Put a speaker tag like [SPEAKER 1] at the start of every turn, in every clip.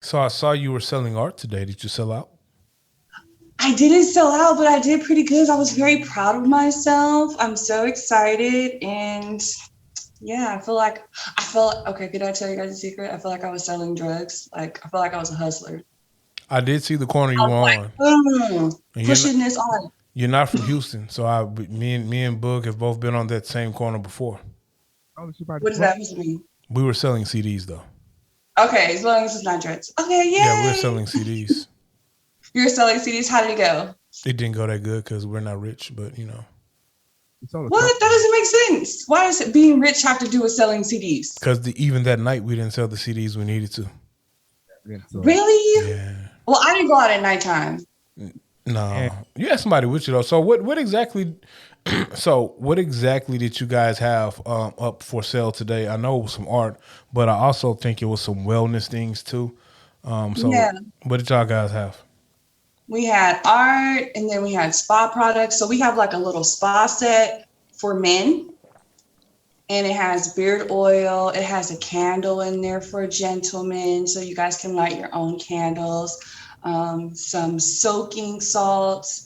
[SPEAKER 1] So I saw you were selling art today. Did you sell out?
[SPEAKER 2] I didn't sell out, but I did pretty good. I was very proud of myself. I'm so excited. And yeah, I felt okay. Could I tell you guys a secret? I feel like I was selling drugs. Like, I feel like I was a hustler.
[SPEAKER 1] I did see the corner
[SPEAKER 2] I
[SPEAKER 1] you
[SPEAKER 2] was
[SPEAKER 1] were on,
[SPEAKER 2] like,
[SPEAKER 1] and
[SPEAKER 2] pushing this on.
[SPEAKER 1] you're not from Houston. So me and Boog have both been on that same corner before.
[SPEAKER 3] Oh, she about to
[SPEAKER 2] What does
[SPEAKER 3] close.
[SPEAKER 2] that mean?
[SPEAKER 1] We were selling CDs though.
[SPEAKER 2] Okay, as long as it's not drugs. Okay,
[SPEAKER 1] Yeah, we were
[SPEAKER 2] yay.
[SPEAKER 1] selling CDs.
[SPEAKER 2] You're selling CDs. How did it go?
[SPEAKER 1] It didn't go that good because we're not rich, but
[SPEAKER 3] You sold a
[SPEAKER 2] What?
[SPEAKER 3] couple.
[SPEAKER 2] That doesn't make sense. Why does it being rich have to do with selling CDs?
[SPEAKER 1] because even that night we didn't sell the CDs we needed to.
[SPEAKER 3] Yeah, so
[SPEAKER 2] Really?
[SPEAKER 1] Yeah.
[SPEAKER 2] Well, I didn't go out at nighttime.
[SPEAKER 1] No,
[SPEAKER 3] and
[SPEAKER 1] you had somebody with you though. So what exactly? So what exactly did you guys have up for sale today? I know it was some art, but I also think it was some wellness things too. So
[SPEAKER 2] Yeah.
[SPEAKER 1] what did y'all guys have?
[SPEAKER 2] We had art and then we had spa products. So we have like a little spa set for men and it has beard oil. It has a candle in there for gentlemen. So you guys can light your own candles, some soaking salts,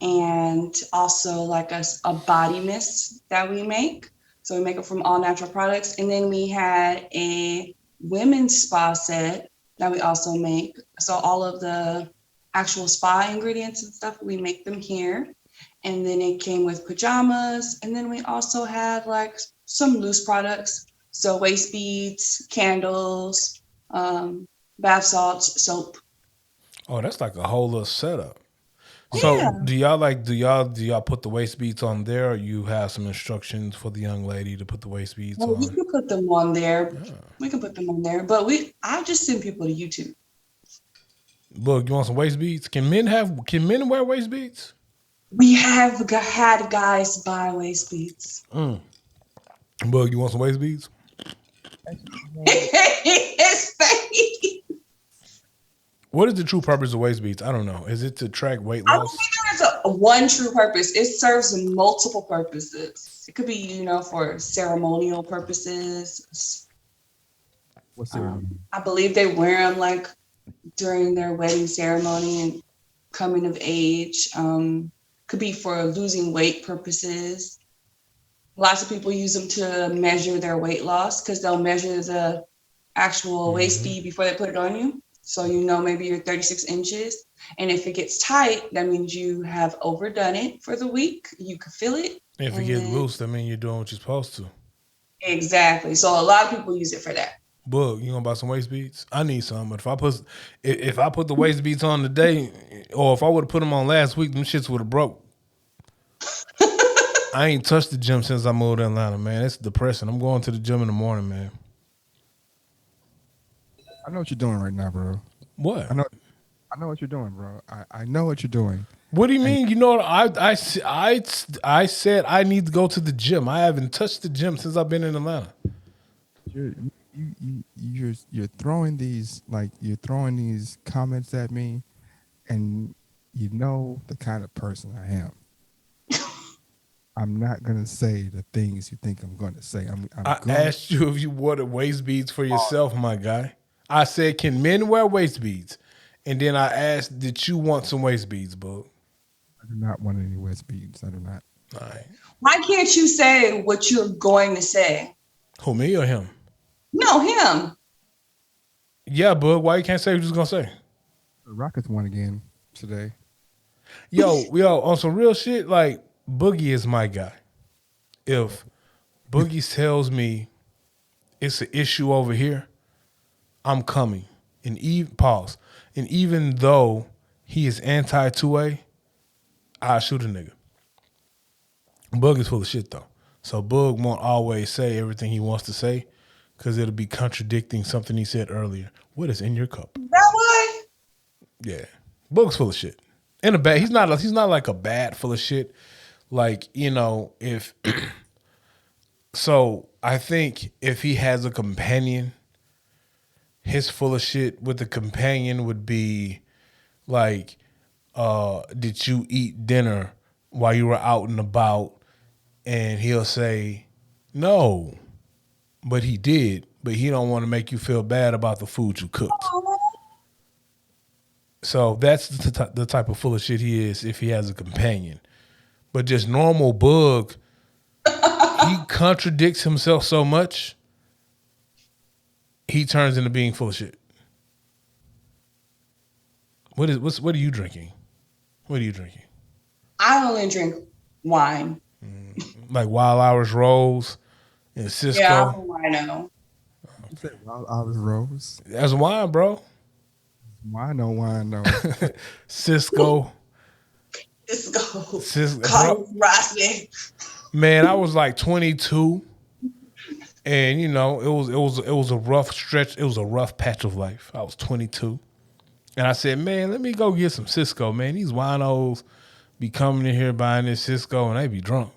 [SPEAKER 2] and also like a body mist that we make. So we make it from all natural products. And then we had a women's spa set that we also make. So all of the actual spa ingredients and stuff, we make them here. And then it came with pajamas. And then we also had like some loose products. So waist beads, candles, bath salts, soap.
[SPEAKER 1] Oh, that's like a whole little setup. So
[SPEAKER 2] Yeah.
[SPEAKER 1] do y'all put the waist beads on there, or you have some instructions for the young lady to put the waist beads
[SPEAKER 2] Well, we
[SPEAKER 1] on?
[SPEAKER 2] can put them on there. We can put them on there. But I just send people to YouTube.
[SPEAKER 1] Look, you want some waist beads? Can men wear waist beads?
[SPEAKER 2] We have had guys buy waist beads.
[SPEAKER 1] Bug, you want some waist beads?
[SPEAKER 3] actually,
[SPEAKER 2] His face.
[SPEAKER 1] What is the true purpose of waist beads? I don't know. Is it to track weight
[SPEAKER 2] I don't
[SPEAKER 1] loss?
[SPEAKER 2] think there's one true purpose. It serves multiple purposes. It could be, for ceremonial purposes.
[SPEAKER 3] what's ceremony?
[SPEAKER 2] I believe they wear them like during their wedding ceremony and coming of age. Could be for losing weight purposes. Lots of people use them to measure their weight loss because they'll measure the actual waist
[SPEAKER 1] Hmm.
[SPEAKER 2] bead before they put it on you. So maybe you're 36 inches. And if it gets tight, that means you have overdone it for the week. You can feel it.
[SPEAKER 1] If it
[SPEAKER 2] And
[SPEAKER 1] gets
[SPEAKER 2] then
[SPEAKER 1] loose, that means you're doing what you're supposed to.
[SPEAKER 2] exactly. So a lot of people use it for that.
[SPEAKER 1] Bug, you gonna buy some waist beads? I need some, but if I put the waist beads on today, or if I would have put them on last week, them shits would have broke. I ain't touched the gym since I moved to Atlanta, man. It's depressing. I'm going to the gym in the morning, man.
[SPEAKER 3] I know what you're doing right now, bro.
[SPEAKER 1] What?
[SPEAKER 3] I know. I know what you're doing, bro. I know what you're doing.
[SPEAKER 1] What do you
[SPEAKER 3] And
[SPEAKER 1] mean? You know what? I said I need to go to the gym. I haven't touched the gym since I've been in Atlanta.
[SPEAKER 3] you're you're throwing these comments at me, and you know the kind of person I am. I'm not gonna say the things you think I'm gonna say. I'm
[SPEAKER 1] I
[SPEAKER 3] going.
[SPEAKER 1] asked you if you wore the waist beads for yourself, my guy. I said, can men wear waist beads? And then I asked, did you want some waist beads, bug?
[SPEAKER 3] I do not want any West beads. I do not.
[SPEAKER 1] All right.
[SPEAKER 2] Why can't you say what you're going to say?
[SPEAKER 1] Who, me or him?
[SPEAKER 2] No, him.
[SPEAKER 1] Yeah, bug. Why you can't say what you was gonna say?
[SPEAKER 3] The Rockets won again today.
[SPEAKER 1] Yo, on some real shit, like Boogie is my guy. If Boogie tells me it's an issue over here, I'm coming. And even pause. And even though he is anti 2A, I shoot a nigga. Bug is full of shit though. So Bug won't always say everything he wants to say because it'll be contradicting something he said earlier. What is in your cup?
[SPEAKER 2] That why?
[SPEAKER 1] Yeah. Bug's full of shit. In a bad, he's not like a bad full of shit. Like, if so I think if he has a companion, his full of shit with the companion would be like, did you eat dinner while you were out and about? And he'll say, no, but he did. But he don't want to make you feel bad about the food you cooked.
[SPEAKER 2] Oh,
[SPEAKER 1] So that's the type of full of shit he is if he has a companion. But just normal Bug, he contradicts himself so much, he turns into being full of shit. What are you drinking? What are you drinking?
[SPEAKER 2] I only drink wine.
[SPEAKER 1] Like Wild Hours Rose and Cisco.
[SPEAKER 2] Yeah, I'm a wino.
[SPEAKER 3] You said Wild Olive Rose.
[SPEAKER 1] That's wine, bro.
[SPEAKER 3] Wine, no.
[SPEAKER 1] Cisco.
[SPEAKER 2] Cisco. Carlos Rossi.
[SPEAKER 1] Man, I was like 22, and you know it was a rough stretch. It was a rough patch of life. I was 22, and I said, man, let me go get some Cisco. Man, these winos be coming in here buying this Cisco, and they be drunk.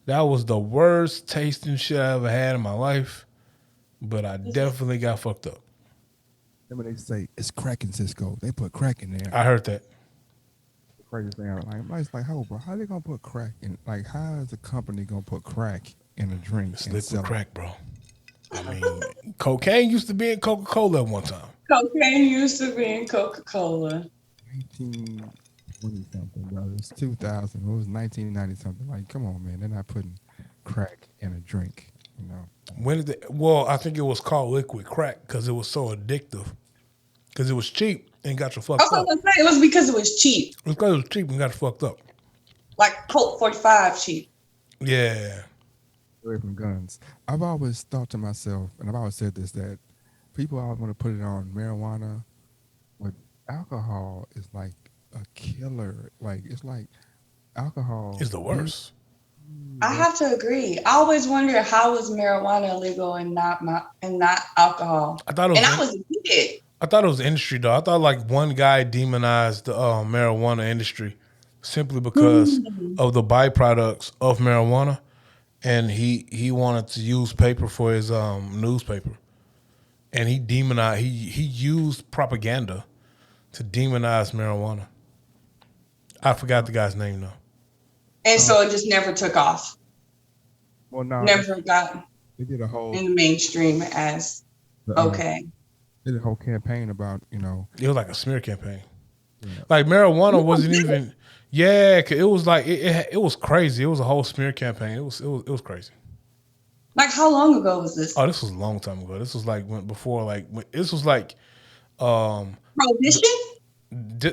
[SPEAKER 1] That was the worst tasting shit I ever had in my life, but I definitely got fucked up.
[SPEAKER 3] Then when they say it's crack in Cisco, they put crack in there.
[SPEAKER 1] I heard that.
[SPEAKER 3] The crazy thing, like, it's like, bro, how they gonna put crack in? Like, how is a company gonna put crack in a drink?
[SPEAKER 1] It's liquid crack, bro. I mean, cocaine used to be in Coca-Cola at one time.
[SPEAKER 2] Cocaine used to be in Coca-Cola.
[SPEAKER 3] 1920 something, bro. It's 2000. It was 1990 something. Like, come on, man. They're not putting crack in a drink, you know.
[SPEAKER 1] When did well, I think it was called liquid crack because it was so addictive. Because it was cheap and got you fucked up.
[SPEAKER 2] I was gonna say it was because it was cheap.
[SPEAKER 1] It was because it was cheap and got you fucked up.
[SPEAKER 2] Like Colt 45 cheap.
[SPEAKER 1] Yeah.
[SPEAKER 3] Away from guns. I've always thought to myself, and I've always said this, that people always want to put it on marijuana, but alcohol is like a killer. Like, it's like alcohol
[SPEAKER 1] It's the worst.
[SPEAKER 2] I have to agree. I always wonder how is marijuana illegal and not alcohol.
[SPEAKER 1] I thought it was.
[SPEAKER 2] And I was a kid.
[SPEAKER 1] I thought it was industry though. I thought like one guy demonized the marijuana industry simply because of the byproducts of marijuana, and he wanted to use paper for his newspaper, and he demonized. He used propaganda to demonize marijuana. I forgot the guy's name though.
[SPEAKER 2] And so it just never took off.
[SPEAKER 3] Well, no,
[SPEAKER 2] Never got
[SPEAKER 3] they did a whole
[SPEAKER 2] in the mainstream as okay.
[SPEAKER 3] They did a whole campaign about, you know.
[SPEAKER 1] It was like a smear campaign. Yeah. Like marijuana wasn't even. Yeah, 'cause it was like it was crazy. It was a whole smear campaign. It was crazy.
[SPEAKER 2] Like how long ago was this?
[SPEAKER 1] Oh, this was a long time ago. This was like this was like
[SPEAKER 2] Prohibition?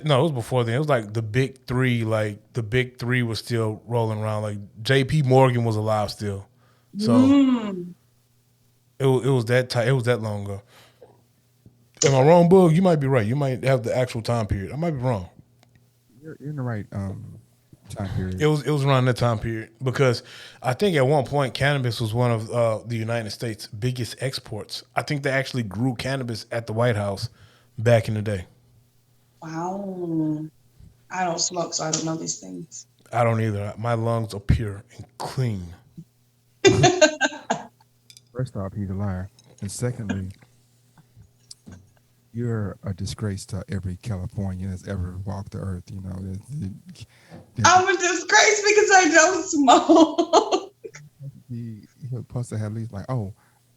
[SPEAKER 1] No, it was before then. It was like the big three. Like the big three was still rolling around. Like J.P. Morgan was alive still. So it was that it was that long ago. Am I wrong, Bug? You might be right. You might have the actual time period. I might be wrong.
[SPEAKER 3] You're in the right time period.
[SPEAKER 1] It was around that time period because I think at one point cannabis was one of the United States' biggest exports. I think they actually grew cannabis at the White House back in the day.
[SPEAKER 2] Wow. I don't smoke, so I don't know these things.
[SPEAKER 1] I don't either. My lungs are pure and clean.
[SPEAKER 3] First off, he's a liar. And secondly, you're a disgrace to every Californian that's ever walked the earth. You know,
[SPEAKER 2] I'm a disgrace because I don't smoke.
[SPEAKER 3] You're supposed to have at least like, oh,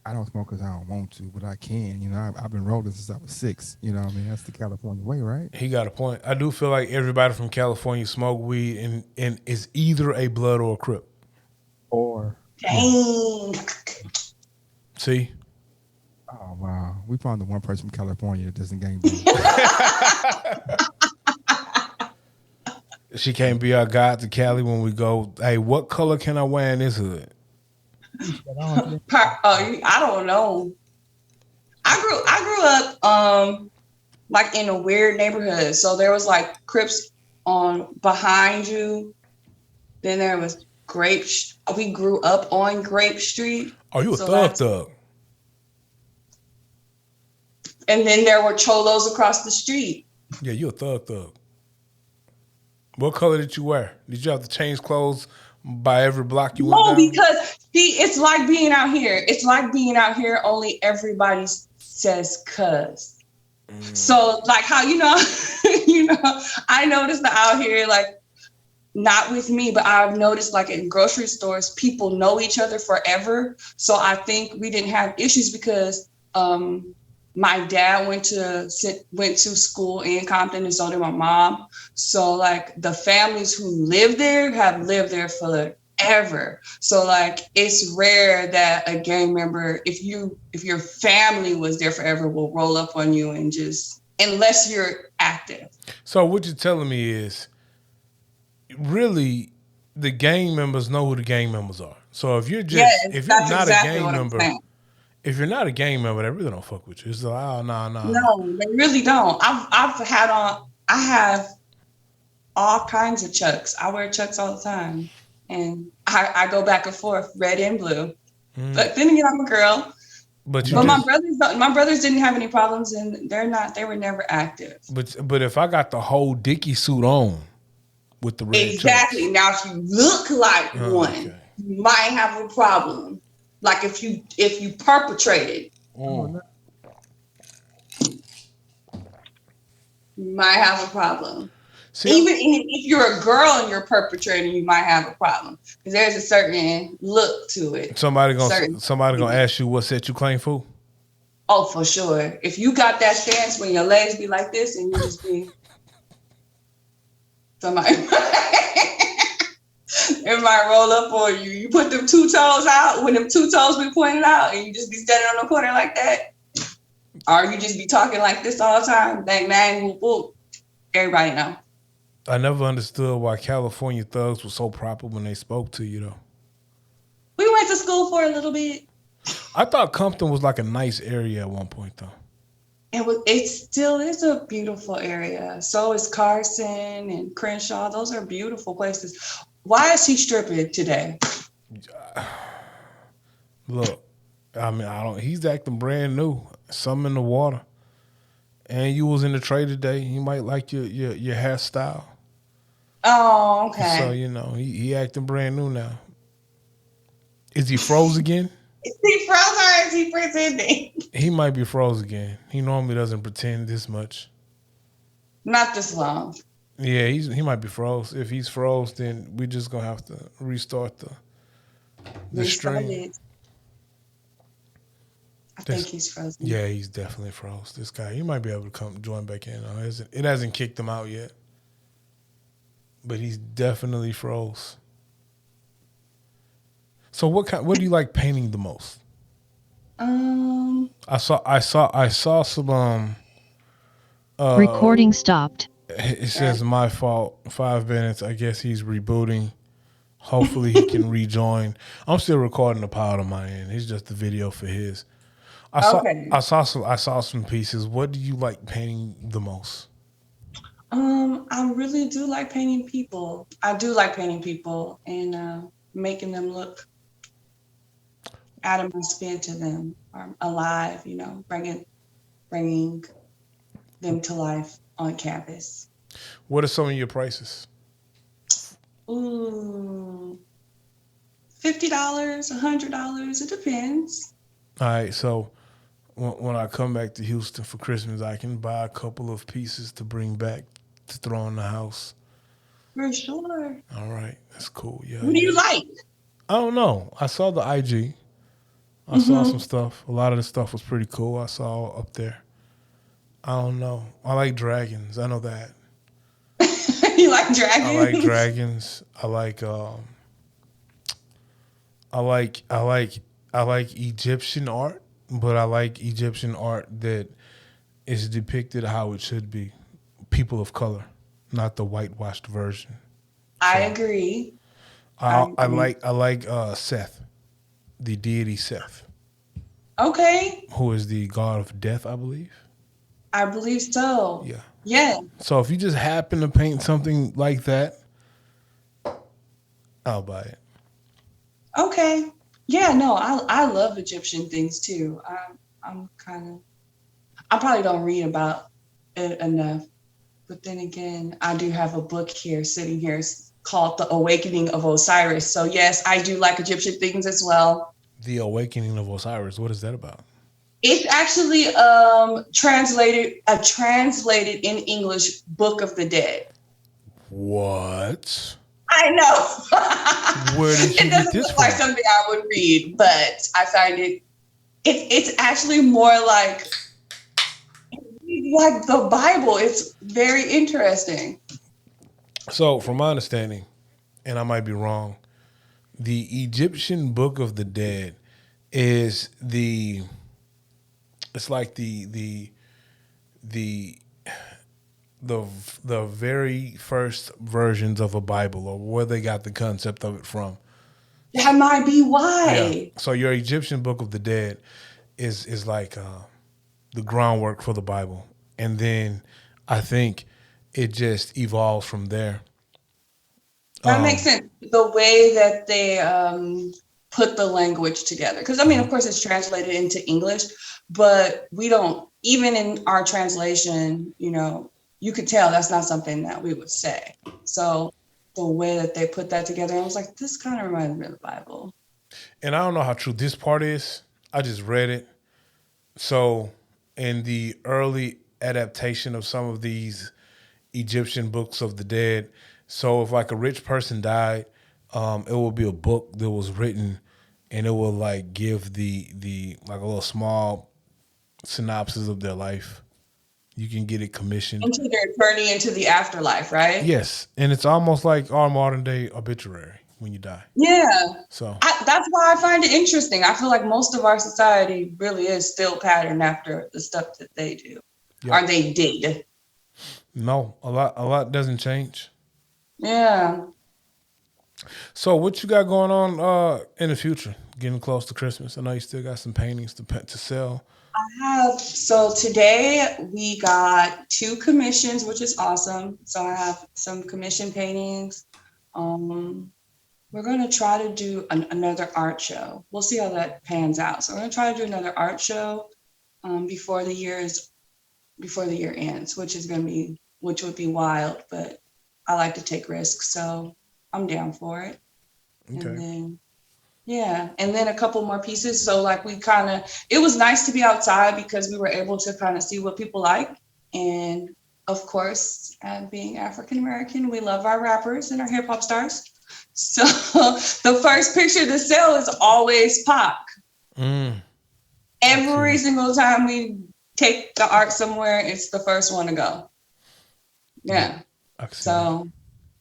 [SPEAKER 3] I don't smoke because I don't want to, but I can. You know, I've been rolling since I was 6. You know what I mean? That's the California way, right?
[SPEAKER 1] He got a point. I do feel like everybody from California smoke weed and is either a blood or a Crip.
[SPEAKER 3] Or.
[SPEAKER 2] Dang.
[SPEAKER 1] See?
[SPEAKER 3] Oh, wow. We found the one person from California that doesn't gang bang.
[SPEAKER 1] She can't be our guide to Cali when we go, hey, what color can I wear in this hood?
[SPEAKER 2] I don't know. I grew up like in a weird neighborhood. So there was like Crips on behind you. Then there was we grew up on Grape Street.
[SPEAKER 1] Oh, you a thug.
[SPEAKER 2] And then there were Cholos across the street.
[SPEAKER 1] Yeah, you a thug. What color did you wear? Did you have to change clothes by every block you went down?
[SPEAKER 2] No, because it's like being out here. It's like being out here, only everybody says cuz. So like how, you know, I noticed that out here, like not with me, but I've noticed like in grocery stores, people know each other forever. So I think we didn't have issues because My dad went to school in Compton, and so did my mom. So like the families who live there have lived there forever. So like it's rare that a gang member, if your family was there forever, will roll up on you and just, unless you're active.
[SPEAKER 1] So what you're telling me is really the gang members know who the gang members are. So
[SPEAKER 2] Yes,
[SPEAKER 1] if you're
[SPEAKER 2] that's
[SPEAKER 1] not a
[SPEAKER 2] exactly
[SPEAKER 1] gang
[SPEAKER 2] what I'm
[SPEAKER 1] member,
[SPEAKER 2] saying.
[SPEAKER 1] if you're not a gang member, they really don't fuck with you. It's like, oh no.
[SPEAKER 2] No, they really don't. I have all kinds of Chucks. I wear Chucks all the time. And I go back and forth, red and blue. But then again, I'm a girl.
[SPEAKER 1] But
[SPEAKER 2] But my brothers didn't have any problems, and they were never active.
[SPEAKER 1] but if I got the whole Dickie suit on with the red
[SPEAKER 2] Exactly.
[SPEAKER 1] Chucks,
[SPEAKER 2] Now, if you look like one,
[SPEAKER 1] okay.
[SPEAKER 2] you might have a problem. Like if you perpetrated,
[SPEAKER 1] Mm.
[SPEAKER 2] you might have a problem.
[SPEAKER 1] See,
[SPEAKER 2] Even if you're a girl and you're perpetrating, you might have a problem because there's a certain look to it.
[SPEAKER 1] somebody gonna ask you what set you claim for.
[SPEAKER 2] Oh, for sure. If you got that stance when your legs be like this and you just be somebody, it might roll up on you. You put them 2 toes out when them 2 toes be pointed out, and you just be standing on the corner like that, or you just be talking like this all the time. Bang bang, whoop whoop. Everybody know.
[SPEAKER 1] I never understood why California thugs were so proper when they spoke to you, though.
[SPEAKER 2] We went to school for a little bit.
[SPEAKER 1] I thought Compton was like a nice area at one point, though.
[SPEAKER 2] It still is a beautiful area. So is Carson and Crenshaw. Those are beautiful places. Why is he stripping today?
[SPEAKER 1] Look, I mean, he's acting brand new. Something in the water. And you was in the trade today. He might like your hairstyle.
[SPEAKER 2] Oh, okay.
[SPEAKER 1] So, he acting brand new now. Is he froze again?
[SPEAKER 2] Is he froze or is he pretending?
[SPEAKER 1] He might be froze again. He normally doesn't pretend this much.
[SPEAKER 2] Not this long.
[SPEAKER 1] Yeah, he might be froze. If he's froze, then we're just gonna have to restart the stream.
[SPEAKER 2] I think he's frozen.
[SPEAKER 1] Yeah, he's definitely froze. This guy, he might be able to come join back in. It hasn't kicked him out yet, but he's definitely froze. So what do you like painting the most? I saw some
[SPEAKER 4] Recording stopped.
[SPEAKER 1] It says my fault. 5 minutes. I guess he's rebooting. Hopefully he can rejoin. I'm still recording the pod on my end. It's just the video for his. I saw some pieces. What do you like painting the most?
[SPEAKER 2] I really do like painting people. I do like painting people and making them look, adding my spin to them, or alive. Bringing them to life on campus.
[SPEAKER 1] What are some of your prices?
[SPEAKER 2] Ooh, $50, $100. It depends.
[SPEAKER 1] All right, so when I come back to Houston for Christmas, I can buy a couple of pieces to bring back to throw in the house.
[SPEAKER 2] For sure.
[SPEAKER 1] All right, that's cool. Yeah.
[SPEAKER 2] What do you like?
[SPEAKER 1] I don't know. I saw the IG. I saw some stuff. A lot of the stuff was pretty cool. I saw up there. I don't know. I like dragons. I know that.
[SPEAKER 2] You like dragons?
[SPEAKER 1] I like dragons. I like Egyptian art, but I like Egyptian art that is depicted how it should be. People of color, not the whitewashed version.
[SPEAKER 2] I agree.
[SPEAKER 1] I like Seth, the deity Seth.
[SPEAKER 2] Okay.
[SPEAKER 1] Who is the god of death, I believe.
[SPEAKER 2] I believe so.
[SPEAKER 1] Yeah.
[SPEAKER 2] Yeah.
[SPEAKER 1] So if you just happen to paint something like that, I'll buy it.
[SPEAKER 2] Okay. Yeah, no, I love Egyptian things too. I probably don't read about it enough. But then again, I do have a book here sitting here called The Awakening of Osiris. So yes, I do like Egyptian things as well.
[SPEAKER 1] The Awakening of Osiris. What is that about?
[SPEAKER 2] It's actually translated in English Book of the Dead.
[SPEAKER 1] What?
[SPEAKER 2] I know.
[SPEAKER 1] Where did you
[SPEAKER 2] it doesn't
[SPEAKER 1] get this
[SPEAKER 2] look like
[SPEAKER 1] from?
[SPEAKER 2] something I would read, but I find it's actually more like like the Bible. It's very interesting.
[SPEAKER 1] So, from my understanding, and I might be wrong, the Egyptian Book of the Dead is it's like the the the very first versions of a Bible, or where they got the concept of it from.
[SPEAKER 2] That might be
[SPEAKER 1] Yeah.
[SPEAKER 2] why.
[SPEAKER 1] So your Egyptian Book of the Dead is like the groundwork for the Bible, and then I think it just evolves from there.
[SPEAKER 2] That makes sense. The way that they put the language together. Because, I mean, of course, it's translated into English, but we don't, even in our translation, you could tell that's not something that we would say. So the way that they put that together, I was like, this kind of reminds me of the Bible.
[SPEAKER 1] And I don't know how true this part is. I just read it. So in the early adaptation of some of these Egyptian books of the dead, so if like a rich person died, it will be a book that was written, and it will like give the like a little small synopsis of their life. You can get it commissioned.
[SPEAKER 2] Into their journey into the afterlife, right?
[SPEAKER 1] Yes, and it's almost like our modern day obituary when you die.
[SPEAKER 2] Yeah.
[SPEAKER 1] So
[SPEAKER 2] That's why I find it interesting. I feel like most of our society really is still patterned after the stuff that they do,
[SPEAKER 1] yeah.
[SPEAKER 2] or they did.
[SPEAKER 1] No, a lot doesn't change.
[SPEAKER 2] Yeah.
[SPEAKER 1] So what you got going on in the future? Getting close to Christmas. I know you still got some paintings to sell.
[SPEAKER 2] So today we got 2 commissions, which is awesome. So I have some commission paintings. We're going to try to do another art show. We'll see how that pans out. So we're going to try to do another art show before the year ends, which would be wild, but I like to take risks, so I'm down for it.
[SPEAKER 1] Okay.
[SPEAKER 2] And then and then a couple more pieces. So like it was nice to be outside because we were able to kind of see what people like. And of course, being African American, we love our rappers and our hip hop stars. So the first picture to sell is always Pac. Every single time we take the art somewhere, it's the first one to go. Yeah. So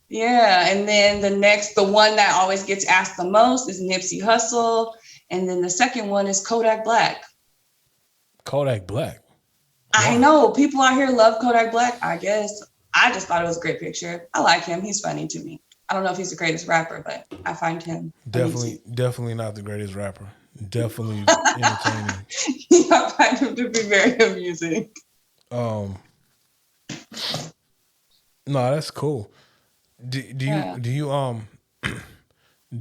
[SPEAKER 2] yeah, and then the one that always gets asked the most is Nipsey Hussle, and then the second one is Kodak Black.
[SPEAKER 1] Kodak Black.
[SPEAKER 2] I know people out here love Kodak Black. I guess I just thought it was a great picture. I like him. He's funny to me. I don't know if he's the greatest rapper, but I find him
[SPEAKER 1] definitely not the greatest rapper. Definitely entertaining.
[SPEAKER 2] I find him to be very amusing.
[SPEAKER 1] No, that's cool. Do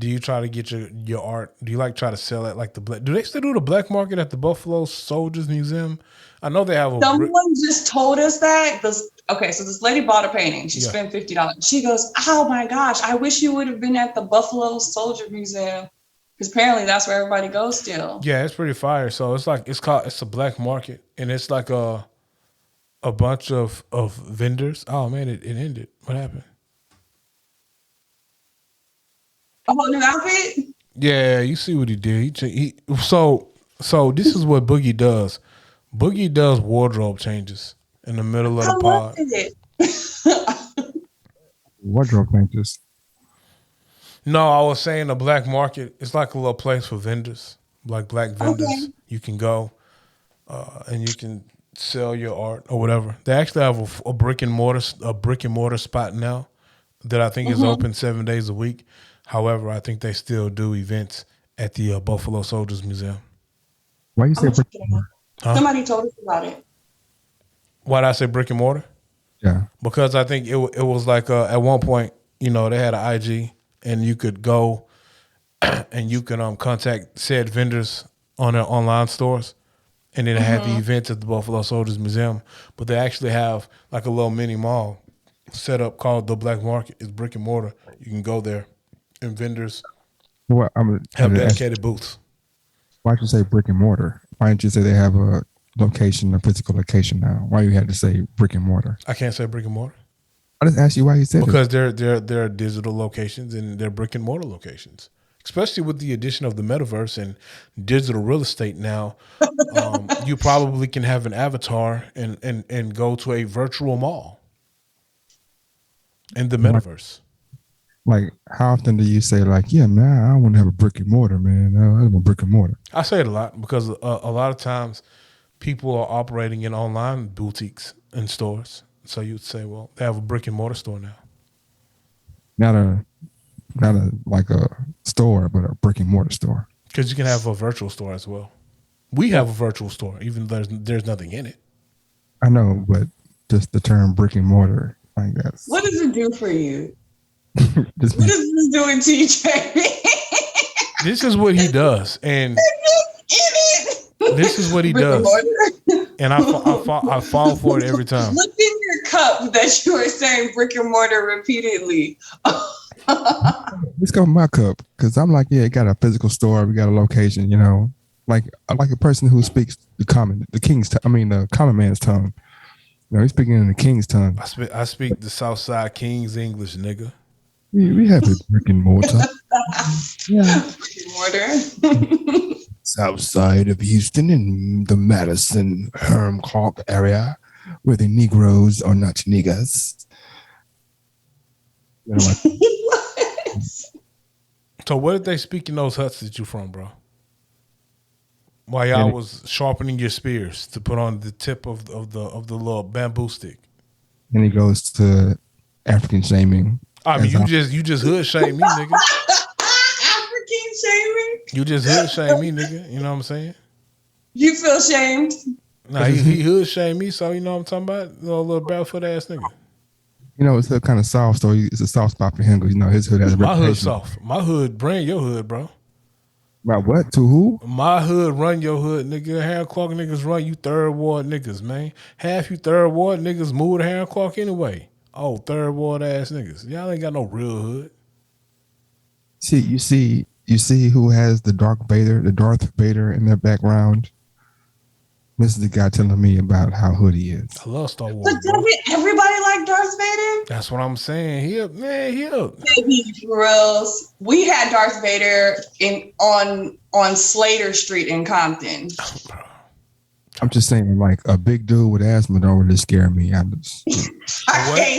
[SPEAKER 1] you try to get your art? Do you like try to sell it like the black? Do they still do the black market at the Buffalo Soldiers Museum? I know they have.
[SPEAKER 2] Someone just told us that. So this lady bought a painting. She spent $50. She goes, "Oh my gosh, I wish you would have been at the Buffalo Soldier Museum." Because apparently that's where everybody goes still. Yeah,
[SPEAKER 1] it's pretty fire. So it's a black market, and it's like a bunch of vendors. Oh man, it ended. What happened?
[SPEAKER 2] A whole new outfit?
[SPEAKER 1] Yeah, you see what he did. So this is what Boogie does. Boogie does wardrobe changes in the middle of the pod.
[SPEAKER 3] Wardrobe changes.
[SPEAKER 1] No, I was saying the black market. It's like a little place for vendors, like black vendors. Okay. You can go and you can sell your art or whatever. They actually have a brick and mortar spot now that I think is open 7 days a week. However, I think they still do events at the Buffalo Soldiers Museum.
[SPEAKER 3] Why you say brick and mortar?
[SPEAKER 2] Huh? Somebody told us about it.
[SPEAKER 1] Why did I say brick and mortar?
[SPEAKER 3] Yeah.
[SPEAKER 1] Because I think it was like at one point, they had an IG and you could go and you can contact said vendors on their online stores. And then they had the events at the Buffalo Soldiers Museum. But they actually have like a little mini mall set up called the Black Market. It's brick and mortar. You can go there. And vendors have dedicated booths.
[SPEAKER 3] Why did you say brick and mortar? Why didn't you say they have a physical location now? Why you had to say brick and mortar?
[SPEAKER 1] I can't say brick and mortar.
[SPEAKER 3] I just asked you why you said
[SPEAKER 1] because they're digital locations and they're brick and mortar locations. especially with the addition of the metaverse and digital real estate now. You probably can have an avatar and go to a virtual mall in the metaverse.
[SPEAKER 3] Like, how often do you say, like, yeah, man, I want to have a brick and mortar, man. I want a brick and mortar.
[SPEAKER 1] I say it a lot because a lot of times people are operating in online boutiques and stores. So you'd say, well, they have a brick and mortar store now.
[SPEAKER 3] Not a like a store, but a brick and mortar store.
[SPEAKER 1] Because you can have a virtual store as well. We have a virtual store, even though there's nothing in it.
[SPEAKER 3] I know, but just the term brick and mortar, like that's.
[SPEAKER 2] What does it do for you?
[SPEAKER 3] Just
[SPEAKER 2] What is this doing to you, Jamie?
[SPEAKER 1] This is what he does, and this is what he does, and I fall for it every time.
[SPEAKER 2] Look in your cup that you are saying brick and mortar repeatedly.
[SPEAKER 3] Let's go with my cup because I'm like, yeah, it got a physical store, we got a location, you know, like a person who speaks the common man's tongue. You know, he's speaking in the king's tongue.
[SPEAKER 1] I speak the Southside King's English, nigga.
[SPEAKER 3] We have a brick and mortar. Yeah.
[SPEAKER 2] Brick and mortar.
[SPEAKER 3] South side of Houston in the Madison, Herm Clark area, where the Negroes are not niggas. You know what?
[SPEAKER 1] So where did they speak in those huts that you from, bro? While y'all was sharpening your spears to put on the tip of the little bamboo stick.
[SPEAKER 3] And he goes to African shaming.
[SPEAKER 1] I mean, you just hood shame me, nigga.
[SPEAKER 2] African shaming?
[SPEAKER 1] You just hood shame me, nigga. You know what I'm saying?
[SPEAKER 2] You feel shamed?
[SPEAKER 1] Nah, he hood shame me, so you know what I'm talking about? Little barefoot ass nigga.
[SPEAKER 3] You know, it's kind of soft, so it's a soft spot for him because, you know, his hood has a
[SPEAKER 1] My
[SPEAKER 3] reputation.
[SPEAKER 1] hood soft. My hood brand your hood, bro.
[SPEAKER 3] About what? To who?
[SPEAKER 1] My hood run your hood, nigga. Harold Clark niggas run you third ward niggas, man. Half you third ward niggas move to Harold Clark anyway. Oh, third ward ass niggas. Y'all ain't got no real hood.
[SPEAKER 3] You see who has the Darth Vader in their background? This is the guy telling me about how hood he is.
[SPEAKER 1] I love Star Wars.
[SPEAKER 2] But doesn't everybody like Darth Vader?
[SPEAKER 1] That's what I'm saying. He up.
[SPEAKER 2] Baby girls. We had Darth Vader on Slater Street in Compton.
[SPEAKER 3] I'm just saying, like, a big dude with asthma don't really scare me.
[SPEAKER 2] I can't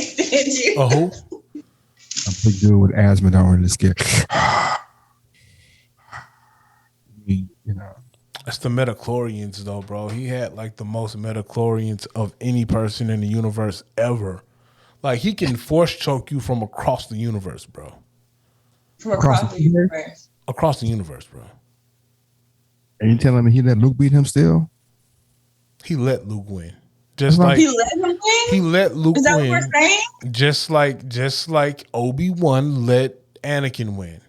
[SPEAKER 2] stand you.
[SPEAKER 1] A who?
[SPEAKER 3] A big dude with asthma don't really scare me. You know.
[SPEAKER 1] That's the metachlorians, though, bro. He had like the most metachlorians of any person in the universe ever. Like, he can force choke you from across the universe, bro.
[SPEAKER 2] From across the universe.
[SPEAKER 1] Across the universe, bro.
[SPEAKER 3] Are you telling me he let Luke beat him still?
[SPEAKER 1] He let Luke win. Just like
[SPEAKER 2] he let him win?
[SPEAKER 1] He let Luke
[SPEAKER 2] Is that
[SPEAKER 1] win.
[SPEAKER 2] what we're saying?
[SPEAKER 1] Just like Obi-Wan let Anakin win.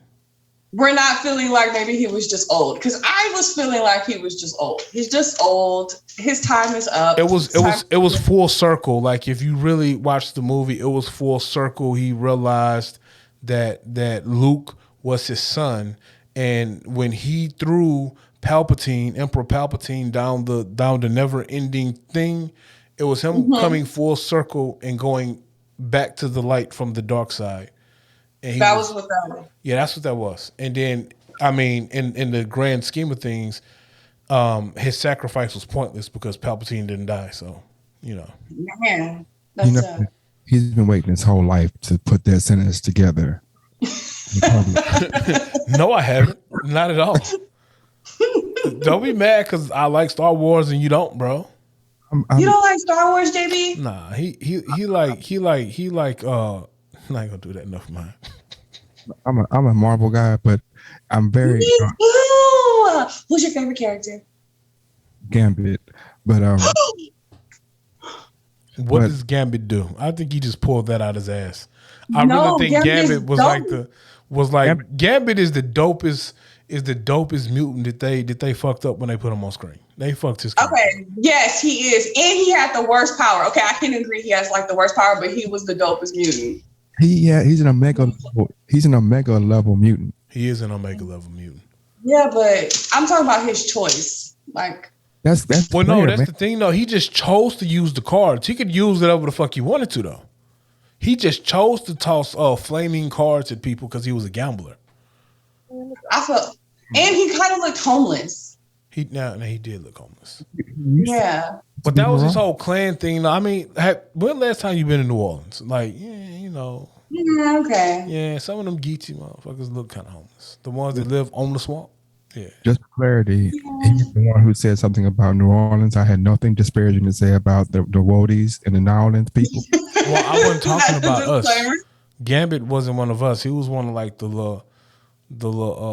[SPEAKER 2] We're not feeling like maybe he was just old. Because I was feeling like he was just old. He's just old. His time is up.
[SPEAKER 1] It was full circle. Like, if you really watch the movie, it was full circle. He realized that Luke was his son, and when he threw Emperor Palpatine down the never-ending thing, it was him coming full circle and going back to the light from the dark side. And
[SPEAKER 2] that was what that was.
[SPEAKER 1] Yeah, that's what that was. And then, I mean, in the grand scheme of things, his sacrifice was pointless because Palpatine didn't die. So, you know.
[SPEAKER 2] Man,
[SPEAKER 3] he's been waiting his whole life to put that sentence together.
[SPEAKER 1] No, I haven't. Not at all. Don't be mad because I like Star Wars and you don't, bro.
[SPEAKER 2] You don't like Star Wars, JB?
[SPEAKER 1] Nah, he like I'm not gonna do that enough, man.
[SPEAKER 3] I'm a Marvel guy, but I'm very.
[SPEAKER 2] Who's your favorite character?
[SPEAKER 3] Gambit, but
[SPEAKER 1] what does Gambit do? I think he just pulled that out his ass. I
[SPEAKER 2] No,
[SPEAKER 1] really think Gambit was
[SPEAKER 2] dope.
[SPEAKER 1] Gambit is the dopest mutant that they fucked up when they put him on screen. They fucked his character.
[SPEAKER 2] Okay, yes, he is, and he had the worst power. Okay, I can agree he has like the worst power, but he was the dopest mutant.
[SPEAKER 3] He's an omega level mutant.
[SPEAKER 1] He is an omega level mutant.
[SPEAKER 2] Yeah, but I'm talking about his choice. Like,
[SPEAKER 3] that's
[SPEAKER 1] well, no,
[SPEAKER 3] weird,
[SPEAKER 1] that's
[SPEAKER 3] man.
[SPEAKER 1] the thing. No, he just chose to use the cards. He could use whatever the fuck he wanted to, though. He just chose to toss flaming cards at people because he was a gambler.
[SPEAKER 2] I felt, and he kind of looked homeless.
[SPEAKER 1] He did look homeless.
[SPEAKER 2] Yeah.
[SPEAKER 1] But that was his whole clan thing. I mean, when last time you been in New Orleans? Like,
[SPEAKER 2] Yeah, okay.
[SPEAKER 1] yeah, some of them geeky motherfuckers look kind of homeless. The ones that live on the swamp. Yeah.
[SPEAKER 3] Just for clarity, he's the one who said something about New Orleans. I had nothing disparaging to say about the Woadies and the New Orleans people.
[SPEAKER 1] Well, I wasn't talking about us. Gambit wasn't one of us. He was one of like the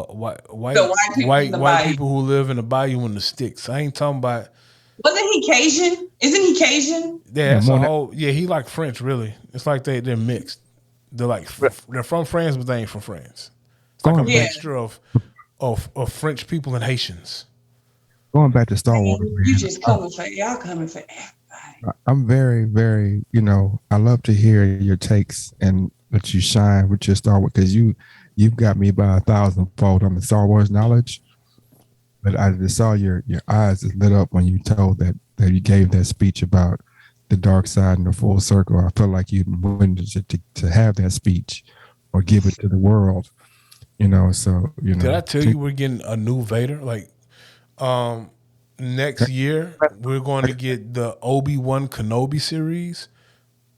[SPEAKER 1] white people who live in the bayou in the sticks. I ain't talking about.
[SPEAKER 2] Wasn't he Cajun? Isn't he Cajun?
[SPEAKER 1] Yeah, that's a whole. Yeah, he like French. Really, it's like they're mixed. They're from France, but they ain't from France. It's like a mixture of French people and Haitians.
[SPEAKER 3] Going back to Star Wars,
[SPEAKER 2] you just coming for y'all coming for everybody.
[SPEAKER 3] I'm very, very. I love to hear your takes and that you shine with your Star Wars because you've got me by 1,000-fold on the Star Wars knowledge. But I just saw your eyes just lit up when you told that you gave that speech about the dark side and the full circle. I felt like you wanted to have that speech or give it to the world. So
[SPEAKER 1] Did I tell you we're getting a new Vader? Like, next year we're going to get the Obi-Wan Kenobi series,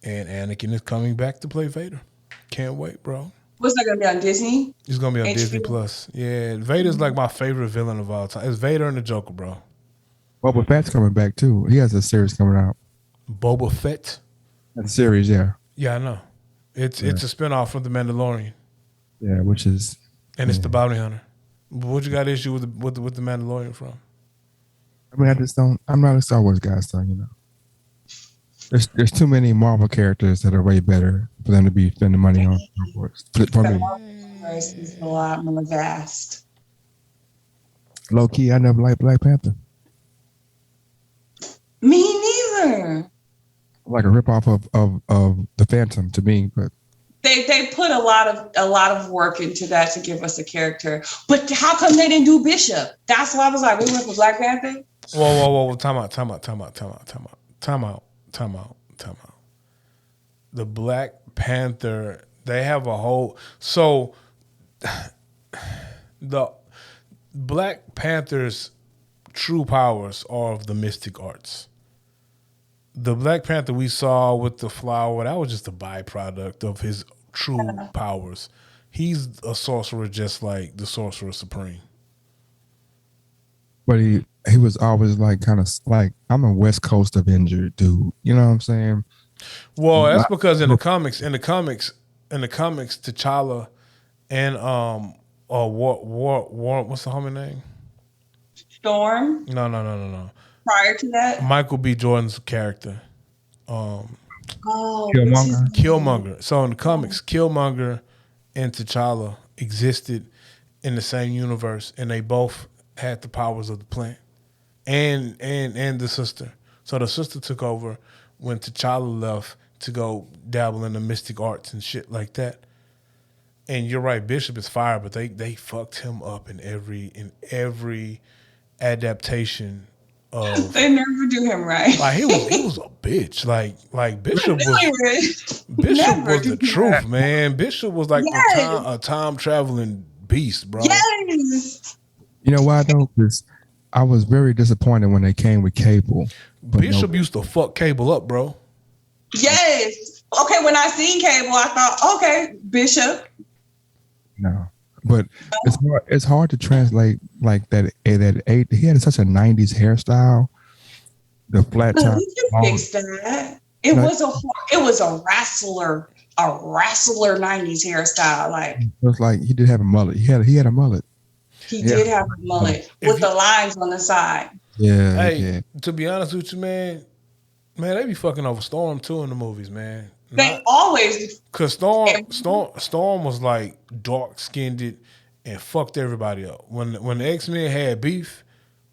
[SPEAKER 1] and Anakin is coming back to play Vader. Can't wait, bro.
[SPEAKER 2] What's that gonna be on Disney?
[SPEAKER 1] It's gonna be on Disney Plus. Yeah, Vader's like my favorite villain of all time. It's Vader and the Joker, bro.
[SPEAKER 3] Boba Fett's coming back too. He has a series coming out.
[SPEAKER 1] Boba Fett.
[SPEAKER 3] That series, yeah.
[SPEAKER 1] Yeah, I know. It's a spinoff from The Mandalorian.
[SPEAKER 3] Yeah, which is.
[SPEAKER 1] And it's the bounty hunter. What you got issue with the Mandalorian from?
[SPEAKER 3] I mean, I just don't. I'm not a Star Wars guy, so There's too many Marvel characters that are way better for them to be spending money on Star Wars. For me,
[SPEAKER 2] is a lot more vast.
[SPEAKER 3] Low key, I never liked Black Panther.
[SPEAKER 2] Me neither.
[SPEAKER 3] Like a ripoff of the Phantom to me, but
[SPEAKER 2] they put a lot of work into that to give us a character. But how come they didn't do Bishop? That's why I was like, we went for Black Panther.
[SPEAKER 1] Whoa! Time out. The Black Panther, they have a whole. So the Black Panther's true powers are of the mystic arts. The Black Panther we saw with the flower, that was just a byproduct of his true powers. He's a sorcerer just like the Sorcerer Supreme.
[SPEAKER 3] But he was always like kind of like, I'm a West Coast Avenger dude. You know what I'm saying?
[SPEAKER 1] Well, that's because in the comics, T'Challa and War, what's the homie name?
[SPEAKER 2] Storm.
[SPEAKER 1] No.
[SPEAKER 2] Prior to that,
[SPEAKER 1] Michael B. Jordan's character.
[SPEAKER 3] Killmonger.
[SPEAKER 1] So in the comics, Killmonger and T'Challa existed in the same universe, and they both had the powers of the plant, and the sister. So the sister took over when T'Challa left to go dabble in the mystic arts and shit like that. And you're right, Bishop is fire, but they fucked him up in every adaptation.
[SPEAKER 2] They never do him right.
[SPEAKER 1] Like he was a bitch. Like Bishop was the truth, man. Bishop was like a time traveling beast, bro.
[SPEAKER 2] Yes.
[SPEAKER 3] You know why though? Because I was very disappointed when they came with Cable.
[SPEAKER 1] Bishop used to fuck Cable up, bro.
[SPEAKER 2] Yes. Okay, when I seen Cable, I thought, okay, Bishop.
[SPEAKER 3] No. But it's hard to translate like that. He had such a 90s hairstyle. The flat top.
[SPEAKER 2] We can fix that. It was a wrestler 90s hairstyle. Like
[SPEAKER 3] it was like he did have a mullet. He had a mullet.
[SPEAKER 2] He did have a mullet with the lines on the side.
[SPEAKER 3] Yeah.
[SPEAKER 1] Hey, to be honest with you, man, they be fucking over Storm too in the movies, man.
[SPEAKER 2] They always,
[SPEAKER 1] because Storm was like dark skinned and fucked everybody up. When the X-Men had beef,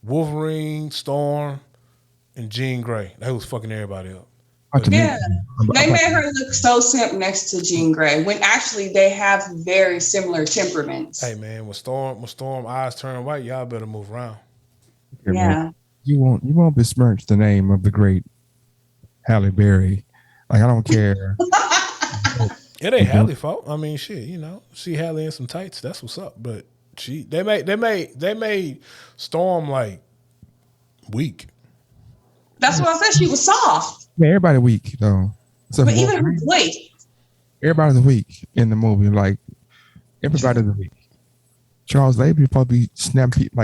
[SPEAKER 1] Wolverine, Storm, and Jean Grey, they was fucking everybody up.
[SPEAKER 2] Yeah, they made her look so simp next to Jean Grey when actually they have very similar temperaments.
[SPEAKER 1] Hey man, when Storm eyes turn white, y'all better move around.
[SPEAKER 2] Yeah,
[SPEAKER 3] you won't besmirch the name of the great Halle Berry. Like I don't care.
[SPEAKER 1] It ain't Halle's fault. I mean, shit, see Halle in some tights. That's what's up. But They made Storm like weak.
[SPEAKER 2] That's what I said. She was soft.
[SPEAKER 3] Yeah, everybody weak though. So
[SPEAKER 2] But even her voice.
[SPEAKER 3] everybody's weak in the movie. Like everybody's weak. Charles Labie probably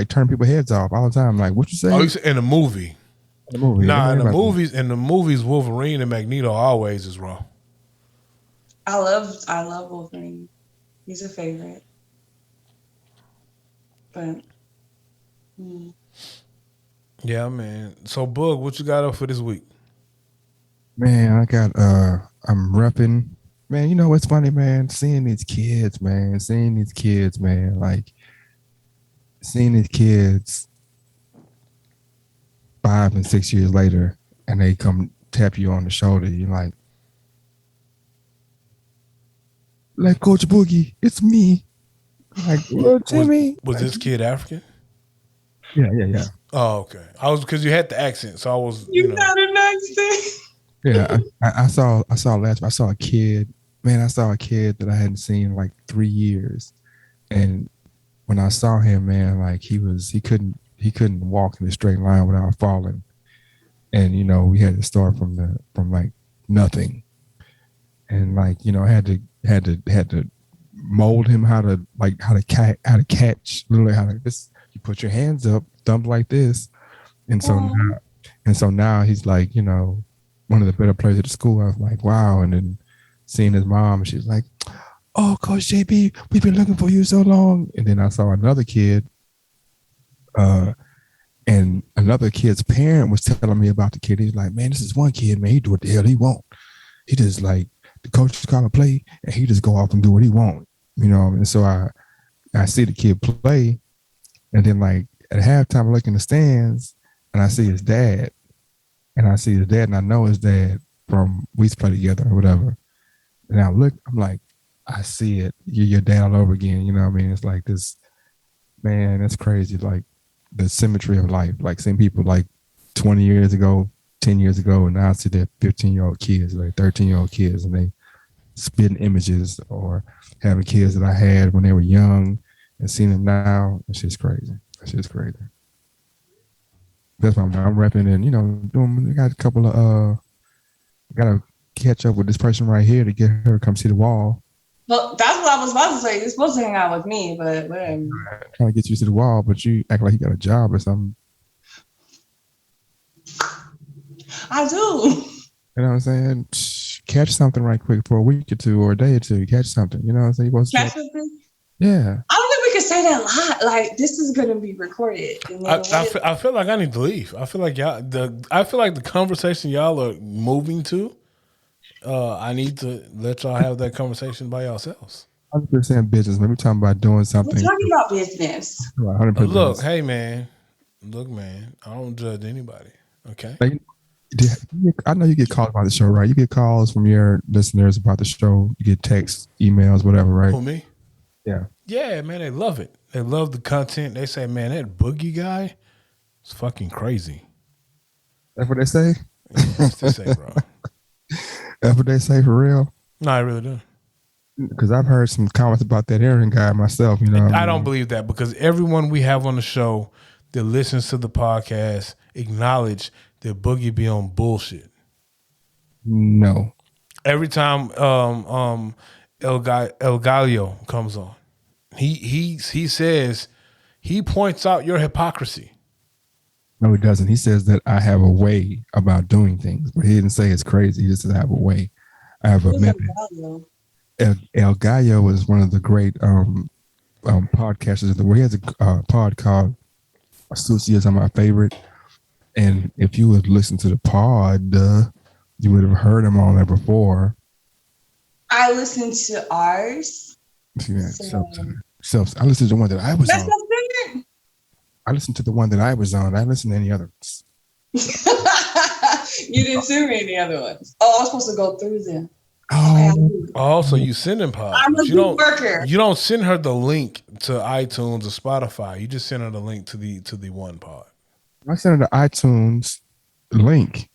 [SPEAKER 3] turn people's heads off all the time. Like, what you say?
[SPEAKER 1] Oh, you said in the movie.
[SPEAKER 3] In the movie.
[SPEAKER 1] Nah, in
[SPEAKER 3] Everybody-
[SPEAKER 1] the movies, Wolverine and Magneto always is raw.
[SPEAKER 2] I love Wolverine. He's a favorite. But
[SPEAKER 1] Yeah, man. So, Boog, what you got up for this week?
[SPEAKER 3] Man, I got I'm repping. Man, you know what's funny, man? Seeing these kids, man. Like seeing these kids 5 and 6 years later, and they come tap you on the shoulder. You're like Coach Boogie, it's me. Like, well, Jimmy.
[SPEAKER 1] Was this kid African?
[SPEAKER 3] Yeah.
[SPEAKER 1] Oh, okay. I was because you had the accent, so I was.
[SPEAKER 2] you got an accent.
[SPEAKER 3] Yeah, I saw a kid. Man, I saw a kid that I hadn't seen in like 3 years, and when I saw him, man, like he couldn't walk in a straight line without falling, and we had to start from like nothing, and like had to mold him how to catch, literally how to this. You put your hands up, thumb like this, and so now he's like one of the better players at the school. I was like, wow, and then seeing his mom, she's like, oh, Coach JB, we've been looking for you so long. And then I saw another kid, and another kid's parent was telling me about the kid. He's like, man, this is one kid, man, he do what the hell he want. He just like, the coach just call a play, and he just go off and do what he want, And so I see the kid play, and then like at halftime, I look in the stands, and I see his dad, and I know his dad from we used to play together or whatever. And I look, I'm like, I see it. You're your dad all over again. You know what I mean? It's like this, man, that's crazy. Like the symmetry of life. Like seeing people like 20 years ago, 10 years ago, and now I see their 15-year-old kids, like 13-year-old kids, and they spitting images or having kids that I had when they were young and seeing them now. It's just crazy. That's why I'm repping and, doing, I got a couple of, gotta catch up with this person right here to get her to come see the wall.
[SPEAKER 2] Well, that's what I was about to say. You're supposed to hang out with me, but whatever.
[SPEAKER 3] I'm trying to get you to the wall, but you act like you got a job or something.
[SPEAKER 2] I do.
[SPEAKER 3] You know what I'm saying? Catch something right quick for a week or two or a day or two. Catch something. You know what I'm saying?
[SPEAKER 2] Catch something?
[SPEAKER 3] Yeah.
[SPEAKER 2] I don't think we can say that a lot. Like this is going to be recorded.
[SPEAKER 1] I feel like I need to leave. I feel like the conversation y'all are moving to. I need to let y'all have that conversation by yourselves.
[SPEAKER 3] 100% business. Maybe talking about doing something.
[SPEAKER 2] We're talking about business.
[SPEAKER 3] 100%.
[SPEAKER 1] Look, hey man. Look, man. I don't judge anybody. Okay.
[SPEAKER 3] Like, I know you get calls about the show, right? You get calls from your listeners about the show. You get texts, emails, whatever, right?
[SPEAKER 1] Who, me?
[SPEAKER 3] Yeah.
[SPEAKER 1] Yeah, man. They love it. They love the content. They say, man, that Boogie guy is fucking crazy.
[SPEAKER 3] That's what they say?
[SPEAKER 1] Yeah, that's what they say, bro.
[SPEAKER 3] That's what they say for real?
[SPEAKER 1] No, I really do.
[SPEAKER 3] Because I've heard some comments about that Aaron guy myself.
[SPEAKER 1] I don't believe that because everyone we have on the show that listens to the podcast acknowledge that Boogie be on bullshit.
[SPEAKER 3] No.
[SPEAKER 1] Every time El Gallo comes on, he says, he points out your hypocrisy.
[SPEAKER 3] No, he doesn't. He says that I have a way about doing things, but he didn't say it's crazy. He just said I have a way. I have a method. El Gallo is one of the great podcasters of the world. He has a pod called Associates are my favorite. And if you would listen to the pod, you would have heard him on there before.
[SPEAKER 2] I listened to ours.
[SPEAKER 3] See that? I listened to the one that I was on. I listened to the one that I was on. I listened to any others.
[SPEAKER 2] You didn't send me any other ones. Oh, I was supposed to go through them.
[SPEAKER 1] Oh, so you send him pods.
[SPEAKER 2] I'm a good worker.
[SPEAKER 1] You don't send her the link to iTunes or Spotify. You just send her the link to the one pod.
[SPEAKER 3] I sent her the iTunes link.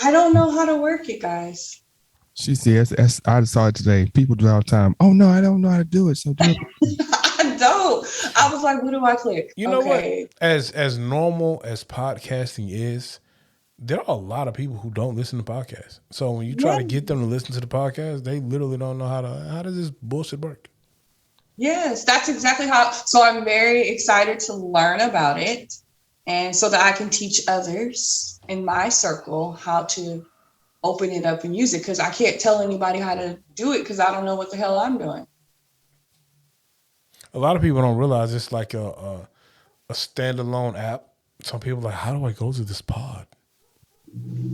[SPEAKER 2] I don't know how to work it, guys.
[SPEAKER 3] She says, I saw it today. People do it all the time. Oh, no, I don't know how to do it. So do it.
[SPEAKER 2] I dope. I was like, what do I click?
[SPEAKER 1] You know what? As normal as podcasting is, there are a lot of people who don't listen to podcasts. So when you try to get them to listen to the podcast, they literally don't know how does this bullshit work?
[SPEAKER 2] Yes, that's exactly how. So I'm very excited to learn about it, and so that I can teach others in my circle how to open it up and use it, because I can't tell anybody how to do it because I don't know what the hell I'm doing.
[SPEAKER 1] A lot of people don't realize it's like a standalone app. Some people are like, how do I go to this pod?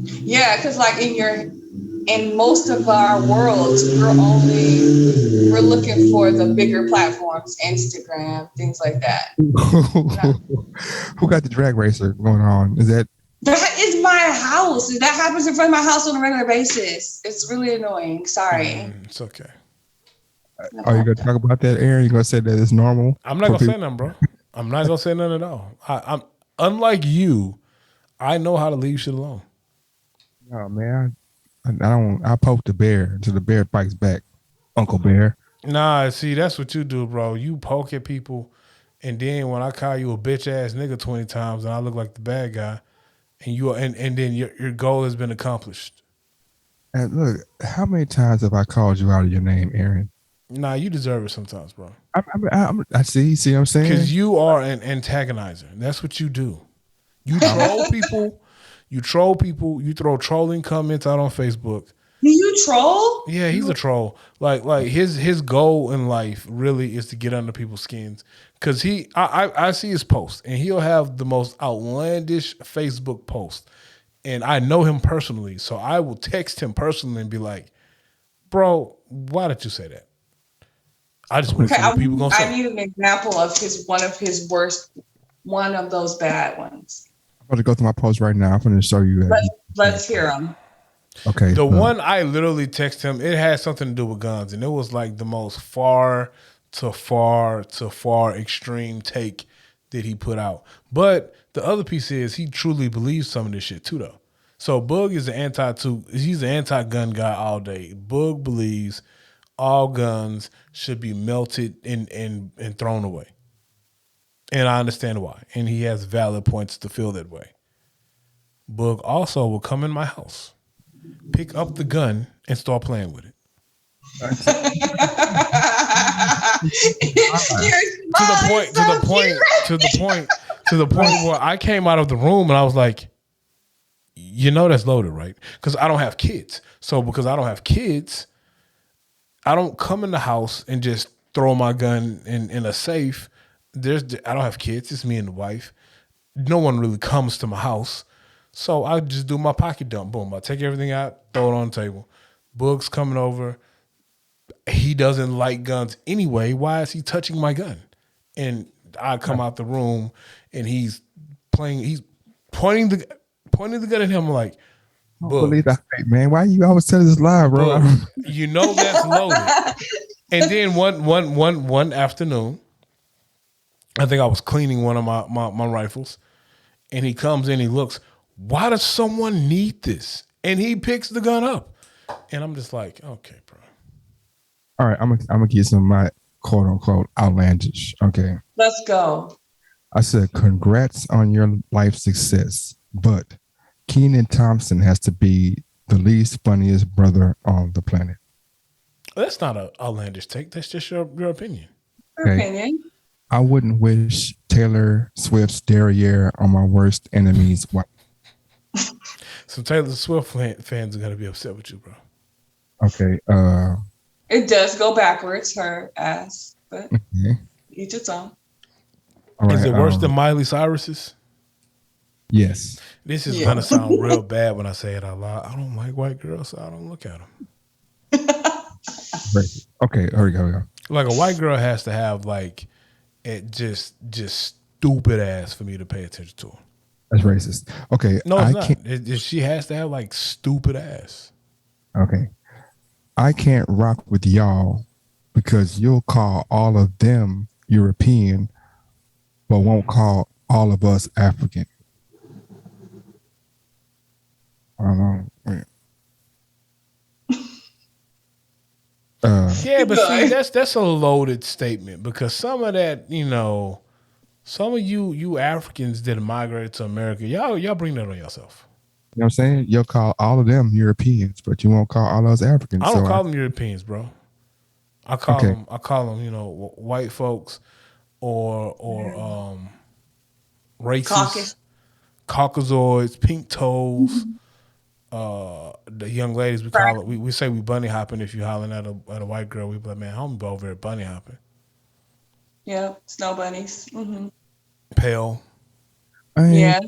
[SPEAKER 2] Yeah, because like in most of our worlds, we're looking for the bigger platforms, Instagram, things like that.
[SPEAKER 3] Who got the drag racer going on? Is that
[SPEAKER 2] is my house. That happens in front of my house on a regular basis. It's really annoying. Sorry.
[SPEAKER 1] It's okay.
[SPEAKER 3] Are you going to talk about that, Aaron? You going to say that it's normal?
[SPEAKER 1] I'm not going to say nothing, bro. I'm not going to say nothing at all. I'm unlike you. I know how to leave shit alone.
[SPEAKER 3] Oh man, I don't. I poke the bear until the bear bites back. Uncle Bear.
[SPEAKER 1] Nah, see, that's what you do, bro. You poke at people, and then when I call you a bitch ass nigga 20 times, and I look like the bad guy, and then your goal has been accomplished.
[SPEAKER 3] And look, how many times have I called you out of your name, Aaron?
[SPEAKER 1] Nah, you deserve it sometimes, bro.
[SPEAKER 3] I see. See what I'm saying?
[SPEAKER 1] Because you are an antagonizer. That's what you do. You troll people. You troll people. You throw trolling comments out on Facebook.
[SPEAKER 2] Do you troll?
[SPEAKER 1] Yeah, he's a troll. Like his goal in life really is to get under people's skins. Cause I see his posts, and he'll have the most outlandish Facebook post, and I know him personally, so I will text him personally and be like, "Bro, why did you say that?" I just want to see what people gonna say.
[SPEAKER 2] I need an example of one of those bad ones.
[SPEAKER 3] I'm going to go through my post right now. I'm going to show you that.
[SPEAKER 2] Let's hear them.
[SPEAKER 3] Okay.
[SPEAKER 1] The one I literally text him, it had something to do with guns, and it was like the most far extreme take that he put out. But the other piece is he truly believes some of this shit too, though. So Boog is he's an anti-gun guy all day. Boog believes all guns should be melted and thrown away. And I understand why. And he has valid points to feel that way. Boog also will come in my house, pick up the gun, and start playing with it. To the point where I came out of the room and I was like, you know that's loaded, right? Because I don't have kids. So because I don't have kids, I don't come in the house and just throw my gun in a safe. I don't have kids. It's me and the wife. No one really comes to my house. So I just do my pocket dump. Boom. I take everything out, throw it on the table. Boog's coming over. He doesn't like guns anyway. Why is he touching my gun? And I come out the room and he's pointing the gun at him. I'm like,
[SPEAKER 3] believe that, man. Why you always telling this lie, bro?
[SPEAKER 1] Boog, you know that's loaded. And then one afternoon, I think I was cleaning one of my rifles, and he comes in, he looks, why does someone need this? And he picks the gun up. And I'm just like, okay, bro.
[SPEAKER 3] All right, I'm gonna give some of my quote unquote outlandish. Okay.
[SPEAKER 2] Let's go.
[SPEAKER 3] I said, congrats on your life success, but Kenan Thompson has to be the least funniest brother on the planet.
[SPEAKER 1] That's not an outlandish take. That's just your opinion.
[SPEAKER 2] Your opinion.
[SPEAKER 3] I wouldn't wish Taylor Swift's derriere on my worst enemy's wife.
[SPEAKER 1] Some Taylor Swift fans are gonna be upset with you, bro.
[SPEAKER 3] Okay.
[SPEAKER 2] It does go backwards, her ass, but
[SPEAKER 3] Okay.
[SPEAKER 2] each its own.
[SPEAKER 3] All right,
[SPEAKER 1] is it worse than Miley Cyrus's?
[SPEAKER 3] Yes.
[SPEAKER 1] This is gonna sound real bad when I say it out loud. I don't like white girls, so I don't look at them.
[SPEAKER 3] Okay, here we go.
[SPEAKER 1] Like a white girl has to have like it just stupid ass for me to pay attention to her.
[SPEAKER 3] That's racist. Okay.
[SPEAKER 1] No, it's not. She has to have like stupid ass.
[SPEAKER 3] Okay. I can't rock with y'all because you'll call all of them European, but won't call all of us African. I don't know.
[SPEAKER 1] Yeah, but see,
[SPEAKER 2] Good.
[SPEAKER 1] that's a loaded statement because some of that, some of you Africans that migrated to America, y'all bring that on yourself.
[SPEAKER 3] You know what I'm saying? You'll call all of them Europeans, but you won't call all those Africans.
[SPEAKER 1] I don't
[SPEAKER 3] So
[SPEAKER 1] call them Europeans, bro. I call
[SPEAKER 3] okay,
[SPEAKER 1] them white folks or racists,
[SPEAKER 2] Caucus.
[SPEAKER 1] Caucasoids, pink toes. The young ladies we call it. We say we bunny hopping if you hollering at a white girl. We be like, man, I'm over there bunny hopping.
[SPEAKER 2] Yeah, snow bunnies.
[SPEAKER 1] Pale.
[SPEAKER 3] I ain't
[SPEAKER 2] Yeah,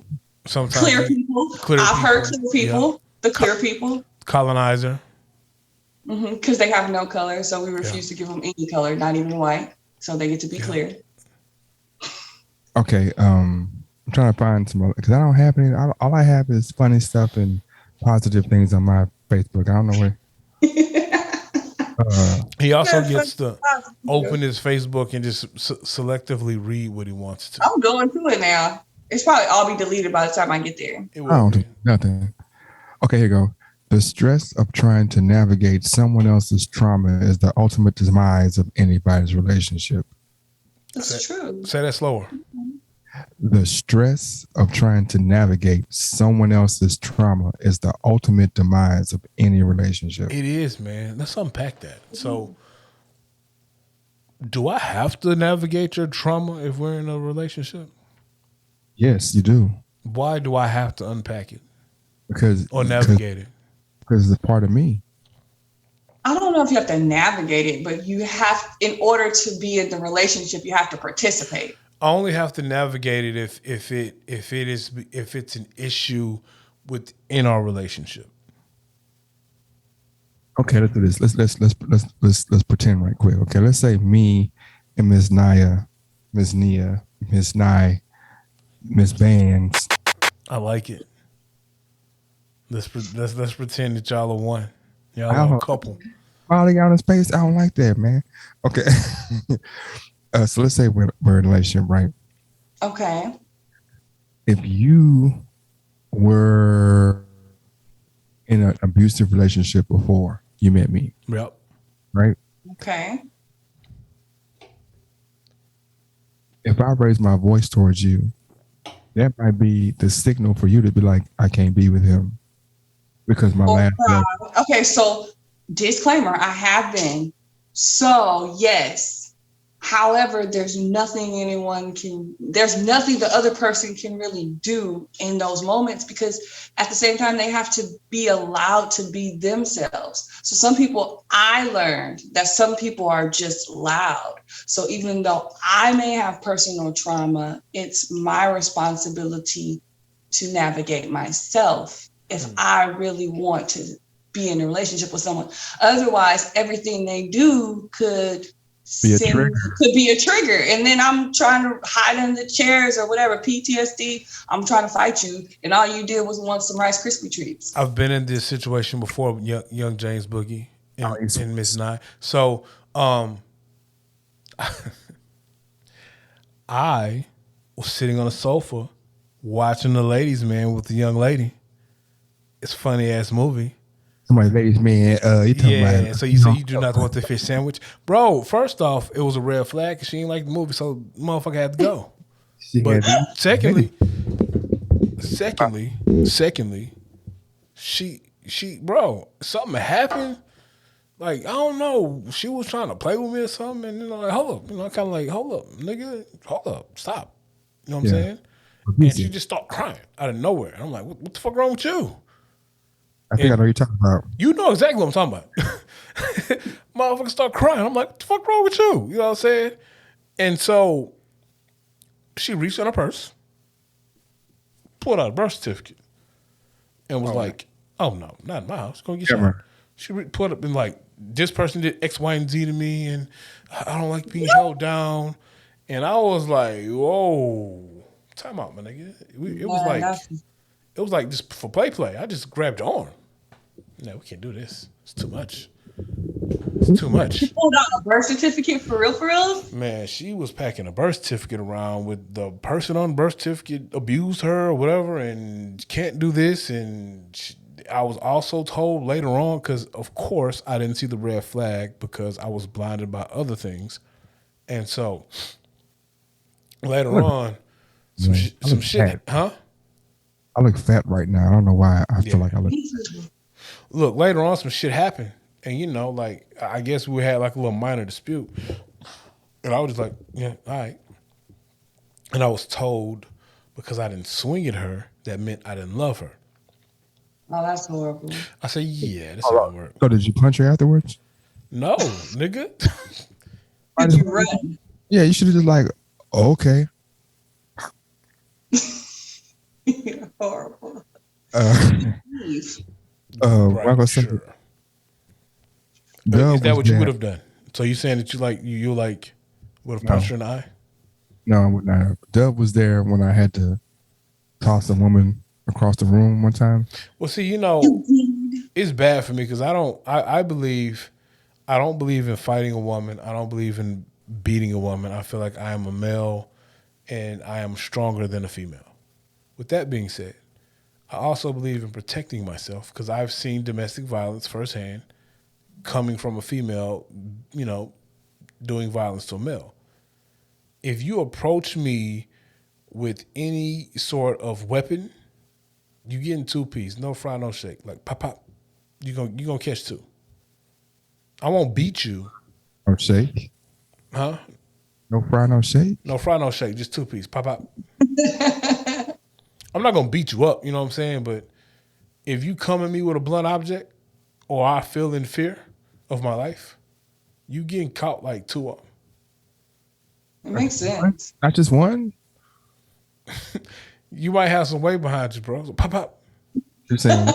[SPEAKER 1] Sometimes
[SPEAKER 2] clear
[SPEAKER 1] they
[SPEAKER 2] people.
[SPEAKER 1] clear
[SPEAKER 2] I've heard
[SPEAKER 1] people.
[SPEAKER 2] clear
[SPEAKER 1] Yeah.
[SPEAKER 2] people. The clear people.
[SPEAKER 1] Colonizer.
[SPEAKER 2] Because they have no color, so we
[SPEAKER 1] Yeah.
[SPEAKER 2] refuse to give them any color, not even white. So they get to be
[SPEAKER 1] Yeah.
[SPEAKER 2] clear.
[SPEAKER 3] okay. I'm trying to find some because I don't have any. All I have is funny stuff and positive things on my Facebook. I don't know where.
[SPEAKER 1] He also
[SPEAKER 2] Yeah,
[SPEAKER 1] gets to
[SPEAKER 2] I'm
[SPEAKER 1] open his Facebook and just selectively read what he wants to.
[SPEAKER 2] going through it now. It's probably all be deleted by the time I get there.
[SPEAKER 1] It
[SPEAKER 3] I
[SPEAKER 1] will
[SPEAKER 3] don't
[SPEAKER 1] be.
[SPEAKER 3] do nothing. Okay, here you go. The stress of trying to navigate someone else's trauma is the ultimate demise of anybody's relationship.
[SPEAKER 2] That's true.
[SPEAKER 1] Say that slower.
[SPEAKER 3] The stress of trying to navigate someone else's trauma is the ultimate demise of any relationship.
[SPEAKER 1] It is, man. Let's unpack that. So, do I have to navigate your trauma if we're in a relationship?
[SPEAKER 3] Yes, you do.
[SPEAKER 1] Why do I have to unpack it
[SPEAKER 3] Because
[SPEAKER 1] or navigate it?
[SPEAKER 3] because it's a part of me.
[SPEAKER 2] I don't know if you have to navigate it, but you have, in order to be in the relationship, you have to participate.
[SPEAKER 1] I only have to navigate it if it's an issue within our relationship.
[SPEAKER 3] Okay, let's do this. Let's pretend right quick. Okay, let's say me and Miss Nia, Miss Nye, Miss Vans.
[SPEAKER 1] I like it. Let's pretend that y'all are one. Y'all
[SPEAKER 3] I
[SPEAKER 1] are a
[SPEAKER 3] don't
[SPEAKER 1] couple.
[SPEAKER 3] Molly out in space. I don't like that, man. Okay. So let's say we're in a relationship, right?
[SPEAKER 2] Okay.
[SPEAKER 3] If you were in an abusive relationship before you met me,
[SPEAKER 1] Yep.
[SPEAKER 3] right?
[SPEAKER 2] Okay.
[SPEAKER 3] If I raise my voice towards you, that might be the signal for you to be like, I can't be with him because my last love.
[SPEAKER 2] Okay, so disclaimer, I have been. So yes. However, there's nothing the other person can really do in those moments because at the same time, they have to be allowed to be themselves. So I learned that some people are just loud. So even though I may have personal trauma, it's my responsibility to navigate myself if I really want to be in a relationship with someone. Otherwise, everything they do could be a trigger. And then I'm trying to hide in the chairs or whatever, PTSD. I'm trying to fight you. And all you did was want some Rice Krispie treats.
[SPEAKER 1] I've been in this situation before, young James Boogie and Miss Nye. So I was sitting on a sofa watching the ladies' man with the young lady. It's a funny ass movie.
[SPEAKER 3] Somebody, ladies, man, you talking about?
[SPEAKER 1] So you say you do not want the fish sandwich, bro? First off, it was a red flag because she didn't like the movie, so motherfucker had to go. But secondly, she, bro, something happened. Like, I don't know, she was trying to play with me or something, and like, hold up, kind of like, hold up, nigga, hold up, stop. You know what I'm saying? And she just started crying out of nowhere. And I'm like, what the fuck wrong with you?
[SPEAKER 3] I think I know what you're talking about.
[SPEAKER 1] You know exactly what I'm talking about. Motherfucker start crying. I'm like, what the fuck wrong with you? You know what I'm saying? And so she reached in her purse, pulled out a birth certificate, and was like, oh no, not in my house. Go get shot. She put up and like, this person did X, Y, and Z to me, and I don't like being held down. And I was like, whoa, time out, my nigga. It was like just for play. I just grabbed your arm. No, we can't do this. It's too much. It's too much.
[SPEAKER 2] She pulled out a birth certificate for real?
[SPEAKER 1] Man, she was packing a birth certificate around with the person on the birth certificate abused her or whatever and can't do this. And I was also told later on, because of course I didn't see the red flag because I was blinded by other things, and so later
[SPEAKER 3] Look,
[SPEAKER 1] on,
[SPEAKER 3] man, I
[SPEAKER 1] some
[SPEAKER 3] look
[SPEAKER 1] shit,
[SPEAKER 3] fat.
[SPEAKER 1] huh?
[SPEAKER 3] I look fat right now. I don't know why. I feel
[SPEAKER 1] Yeah.
[SPEAKER 3] like I look.
[SPEAKER 2] Me too.
[SPEAKER 1] Look, later on, some shit happened, and like I guess we had like a little minor dispute, and I was just like, yeah, all right, and I was told because I didn't swing at her, that meant I didn't love her.
[SPEAKER 2] Oh, that's horrible.
[SPEAKER 1] I said, yeah, this ain't gonna work.
[SPEAKER 3] So did you punch her afterwards?
[SPEAKER 1] No, nigga.
[SPEAKER 3] I
[SPEAKER 2] Did
[SPEAKER 3] just-
[SPEAKER 2] you run?
[SPEAKER 3] Yeah, you should have just like, okay.
[SPEAKER 2] Horrible.
[SPEAKER 3] What I
[SPEAKER 1] Right,
[SPEAKER 3] gonna say?
[SPEAKER 1] sure.
[SPEAKER 3] Dub
[SPEAKER 1] Is that
[SPEAKER 3] was
[SPEAKER 1] what you
[SPEAKER 3] there.
[SPEAKER 1] would have done? So you saying that you would have
[SPEAKER 3] No.
[SPEAKER 1] punched her in the eye?
[SPEAKER 3] No, I would not have. Dub was there when I had to toss a woman across the room one time.
[SPEAKER 1] Well, see, it's bad for me because I believe I don't believe in fighting a woman. I don't believe in beating a woman. I feel like I am a male and I am stronger than a female. With that being said, I also believe in protecting myself because I've seen domestic violence firsthand coming from a female, doing violence to a male. If you approach me with any sort of weapon, you getting two piece, no fry, no shake. Like pop pop. You gonna catch two. I won't beat you,
[SPEAKER 3] No shake.
[SPEAKER 1] huh?
[SPEAKER 3] No fry, no shake.
[SPEAKER 1] No fry, no shake, just two piece. Pop pop. I'm not gonna beat you up, you know what I'm saying? But if you come at me with a blunt object or I feel in fear of my life, you getting caught like two of them.
[SPEAKER 2] It makes sense.
[SPEAKER 3] Not just one.
[SPEAKER 1] You might have some weight behind you, bro. So pop pop.
[SPEAKER 3] You're saying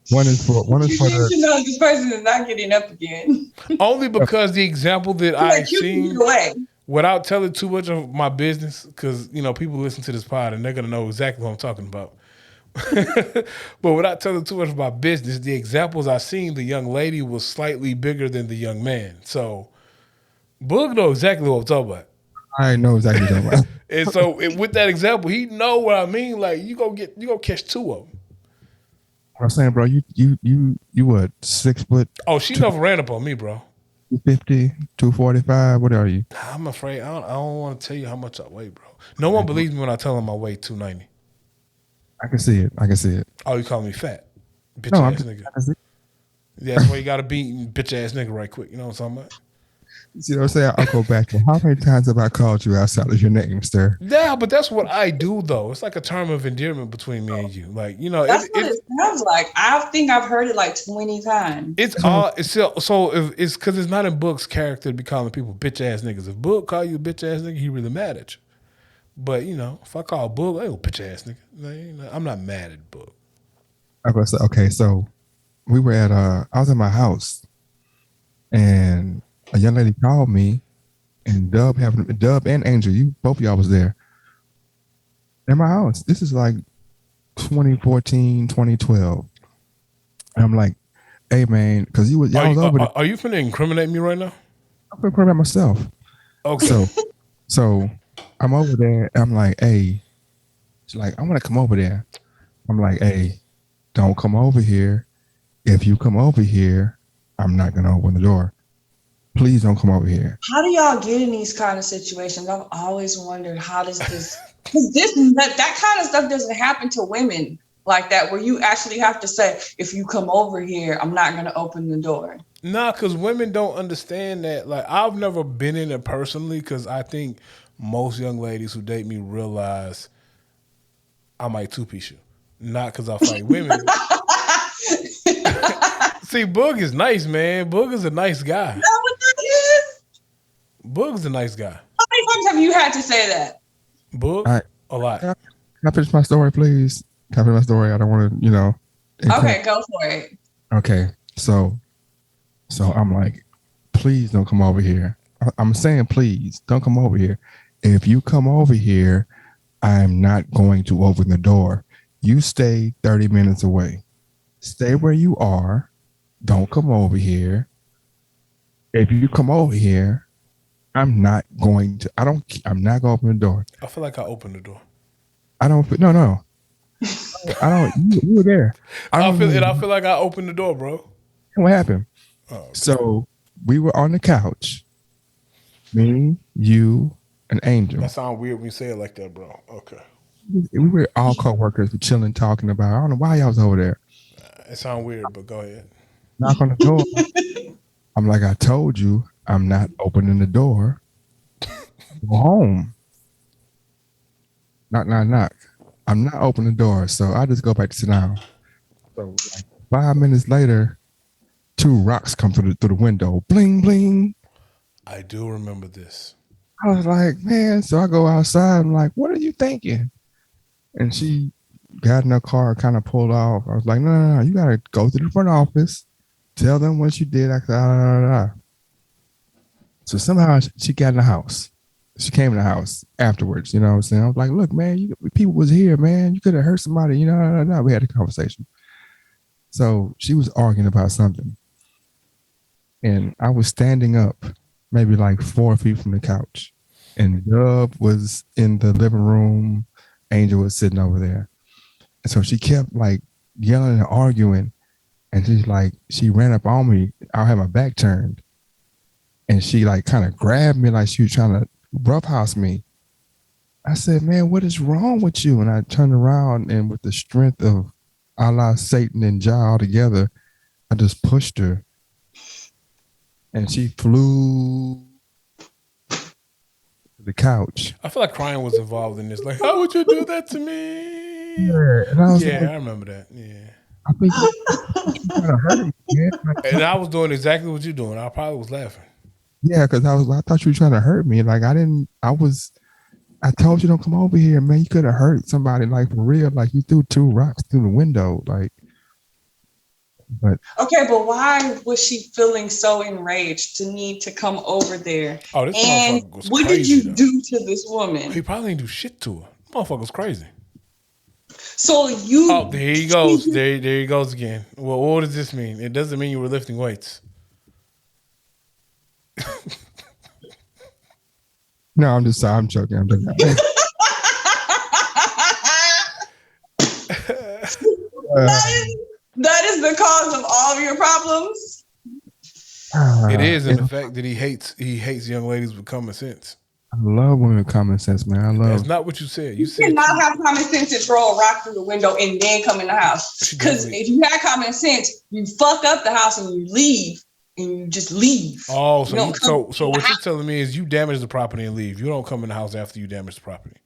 [SPEAKER 3] one is for
[SPEAKER 2] You need
[SPEAKER 3] the.
[SPEAKER 2] to know this person is not getting up again.
[SPEAKER 1] Only because the example that I
[SPEAKER 2] Like, you can
[SPEAKER 1] seen,
[SPEAKER 2] get away.
[SPEAKER 1] without telling too much of my business, because people listen to this pod and they're gonna know exactly what I'm talking about. But without telling too much about business, the examples I seen, the young lady was slightly bigger than the young man. So Boog know exactly what I'm talking about.
[SPEAKER 3] I know exactly what you're talking about.
[SPEAKER 1] And so with that example, he know what I mean. Like you gonna catch two of them.
[SPEAKER 3] I'm saying, bro, you what, 6 foot,
[SPEAKER 1] Oh, she never ran up on me, bro.
[SPEAKER 3] 250, 245? What are you?
[SPEAKER 1] I'm afraid I don't want to tell you how much I weigh, bro. No one believes me when I tell them I weigh 290.
[SPEAKER 3] I can see it.
[SPEAKER 1] Oh, you calling me fat, bitch
[SPEAKER 3] No, I'm
[SPEAKER 1] ass
[SPEAKER 3] just,
[SPEAKER 1] nigga.
[SPEAKER 3] I can see.
[SPEAKER 1] Yeah, that's why you got to beat bitch ass nigga right quick. You know what I'm talking about?
[SPEAKER 3] See what I'm saying? I'll go back to how many times have I called you outside of your name, sir?
[SPEAKER 1] Yeah, but that's what I do though. It's like a term of endearment between me and you. Like
[SPEAKER 2] That's what it sounds like. I think I've heard it like 20 times.
[SPEAKER 1] it's all it's so if it's because it's not in Book's character to be calling people bitch ass niggas. If Book call you a bitch ass nigga, he really mad at you. But if I call Book, hey, bitch ass nigga, like, I'm not mad at Book.
[SPEAKER 3] I was say, okay, so we were at I was in my house and a young lady called me and Dub and Angel, both of y'all was there in my house. This is like 2014, 2012. And I'm like, hey man, because y'all was over there.
[SPEAKER 1] Are you finna incriminate me right now?
[SPEAKER 3] I'm gonna put it myself.
[SPEAKER 1] Okay.
[SPEAKER 3] So I'm over there and I'm like, hey, she's like, I want to come over there. I'm like, hey, don't come over here. If you come over here, I'm not gonna open the door. Please don't come over here.
[SPEAKER 2] How do y'all get in these kind of situations? I've always wondered, how does this, because that kind of stuff doesn't happen to women like that, where you actually have to say, if you come over here, I'm not going to open the door.
[SPEAKER 1] Nah, because women don't understand that. Like, I've never been in it personally because I think most young ladies who date me realize I might two-piece you. Not because I fight women. See, Boog is nice, man. Boog is a nice guy.
[SPEAKER 2] Is that what that is?
[SPEAKER 1] Boog's a nice guy.
[SPEAKER 2] How many times have you had to say that?
[SPEAKER 1] Boog,
[SPEAKER 3] All right.
[SPEAKER 1] a lot.
[SPEAKER 3] Can I finish my story, please? Can I finish my story? I don't want to,
[SPEAKER 2] Okay, go for it.
[SPEAKER 3] Okay, so I'm like, please don't come over here. I'm saying, please don't come over here. If you come over here, I'm not going to open the door. You stay 30 minutes away. Stay where you are. Don't come over here. If you come over here, I'm not going to open the door.
[SPEAKER 1] I feel like I opened the door.
[SPEAKER 3] No. I don't. You were there. I
[SPEAKER 1] I
[SPEAKER 3] don't
[SPEAKER 1] feel
[SPEAKER 3] remember
[SPEAKER 1] and I feel like I opened the door, bro.
[SPEAKER 3] what happened.
[SPEAKER 1] Oh, okay.
[SPEAKER 3] So we were on the couch, me, you, and Angel.
[SPEAKER 1] That sounds weird when you say it like that, bro. Okay.
[SPEAKER 3] We were all co-workers, we chilling, talking about. I don't know why y'all was over there.
[SPEAKER 1] It sounds weird, but go ahead.
[SPEAKER 3] Knock on the door. I'm like, I told you, I'm not opening the door. Go home. Knock, knock, knock. I'm not opening the door, so I just go back to sit down. So like 5 minutes later, two rocks come through the window. Bling, bling.
[SPEAKER 1] I do remember this.
[SPEAKER 3] I was like, man. So I go outside. I'm like, what are you thinking? And she got in her car, kind of pulled off. I was like, no. You got to go to the front office, tell them what you did. So somehow she got in the house. She came in the house afterwards. You know what I'm saying? I was like, look, man, people was here, man. You could have hurt somebody. We had a conversation. So she was arguing about something. And I was standing up maybe like 4 feet from the couch. And Dub was in the living room. Angel was sitting over there. And so she kept like yelling and arguing. And she ran up on me. I had my back turned. And she like kind of grabbed me like she was trying to roughhouse me. I said, man, what is wrong with you? And I turned around and with the strength of Allah, Satan, and Jah all together, I just pushed her. And she flew to the couch.
[SPEAKER 1] I feel like crying was involved in this. Like, how would you do that to me?
[SPEAKER 3] Yeah, and I was
[SPEAKER 1] Yeah,
[SPEAKER 3] like,
[SPEAKER 1] I remember that. Yeah.
[SPEAKER 3] I think you trying to hurt me, man. Like,
[SPEAKER 1] And I was doing exactly what you're doing. I probably was laughing.
[SPEAKER 3] yeah, because I thought you were trying to hurt me. Like I told you don't come over here, man. You could have hurt somebody, like for real. Like you threw two rocks through the window, like. But
[SPEAKER 2] Okay, but why was she feeling so enraged to need to come over there?
[SPEAKER 1] Oh, this
[SPEAKER 2] And
[SPEAKER 1] motherfucker was
[SPEAKER 2] what
[SPEAKER 1] crazy.
[SPEAKER 2] did you do to this woman?
[SPEAKER 1] He probably didn't do shit to her. Motherfucker was crazy.
[SPEAKER 2] So you.
[SPEAKER 1] Oh, there he goes. There he goes again. Well, what does this mean? It doesn't mean you were lifting weights.
[SPEAKER 3] no, I'm just sorry. I'm joking.
[SPEAKER 2] That is the cause of all of your problems.
[SPEAKER 1] It is, in the fact that he hates young ladies with common sense.
[SPEAKER 3] I love women with common sense, man.
[SPEAKER 1] That's not what you said. You said
[SPEAKER 2] cannot have common sense and throw a rock through the window and then come in the house. Because if you had common sense, you fuck up the house and you leave. And you just leave.
[SPEAKER 1] Oh, so what you're telling me is you damage the property and leave. You don't come in the house after you damage the property.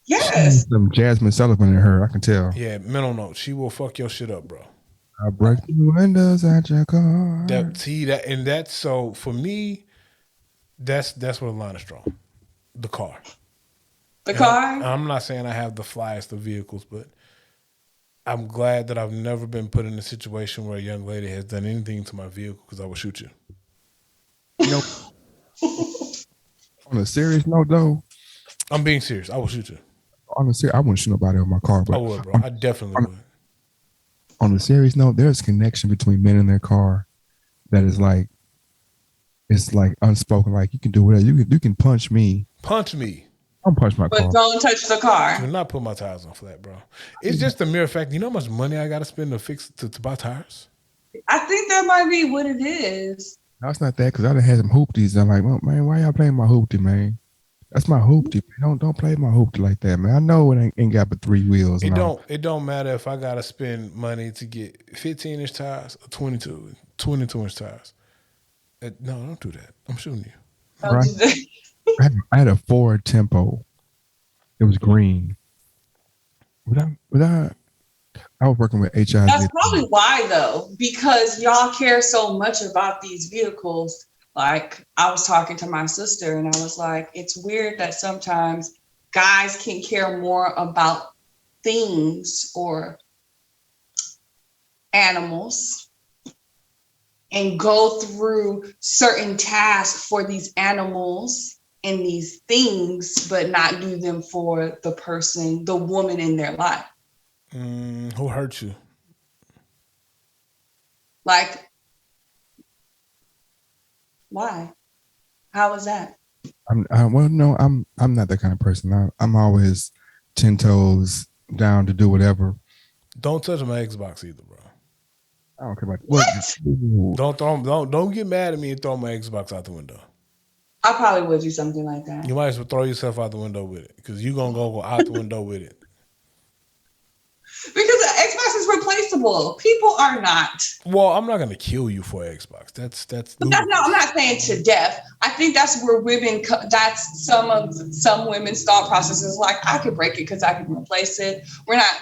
[SPEAKER 2] Yes.
[SPEAKER 3] Some Jasmine Sullivan in her, I can tell.
[SPEAKER 1] Yeah, mental note. She will fuck your shit up, bro.
[SPEAKER 3] I break the windows at your car.
[SPEAKER 1] That's so for me. That's where the line is drawn. The car.
[SPEAKER 2] The car.
[SPEAKER 1] I'm not saying I have the flyest of vehicles, but I'm glad that I've never been put in a situation where a young lady has done anything to my vehicle because I will shoot you.
[SPEAKER 3] On a serious note, though,
[SPEAKER 1] I'm being serious. I will shoot you.
[SPEAKER 3] On a serious, I wouldn't shoot nobody on my car, but
[SPEAKER 1] I would, bro. I definitely would.
[SPEAKER 3] On a serious note, there's a connection between men and their car that is like, it's like unspoken. Like you can do whatever. You can punch me.
[SPEAKER 1] Punch me.
[SPEAKER 3] I'll punch my car.
[SPEAKER 2] But don't touch the car.
[SPEAKER 1] Do not put my tires on flat, bro. It's just the mere fact. You know how much money I got to spend to buy tires?
[SPEAKER 2] I think that might be what it is.
[SPEAKER 3] No, it's not that because I done had some hoopties. I'm like, well, man, why y'all playing my hoopty, man? That's my hoopty. Don't play my hoopty like that, man. I know it ain't got but 3 wheels.
[SPEAKER 1] It don't matter if I got to spend money to get 15-inch tires or 22-inch tires. No, don't do that. I'm shooting you.
[SPEAKER 3] Right? I had a Ford Tempo. It was green. I was working with HIV.
[SPEAKER 2] That's probably why, though, because y'all care so much about these vehicles. Like, I was talking to my sister, and I was like, it's weird that sometimes guys can care more about things or animals and go through certain tasks for these animals and these things, but not do them for the person, the woman in their life.
[SPEAKER 1] Who hurt you?
[SPEAKER 2] Like, why? How is that?
[SPEAKER 3] I'm not that kind of person. I'm always 10 toes down to do whatever.
[SPEAKER 1] Don't touch my Xbox either, bro.
[SPEAKER 3] I don't care about
[SPEAKER 2] What?
[SPEAKER 1] Don't get mad at me and throw my Xbox out the window.
[SPEAKER 2] I probably would do something like that.
[SPEAKER 1] You might as well throw yourself out the window with it because you're gonna go out the window with it.
[SPEAKER 2] Because the Xbox is replaceable. People are not.
[SPEAKER 1] Well, I'm not gonna kill you for Xbox. That's
[SPEAKER 2] But that's not. I'm not saying to death. I think that's where women. That's some women's thought processes. Like I could break it because I can replace it. We're not.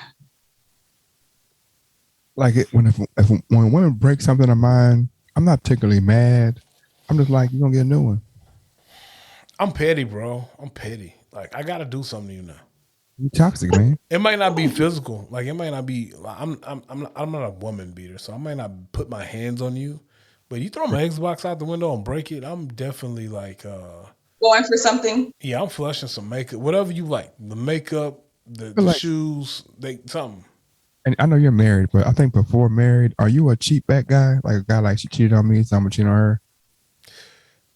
[SPEAKER 3] like it when when a woman breaks something of mine, I'm not particularly mad. I'm just like, you're gonna get a new one.
[SPEAKER 1] I'm petty, bro. I'm petty. Like I gotta do something to you now.
[SPEAKER 3] You toxic, man.
[SPEAKER 1] It might not be physical. Like it might not be. I'm not a woman beater, so I might not put my hands on you. But you throw my Xbox out the window and break it, I'm definitely like,
[SPEAKER 2] Going for something.
[SPEAKER 1] yeah, I'm flushing some makeup, whatever you like. The makeup, the
[SPEAKER 3] like-
[SPEAKER 1] shoes, something.
[SPEAKER 3] And I know you're married, but I think before married, are you a cheat back guy? Like a guy like she cheated on me, so I'm gonna cheat on her.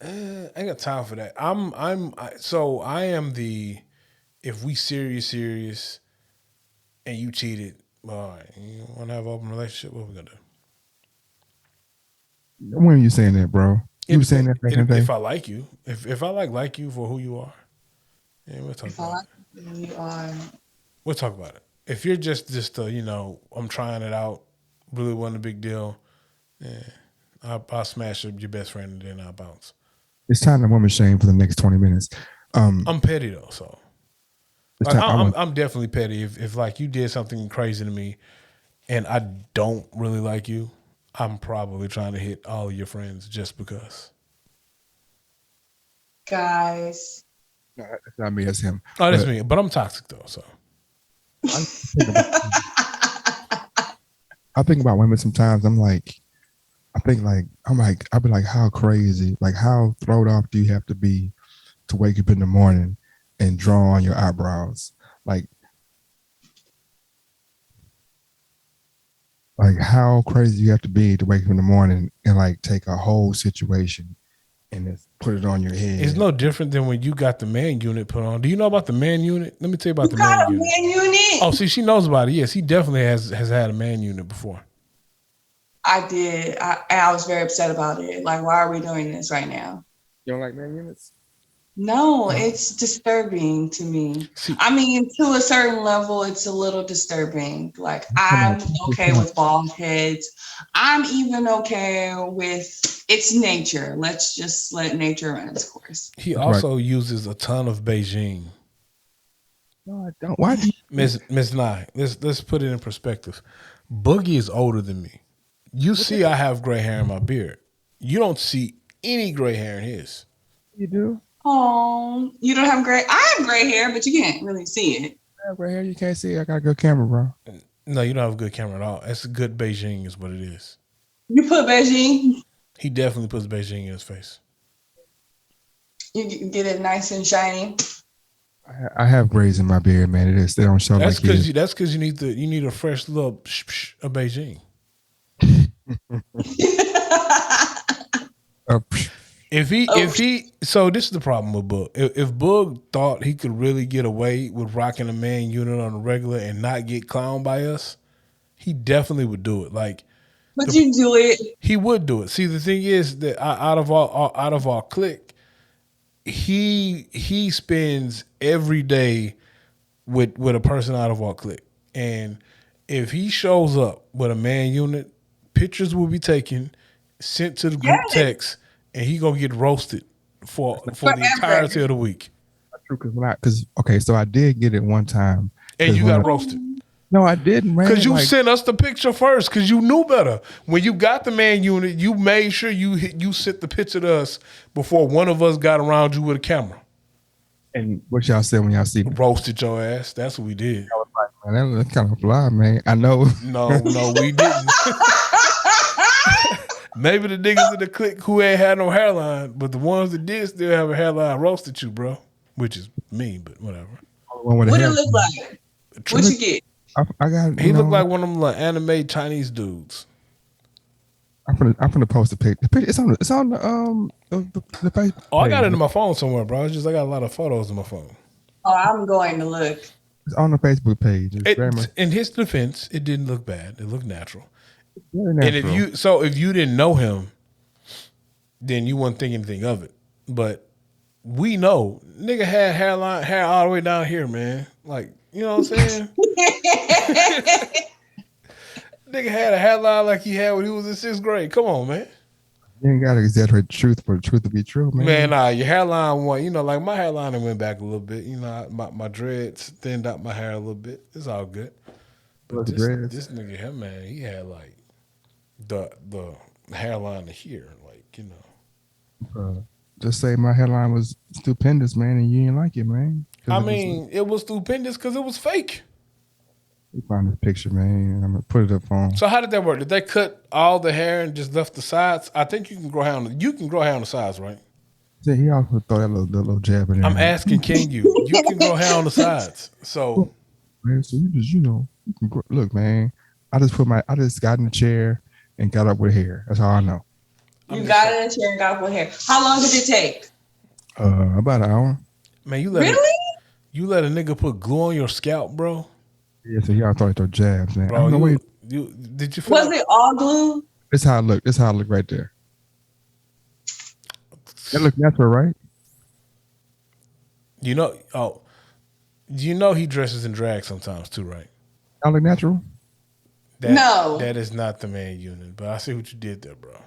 [SPEAKER 1] I ain't got time for that. I am the if we serious and you cheated, all right, you want to have an open relationship? What we gonna do?
[SPEAKER 3] When are you saying that, bro? You were saying that back in the day?
[SPEAKER 1] If I like you, if I like you for who you are, yeah, we'll talk
[SPEAKER 2] If I
[SPEAKER 1] about
[SPEAKER 2] like who you are.
[SPEAKER 1] We'll talk about it. If you're just I'm trying it out, really wasn't a big deal, yeah, I'll smash up your best friend and then I'll bounce.
[SPEAKER 3] It's time to woman shame for the next 20 minutes.
[SPEAKER 1] I'm petty though, so
[SPEAKER 3] it's
[SPEAKER 1] like,
[SPEAKER 3] time-
[SPEAKER 1] I'm definitely petty. If like you did something crazy to me, and I don't really like you, I'm probably trying to hit all of your friends just because.
[SPEAKER 2] Guys.
[SPEAKER 3] No, that's not me, that's him.
[SPEAKER 1] Oh, that's me. But I'm toxic though, so.
[SPEAKER 3] I think about women sometimes. I'll be like, how crazy, like how thrown off do you have to be to wake up in the morning and draw on your eyebrows? Like how crazy you have to be to wake up in the morning and like take a whole situation and just put it on your head.
[SPEAKER 1] It's no different than when you got the man unit put on. Do you know about the man unit? Let me tell you about the
[SPEAKER 2] got
[SPEAKER 1] man
[SPEAKER 2] a
[SPEAKER 1] unit.
[SPEAKER 2] man unit.
[SPEAKER 1] Oh, see, she knows about it. Yes, he definitely has had a man unit before.
[SPEAKER 2] I did. I was very upset about it. Like, why are we doing this right now?
[SPEAKER 3] You don't like man units?
[SPEAKER 2] No, it's disturbing to me.
[SPEAKER 1] See-
[SPEAKER 2] I mean, to a certain level, it's a little disturbing. Like, I'm okay with bald heads. I'm even okay with it's nature. Let's just let nature run its course.
[SPEAKER 1] He
[SPEAKER 3] That's
[SPEAKER 1] also uses a ton of Beijing.
[SPEAKER 3] No, I don't. Why do you?
[SPEAKER 1] Miss Nye, let's put it in perspective. Boogie is older than me. You see I have gray hair in my beard. You don't see any gray hair in his.
[SPEAKER 3] You do?
[SPEAKER 2] Oh, you don't have gray. I have gray hair, but you can't really see it.
[SPEAKER 3] I have gray hair. You can't see it. I got a good camera, bro.
[SPEAKER 1] No, you don't have a good camera at all. It's a good Beijing is what it is.
[SPEAKER 2] You put Beijing,
[SPEAKER 1] He definitely puts Beijing in his face.
[SPEAKER 2] you get it nice and shiny.
[SPEAKER 3] I have grays in my beard, man. It is. They don't show
[SPEAKER 1] That's
[SPEAKER 3] like
[SPEAKER 1] because
[SPEAKER 3] you.
[SPEAKER 1] that's because you need a fresh little of Beijing. If he so this is the problem with Boog. If Boog thought he could really get away with rocking a man unit on a regular and not get clowned by us, he definitely would do it. Like,
[SPEAKER 2] But you do it.
[SPEAKER 1] he would do it. See, the thing is that out of our clique, he spends every day with a person out of our clique, and if he shows up with a man unit, pictures will be taken, sent to the group text, and he gonna get roasted for the entirety of the week.
[SPEAKER 3] That's true, because okay, so I did get it one time,
[SPEAKER 1] And you got roasted.
[SPEAKER 3] No, I didn't, man.
[SPEAKER 1] Because you sent us the picture first, because you knew better. When you got the man unit, you made sure you sent the picture to us before one of us got around you with a camera.
[SPEAKER 3] And what y'all said when y'all see me?
[SPEAKER 1] Roasted your ass. That's what we did.
[SPEAKER 3] I was like, man, that's kind of fly, man. I know.
[SPEAKER 1] No, we didn't. Maybe the niggas in the clique who ain't had no hairline, but the ones that did still have a hairline roasted you, bro. Which is me, but whatever.
[SPEAKER 2] What it look like? What you get?
[SPEAKER 3] I got.
[SPEAKER 1] He looked like one of them like anime Chinese dudes.
[SPEAKER 3] I'm gonna post the pic. The picture. It's on the page.
[SPEAKER 1] Oh, I got it in my phone somewhere, bro. It's just I got a lot of photos in my phone.
[SPEAKER 2] Oh, I'm going to look.
[SPEAKER 3] It's on the Facebook page. It's very much
[SPEAKER 1] In his defense, it didn't look bad. It looked natural.
[SPEAKER 3] very
[SPEAKER 1] And
[SPEAKER 3] natural.
[SPEAKER 1] if you didn't know him, then you wouldn't think anything of it. But we know nigga had hair all the way down here, man. Like, you know what I'm saying? Nigga had a hairline like he had when he was in 6th grade. Come on, man.
[SPEAKER 3] You ain't gotta exaggerate the truth for the truth to be true, man.
[SPEAKER 1] Man, nah, your hairline went, like my hairline went back a little bit. My dreads thinned out my hair a little bit. It's all good. But this nigga here, man, he had like the hairline to here,
[SPEAKER 3] Just say my hairline was stupendous, man, and you didn't like it, man.
[SPEAKER 1] I mean, it was stupendous because it was fake.
[SPEAKER 3] You find this picture, man. I'm gonna put it up on.
[SPEAKER 1] So how did that work? Did they cut all the hair and just left the sides? I think you can grow hair on. You can grow hair on the sides, right?
[SPEAKER 3] Yeah, he also throw that little jab in there.
[SPEAKER 1] I'm asking, can you? You can grow hair on the sides. So,
[SPEAKER 3] man, so you just, you can grow, look, man. I just got in the chair and got up with hair. That's all I know.
[SPEAKER 2] You got in a chair and got up with hair. How long did it take?
[SPEAKER 3] About an hour.
[SPEAKER 1] Man, you let a nigga put glue on your scalp, bro?
[SPEAKER 3] Yeah, so he all throw jabs, man.
[SPEAKER 1] Bro, did you feel
[SPEAKER 2] was it all glue?
[SPEAKER 3] This how I look. This how I look right there. That look natural, right?
[SPEAKER 1] Do you know he dresses in drag sometimes too, right?
[SPEAKER 3] I look natural?
[SPEAKER 2] No.
[SPEAKER 1] That is not the man unit, but I see what you did there, bro.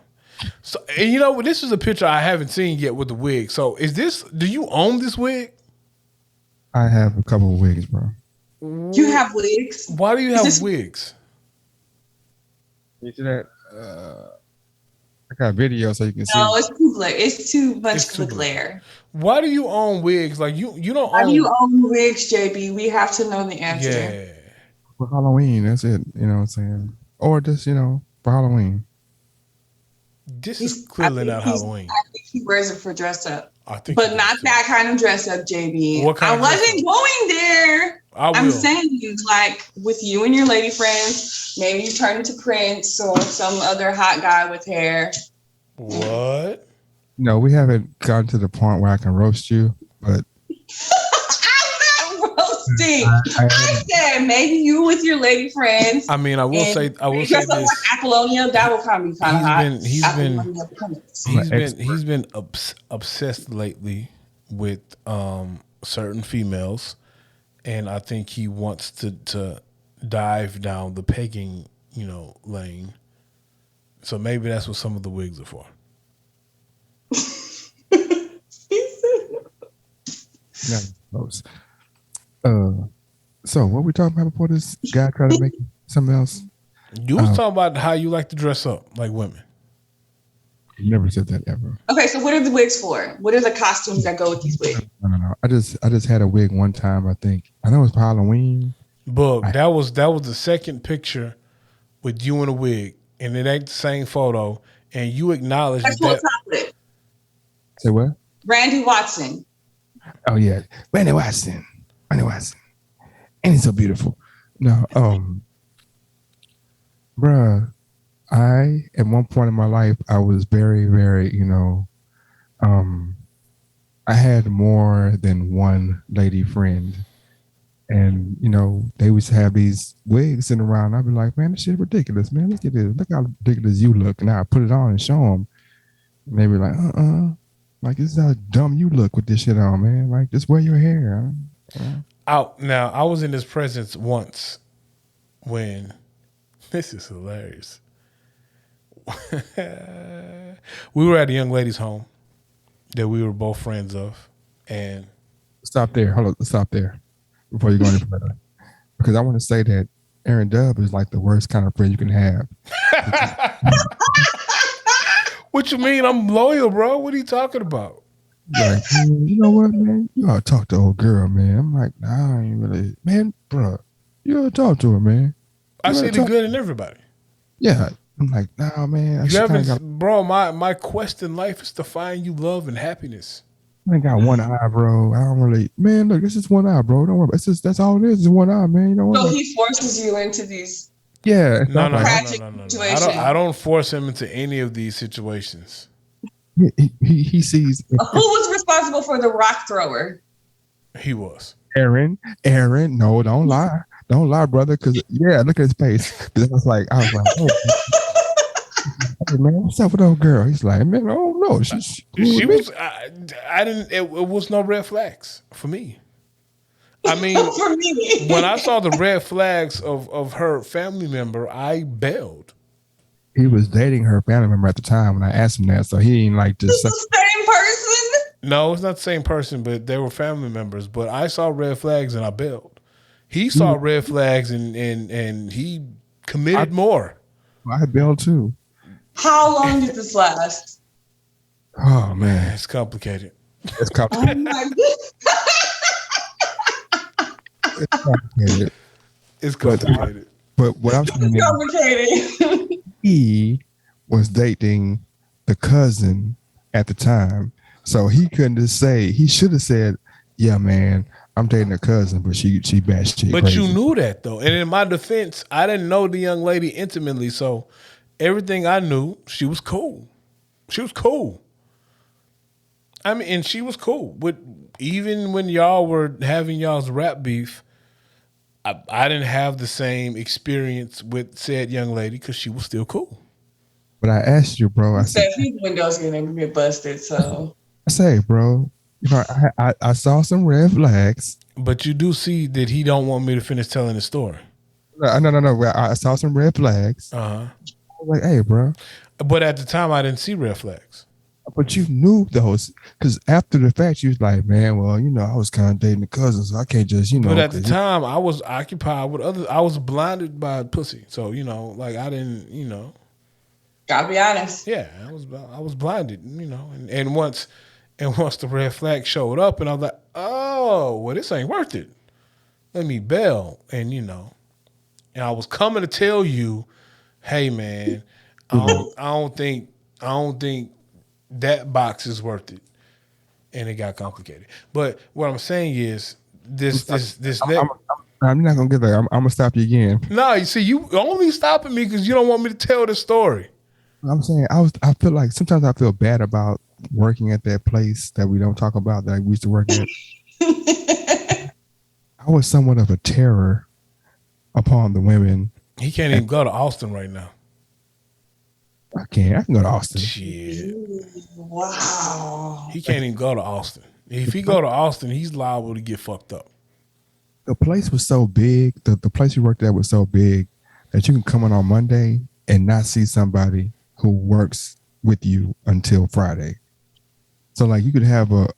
[SPEAKER 1] So, and this is a picture I haven't seen yet with the wig. So do you own this wig?
[SPEAKER 3] I have a couple of wigs, bro.
[SPEAKER 2] You have wigs?
[SPEAKER 1] Why do you have wigs?
[SPEAKER 3] You see that? I got video so you can see.
[SPEAKER 2] No, it's too glare. It's too much glare.
[SPEAKER 1] Why do you own wigs? Like you don't own.
[SPEAKER 2] Why do you own wigs, JB? We have to know the answer.
[SPEAKER 1] Yeah.
[SPEAKER 3] For Halloween, that's it. You know what I'm saying? Or just, for Halloween.
[SPEAKER 1] This is clearly not Halloween.
[SPEAKER 2] I think he wears it for dress up.
[SPEAKER 1] But
[SPEAKER 2] not that kind of dress up, JB.
[SPEAKER 1] I
[SPEAKER 2] wasn't going there. I'm saying, like, with you and your lady friends, maybe you turn into Prince or some other hot guy with hair.
[SPEAKER 1] What?
[SPEAKER 3] No, we haven't gotten to the point where I can roast you, but
[SPEAKER 2] I'm not roasting. I said maybe you with your lady friends.
[SPEAKER 1] I mean, I will say this.
[SPEAKER 2] Like Apollonia, that will kind of hot.
[SPEAKER 1] He's been obsessed lately with certain females, and I think he wants to dive down the pegging, lane. So maybe that's what some of the wigs are for.
[SPEAKER 3] Yeah, close. So what we talking about before this guy tried to make something else?
[SPEAKER 1] You was talking about how you like to dress up like women.
[SPEAKER 3] Never said that ever.
[SPEAKER 2] Okay, so what are the wigs for? What are the costumes that go with these wigs?
[SPEAKER 3] No. I just had a wig one time. I think it was for Halloween.
[SPEAKER 1] But that was the second picture with you in a wig, and it ain't the same photo. And you acknowledge that.
[SPEAKER 3] Say what?
[SPEAKER 2] Randy Watson.
[SPEAKER 3] Oh yeah, Randy Watson. And he's so beautiful. No, bruh, at one point in my life, I was very, very, I had more than one lady friend. And, they used to have these wigs sitting around. I'd be like, man, this shit ridiculous, man. Look at this. Look how ridiculous you look. And I put it on and show them. And they be like, like, this is how dumb you look with this shit on, man. Like, just wear your hair.
[SPEAKER 1] Now, I was in his presence once when, this is hilarious. We were at a young lady's home that we were both friends of. And
[SPEAKER 3] stop there. Hold on. Stop there before you go any further. Because I want to say that Aaron Dub is like the worst kind of friend you can have.
[SPEAKER 1] What you mean? I'm loyal, bro. What are you talking about?
[SPEAKER 3] Like, you know what, man? You gotta talk to old girl, man. I'm like, nah, I ain't really, man, bro. You gotta talk to her, man.
[SPEAKER 1] I see the good in everybody.
[SPEAKER 3] Yeah, I'm like, nah, man.
[SPEAKER 1] Bro. My quest in life is to find you love and happiness.
[SPEAKER 3] I ain't got one eye, bro. I don't really, man. Look, this is one eye, bro. Don't worry. That's all it is. Is one eye, man. You know what?
[SPEAKER 2] So he forces you into these.
[SPEAKER 3] Yeah.
[SPEAKER 1] No.
[SPEAKER 2] I
[SPEAKER 1] don't force him into any of these situations.
[SPEAKER 3] He sees.
[SPEAKER 2] Who was responsible for the rock thrower?
[SPEAKER 1] He was.
[SPEAKER 3] Aaron, no, don't lie. Don't lie, brother. Cause yeah, look at his face. I was like, hey man, what's up with old girl? He's like, man, I don't know. She's cool
[SPEAKER 1] She
[SPEAKER 3] with me.
[SPEAKER 1] was. I didn't. It was no red flags for me. I mean,
[SPEAKER 2] For me.
[SPEAKER 1] when I saw the red flags of her family member, I bailed.
[SPEAKER 3] He was dating her family member at the time when I asked him that, so he didn't like just say,
[SPEAKER 2] The same person?
[SPEAKER 1] No, it's not the same person, but they were family members. But I saw red flags and I bailed. He saw red flags and he committed more.
[SPEAKER 3] I bailed too.
[SPEAKER 2] How long did this last?
[SPEAKER 3] Oh man,
[SPEAKER 1] It's complicated.
[SPEAKER 3] it's
[SPEAKER 2] Oh
[SPEAKER 3] complicated.
[SPEAKER 2] my goodness.
[SPEAKER 3] It's complicated.
[SPEAKER 1] It's complicated.
[SPEAKER 3] But what I'm saying is,
[SPEAKER 2] Complicated.
[SPEAKER 3] he was dating the cousin at the time, so he couldn't just say. He should have said, "Yeah, man, I'm dating a cousin, but she batshit
[SPEAKER 1] But
[SPEAKER 3] crazy."
[SPEAKER 1] you knew that though. And in my defense, I didn't know the young lady intimately, so everything I knew, she was cool. She was cool. I mean, and she was cool. But even when y'all were having y'all's rap beef, I didn't have the same experience with said young lady because she was still cool.
[SPEAKER 3] But I asked you, bro. I
[SPEAKER 2] Said his windows gonna get busted, so
[SPEAKER 3] say, bro, you know, I saw some red flags.
[SPEAKER 1] But you do see that he don't want me to finish telling the story.
[SPEAKER 3] No. I saw some red flags.
[SPEAKER 1] Uh-huh.
[SPEAKER 3] I was like, hey, bro.
[SPEAKER 1] But at the time, I didn't see red flags.
[SPEAKER 3] But you knew those, because after the fact, you was like, man, well, you know, I was kind of dating the cousin, so I can't just, you know.
[SPEAKER 1] But at the time, I was occupied with others. I was blinded by pussy. So, you know, like I didn't, you know.
[SPEAKER 2] gotta be honest.
[SPEAKER 1] Yeah, I was blinded, you know. And once the red flag showed up and I was like, oh, well, this ain't worth it. Let me bail. And, you know, and I was coming to tell you, hey, man, I don't think that box is worth it. And it got complicated. But what I'm saying is this
[SPEAKER 3] I'm not gonna get there. I'm gonna stop you again.
[SPEAKER 1] No, you see, you only stopping me because you don't want me to tell the story.
[SPEAKER 3] I'm saying I feel like sometimes I feel bad about working at that place that we don't talk about that we used to work at. I was somewhat of a terror upon the women.
[SPEAKER 1] He can't even go to Austin right now.
[SPEAKER 3] I can go to Austin.
[SPEAKER 1] Shit.
[SPEAKER 2] Wow.
[SPEAKER 1] He can't even go to Austin. If he go to Austin, he's liable to get fucked up.
[SPEAKER 3] The place was so big. The place we worked at was so big that you can come in on Monday and not see somebody who works with you until Friday. So like you could have a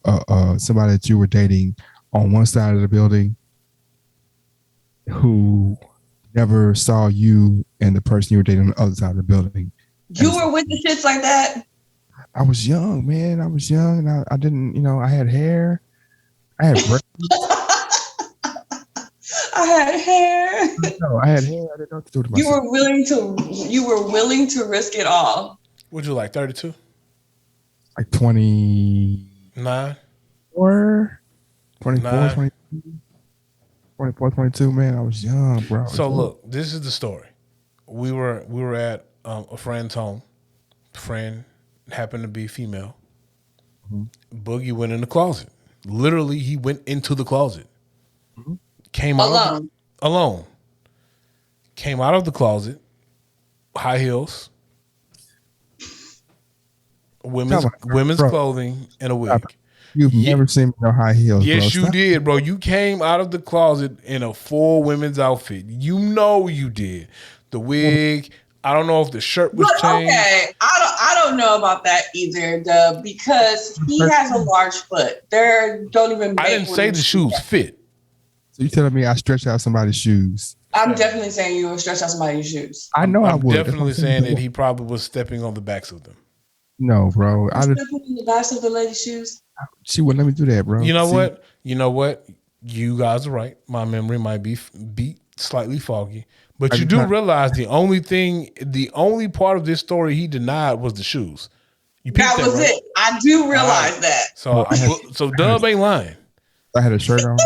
[SPEAKER 3] somebody that you were dating on one side of the building who never saw you and the person you were dating on the other side of the building.
[SPEAKER 2] You were with the shits like that?
[SPEAKER 3] I was young, man. I was young, and I didn't, you know, I had hair. I had braids.
[SPEAKER 2] I had hair.
[SPEAKER 3] No, I had hair. I didn't know what to do with myself.
[SPEAKER 2] You were willing to risk it all.
[SPEAKER 1] Would you like 32?
[SPEAKER 3] Like 24,
[SPEAKER 1] 9?
[SPEAKER 3] 24, 22, man. I was young, bro.
[SPEAKER 1] So look, this is the story. We were at a friend's home. Friend happened to be female. Mm-hmm. Boogie went in the closet. Literally, he went into the closet. Mm-hmm. Came out alone. Came out of the closet. High heels. Women's clothing and a wig.
[SPEAKER 3] You've never seen me in high heels.
[SPEAKER 1] Yes,
[SPEAKER 3] bro.
[SPEAKER 1] you did, bro. You came out of the closet in a full women's outfit. You know you did. The wig. I don't know if the shirt was changed.
[SPEAKER 2] Okay, I don't know about that either, Dub, because he has a large foot. There don't even.
[SPEAKER 1] I didn't say the shoes fit.
[SPEAKER 3] So you telling me I stretched out somebody's shoes?
[SPEAKER 2] I'm definitely saying you would stretch out somebody's shoes.
[SPEAKER 3] I know I
[SPEAKER 1] I'm
[SPEAKER 3] would.
[SPEAKER 1] definitely saying that he probably was stepping on the backs of them.
[SPEAKER 3] No, bro.
[SPEAKER 2] Stepping in the backs of the lady's shoes.
[SPEAKER 3] She wouldn't let me do that, bro.
[SPEAKER 1] You know what? You guys are right. My memory might be slightly foggy, but you do realize the only part of this story he denied was the shoes.
[SPEAKER 2] That was right? It. I do realize that.
[SPEAKER 1] So Dub ain't lying.
[SPEAKER 3] I had a shirt on.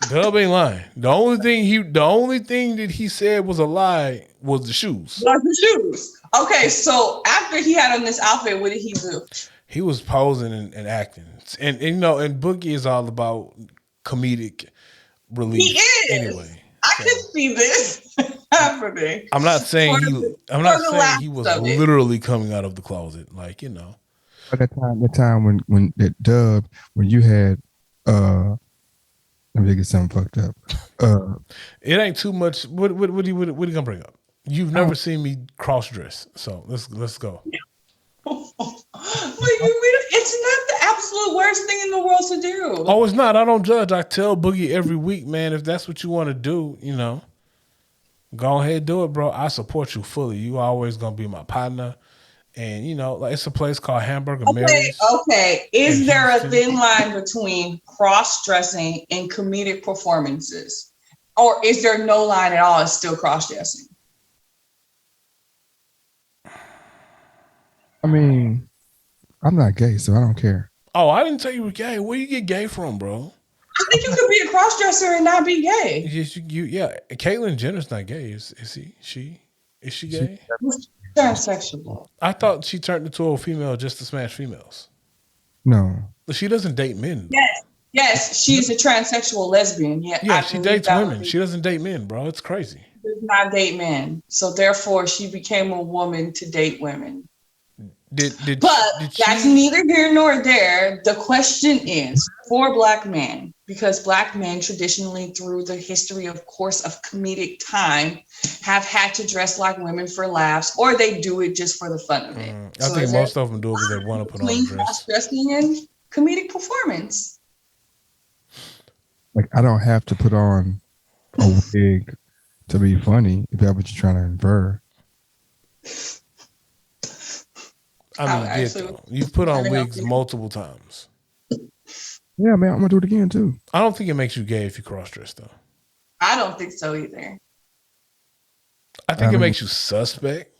[SPEAKER 1] Dub ain't lying. The only thing that he said was a lie was the shoes.
[SPEAKER 2] Was the shoes. Okay, so after he had on this outfit, what did he do?
[SPEAKER 1] He was posing and acting, and you know, and Boogie is all about comedic
[SPEAKER 2] He
[SPEAKER 1] relief
[SPEAKER 2] is.
[SPEAKER 1] anyway.
[SPEAKER 2] I
[SPEAKER 1] So,
[SPEAKER 2] can see this happening.
[SPEAKER 1] I'm not saying I'm not
[SPEAKER 2] For the
[SPEAKER 1] saying he
[SPEAKER 2] laughs
[SPEAKER 1] was
[SPEAKER 2] of it.
[SPEAKER 1] literally coming out of the closet, like, you know.
[SPEAKER 3] But the time when that dub, when you had let me get something fucked up.
[SPEAKER 1] It ain't too much. What are you gonna bring up? You've never seen me cross dress, so let's go.
[SPEAKER 2] It's not the absolute worst thing in the world to do.
[SPEAKER 1] Oh, it's not. I don't judge. I tell Boogie every week, man, if that's what you want to do, you know, go ahead, do it, bro. I support you fully. You always gonna be my partner. And you know, like it's a place called Hamburger Mary's.
[SPEAKER 2] Okay. Is
[SPEAKER 1] in
[SPEAKER 2] there
[SPEAKER 1] Houston.
[SPEAKER 2] a thin line between cross-dressing and comedic performances? Or is there no line at all? It's still cross-dressing.
[SPEAKER 3] I mean, I'm not gay, so I don't care.
[SPEAKER 1] Oh, I didn't tell you were gay. Where you get gay from, bro?
[SPEAKER 2] I think you could be a cross-dresser and not be gay.
[SPEAKER 1] Yes, yeah. Caitlyn Jenner's not gay. Is he? Is she gay?
[SPEAKER 2] Transsexual.
[SPEAKER 1] I thought she turned into a female just to smash females.
[SPEAKER 3] No.
[SPEAKER 1] But she doesn't date men.
[SPEAKER 2] Yes, she's a transsexual lesbian.
[SPEAKER 1] Yeah, she dates women. She doesn't date men, bro. It's crazy.
[SPEAKER 2] She does not date men. So therefore, she became a woman to date women. That's neither here nor there. The question is for Black men, because Black men traditionally, through the history of course of comedic time, have had to dress like women for laughs, or they do it just for the fun of it.
[SPEAKER 1] I think most of them do it because they want to put on a dress.
[SPEAKER 2] Cross-dressing and comedic performance.
[SPEAKER 3] Like, I don't have to put on a wig to be funny, if that's what you're trying to infer.
[SPEAKER 1] I mean, you've put on wigs multiple times.
[SPEAKER 3] Yeah, man, I'm gonna do it again too.
[SPEAKER 1] I don't think it makes you gay if you cross dress though.
[SPEAKER 2] I don't think so either.
[SPEAKER 1] I think it makes you suspect.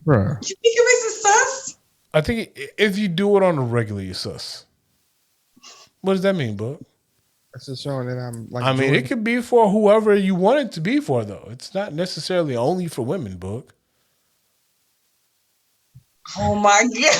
[SPEAKER 3] Bruh.
[SPEAKER 2] You think it makes it sus?
[SPEAKER 1] I think if you do it on the regular, you're sus. What does that mean, Book?
[SPEAKER 3] That's just showing that I'm like.
[SPEAKER 1] I mean, it could be for whoever you want it to be for, though. It's not necessarily only for women, Book.
[SPEAKER 2] Oh my God.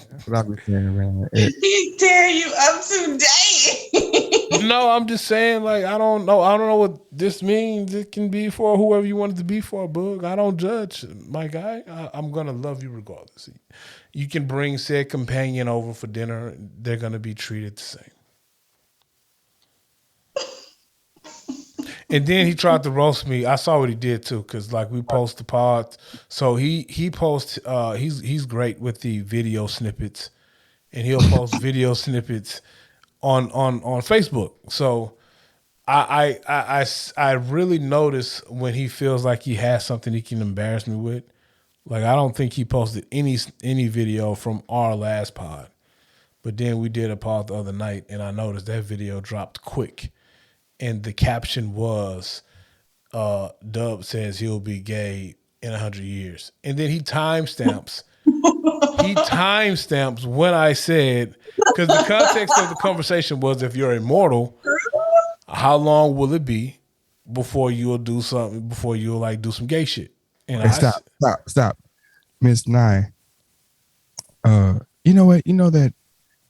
[SPEAKER 3] That's what I'm saying, man.
[SPEAKER 2] He's tearing you up today.
[SPEAKER 1] No, I'm just saying, like, I don't know what this means. It can be for whoever you want it to be for, Book. I don't judge, my guy. I'm going to love you regardless. You can bring said companion over for dinner. They're going to be treated the same. And then he tried to roast me. I saw what he did too, because like we post the pod. So he posts. He's great with the video snippets, and he'll post video snippets on Facebook. So I really notice when he feels like he has something he can embarrass me with. Like I don't think he posted any video from our last pod, but then we did a pod the other night, and I noticed that video dropped quick. And the caption was, Dub says he'll be gay in 100 years. And then he timestamps. When I said, because the context of the conversation was, if you're immortal, how long will it be before you'll do something, before you'll like do some gay shit? And
[SPEAKER 3] hey, stop. Miss Nye. You know what? You know that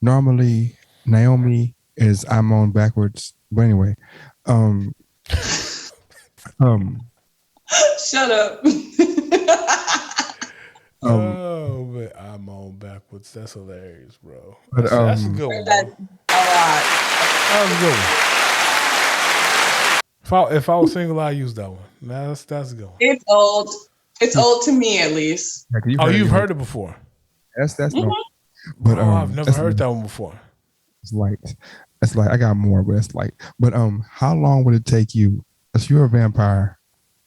[SPEAKER 3] normally Naomi is I'm on backwards. But anyway,
[SPEAKER 2] Shut up.
[SPEAKER 1] But I'm on backwards. That's hilarious, bro.
[SPEAKER 3] But,
[SPEAKER 1] that's a good one.
[SPEAKER 2] That's a lot.
[SPEAKER 1] That was a good one. If I was single, I'd use that one. That's a good one.
[SPEAKER 2] It's old. It's old to me, at least.
[SPEAKER 3] Yeah,
[SPEAKER 1] you've heard it before.
[SPEAKER 3] That's
[SPEAKER 2] Mm-hmm.
[SPEAKER 3] no. But
[SPEAKER 1] I've never heard that one before.
[SPEAKER 3] It's like I got more, but it's like. But how long would it take you? If you're a vampire,